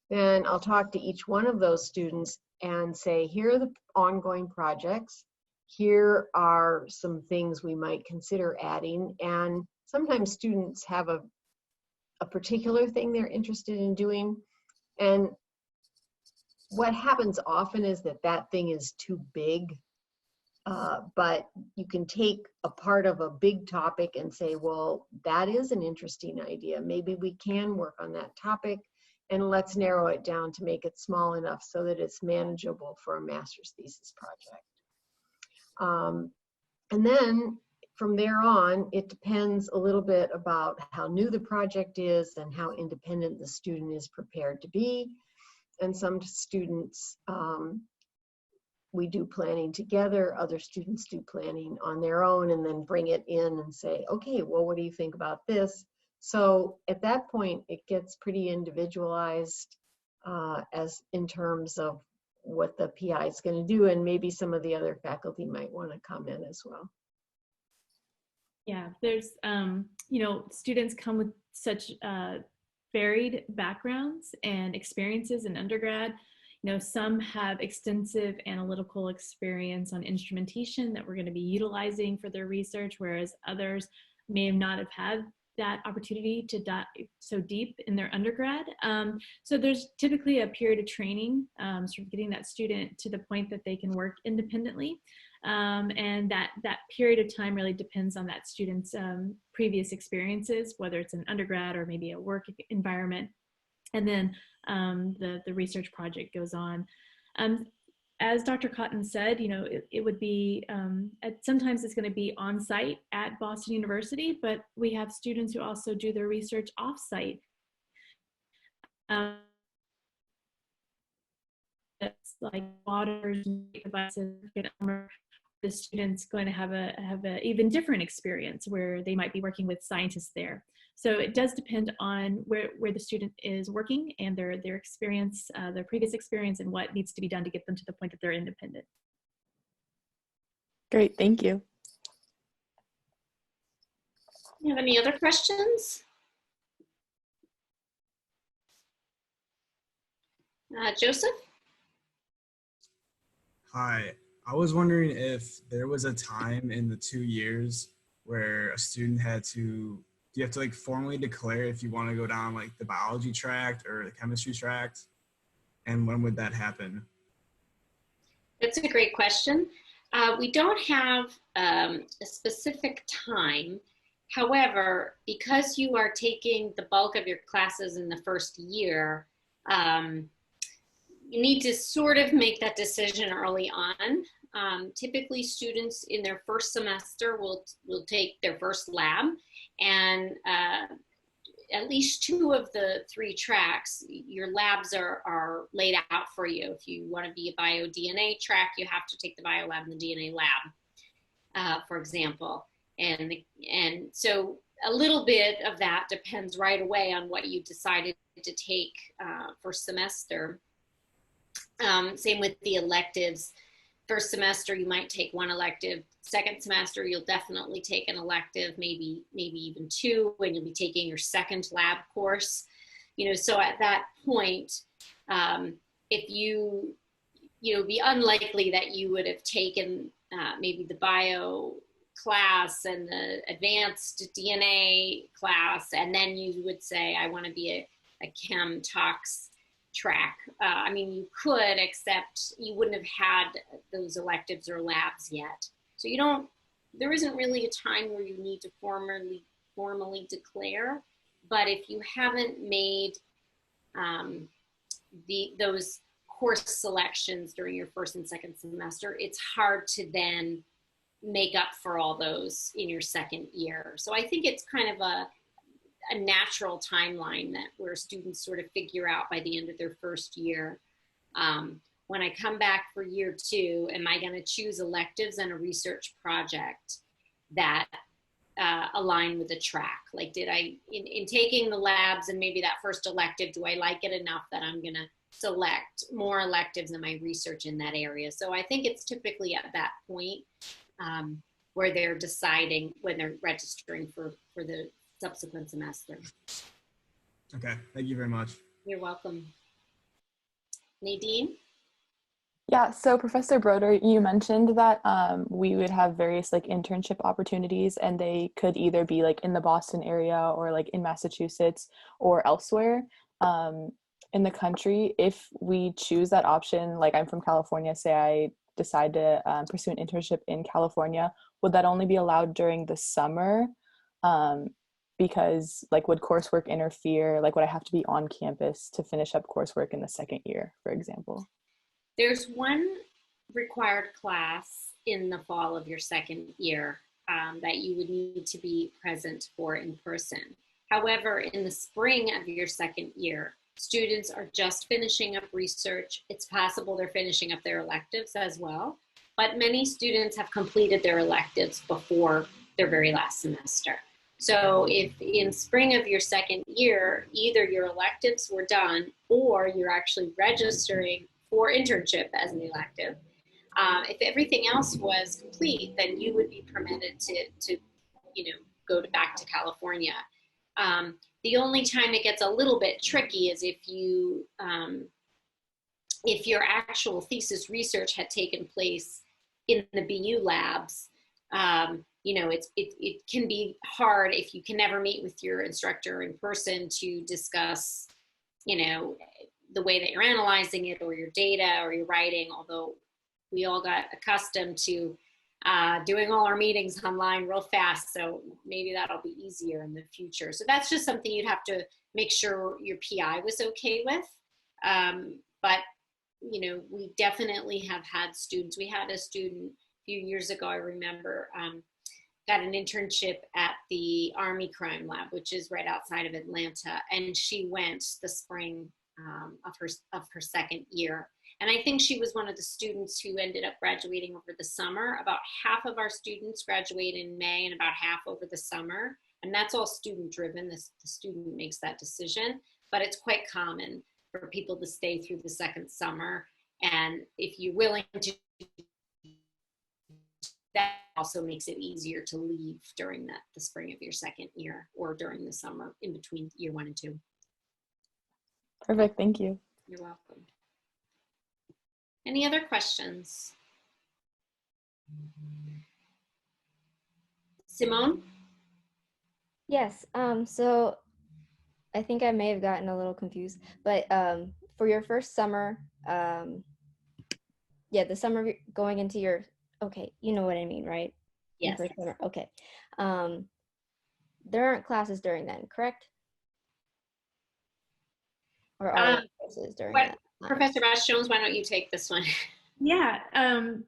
Then I'll talk to each one of those students and say, here are the ongoing projects. here are some things we might consider adding. And sometimes students have a particular thing they're interested in doing. And what happens often is that that thing is too big. But you can take a part of a big topic and say, well, that is an interesting idea. Maybe we can work on that topic, and let's narrow it down to make it small enough so that it's manageable for a master's thesis project. And then from there on, it depends a little bit about how new the project is and how independent the student is prepared to be. And some students, we do planning together, other students do planning on their own and then bring it in and say, okay, well, what do you think about this? So at that point, it gets pretty individualized as in terms of what the PI is going to do, and maybe some of the other faculty might want to comment as well. Yeah, there's, you know, students come with such varied backgrounds and experiences in undergrad. You know, some have extensive analytical experience on instrumentation that we're going to be utilizing for their research, whereas others may not have had that opportunity to dive so deep in their undergrad. So there's typically a period of training, sort of getting that student to the point that they can work independently. And that period of time really depends on that student's previous experiences, whether it's an undergrad or maybe a work environment. And then the research project goes on. As Dr. Cotton said, you know, it would be, sometimes it's going to be on site at Boston University, but we have students who also do their research off site. It's like waters, devices, the student's going to have a even different experience where they might be working with scientists there. So it does depend on where the student is working and their experience, their previous experience, and what needs to be done to get them to the point that they're independent. Great, thank you. You have any other questions? Joseph? Hi, I was wondering if there was a time in the 2 years where a student had to, do you have to like formally declare if you want to go down like the biology tract or the chemistry tract? And when would that happen? That's a great question. We don't have a specific time. However, because you are taking the bulk of your classes in the first year, you need to sort of make that decision early on. Typically, students in their first semester will take their first lab, and at least 2 of the 3 tracks, your labs are laid out for you. If you want to be a bio-DNA track, you have to take the bio lab and the DNA lab, for example. And so a little bit of that depends right away on what you decided to take first semester. Same with the electives. First semester, you might take 1 elective. Second semester, you'll definitely take an elective, maybe even 2, when you'll be taking your second lab course. You know, so at that point, if you be unlikely that you would have taken maybe the bio class and the advanced DNA class, and then you would say, I want to be a chem tox track. I mean, you could, except you wouldn't have had those electives or labs yet. So there isn't really a time where you need to formally declare, but if you haven't made those course selections during your first and second semester, it's hard to then make up for all those in your second year. So I think it's kind of a natural timeline that where students sort of figure out by the end of their first year. When I come back for year 2, am I going to choose electives and a research project that align with the track? Like, did I, in taking the labs and maybe that first elective, do I like it enough that I'm going to select more electives in my research in that area? So I think it's typically at that point where they're deciding when they're registering for the subsequent semester. Okay, thank you very much. You're welcome. Nadine? Yeah, so Professor Brodeur, you mentioned that we would have various like internship opportunities, and they could either be like in the Boston area or like in Massachusetts or elsewhere in the country. If we choose that option, like I'm from California, say I decide to pursue an internship in California, would that only be allowed during the summer? Because like would coursework interfere? Like would I have to be on campus to finish up coursework in the second year, for example? There's one required class in the fall of your second year that you would need to be present for in person. However, in the spring of your second year, students are just finishing up research. It's possible they're finishing up their electives as well, but many students have completed their electives before their very last semester. So if in spring of your second year, either your electives were done or you're actually registering for internship as an elective, if everything else was complete, then you would be permitted to go back to California. The only time it gets a little bit tricky is if your actual thesis research had taken place in the BU labs. It can be hard if you can never meet with your instructor in person to discuss, the way that you're analyzing it or your data or your writing, although we all got accustomed to doing all our meetings online real fast. So maybe that'll be easier in the future. So that's just something you'd have to make sure your PI was okay with. But, we definitely have had students. We had a student a few years ago, I remember, got an internship at the Army Crime Lab, which is right outside of Atlanta. And she went the spring of her second year. And I think she was one of the students who ended up graduating over the summer. About half of our students graduate in May and about half over the summer. And that's all student driven. The student makes that decision, but it's quite common for people to stay through the second summer. And if you're willing to, that also makes it easier to leave during the spring of your second year or during the summer in between year 1 and 2. Perfect, thank you. You're welcome. Any other questions? Simone? Yes, so I think I may have gotten a little confused, but for your first summer, the summer going into your, okay, you know what I mean, right? Yes. First summer, okay. There aren't classes during then, correct? Or are there classes during that? Professor Botch-Jones, why don't you take this one? Yeah,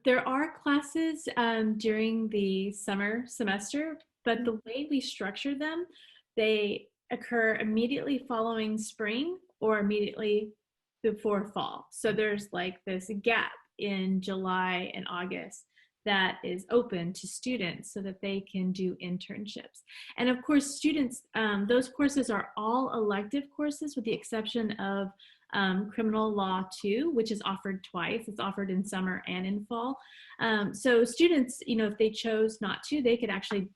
there are classes during the summer semester, but the way we structure them, they occur immediately following spring or immediately before fall. So there's like this gap in July and August that is open to students so that they can do internships. And of course, students, those courses are all elective courses with the exception of criminal law 2, which is offered twice. It's offered in summer and in fall. So students, if they chose not to, they could actually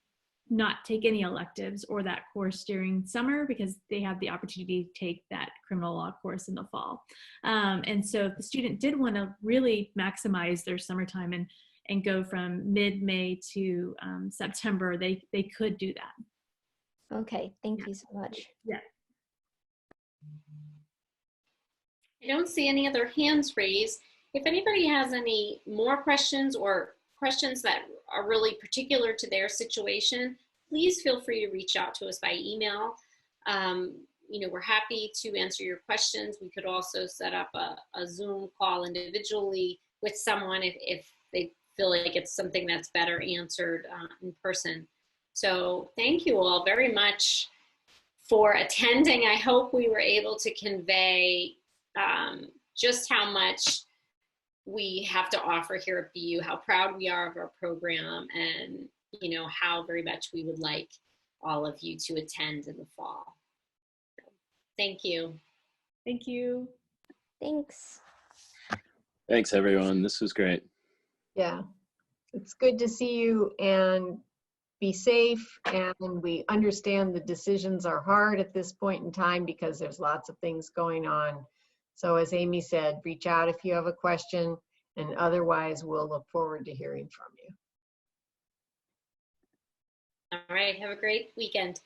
not take any electives or that course during summer because they have the opportunity to take that criminal law course in the fall. And so if the student did want to really maximize their summertime and go from mid-May to September, they could do that. Okay, thank you so much. Yeah. I don't see any other hands raised. If anybody has any more questions or questions that are really particular to their situation, please feel free to reach out to us by email. We're happy to answer your questions. We could also set up a Zoom call individually with someone if they feel like it's something that's better answered in person. So thank you all very much for attending. I hope we were able to convey just how much we have to offer here at BU, how proud we are of our program, and how very much we would like all of you to attend in the fall. So, thank you. Thank you. Thanks. Thanks, everyone. This was great. Yeah, it's good to see you, and be safe. And we understand the decisions are hard at this point in time because there's lots of things going on. So as Amy said, reach out if you have a question. And otherwise, we'll look forward to hearing from you. All right, have a great weekend.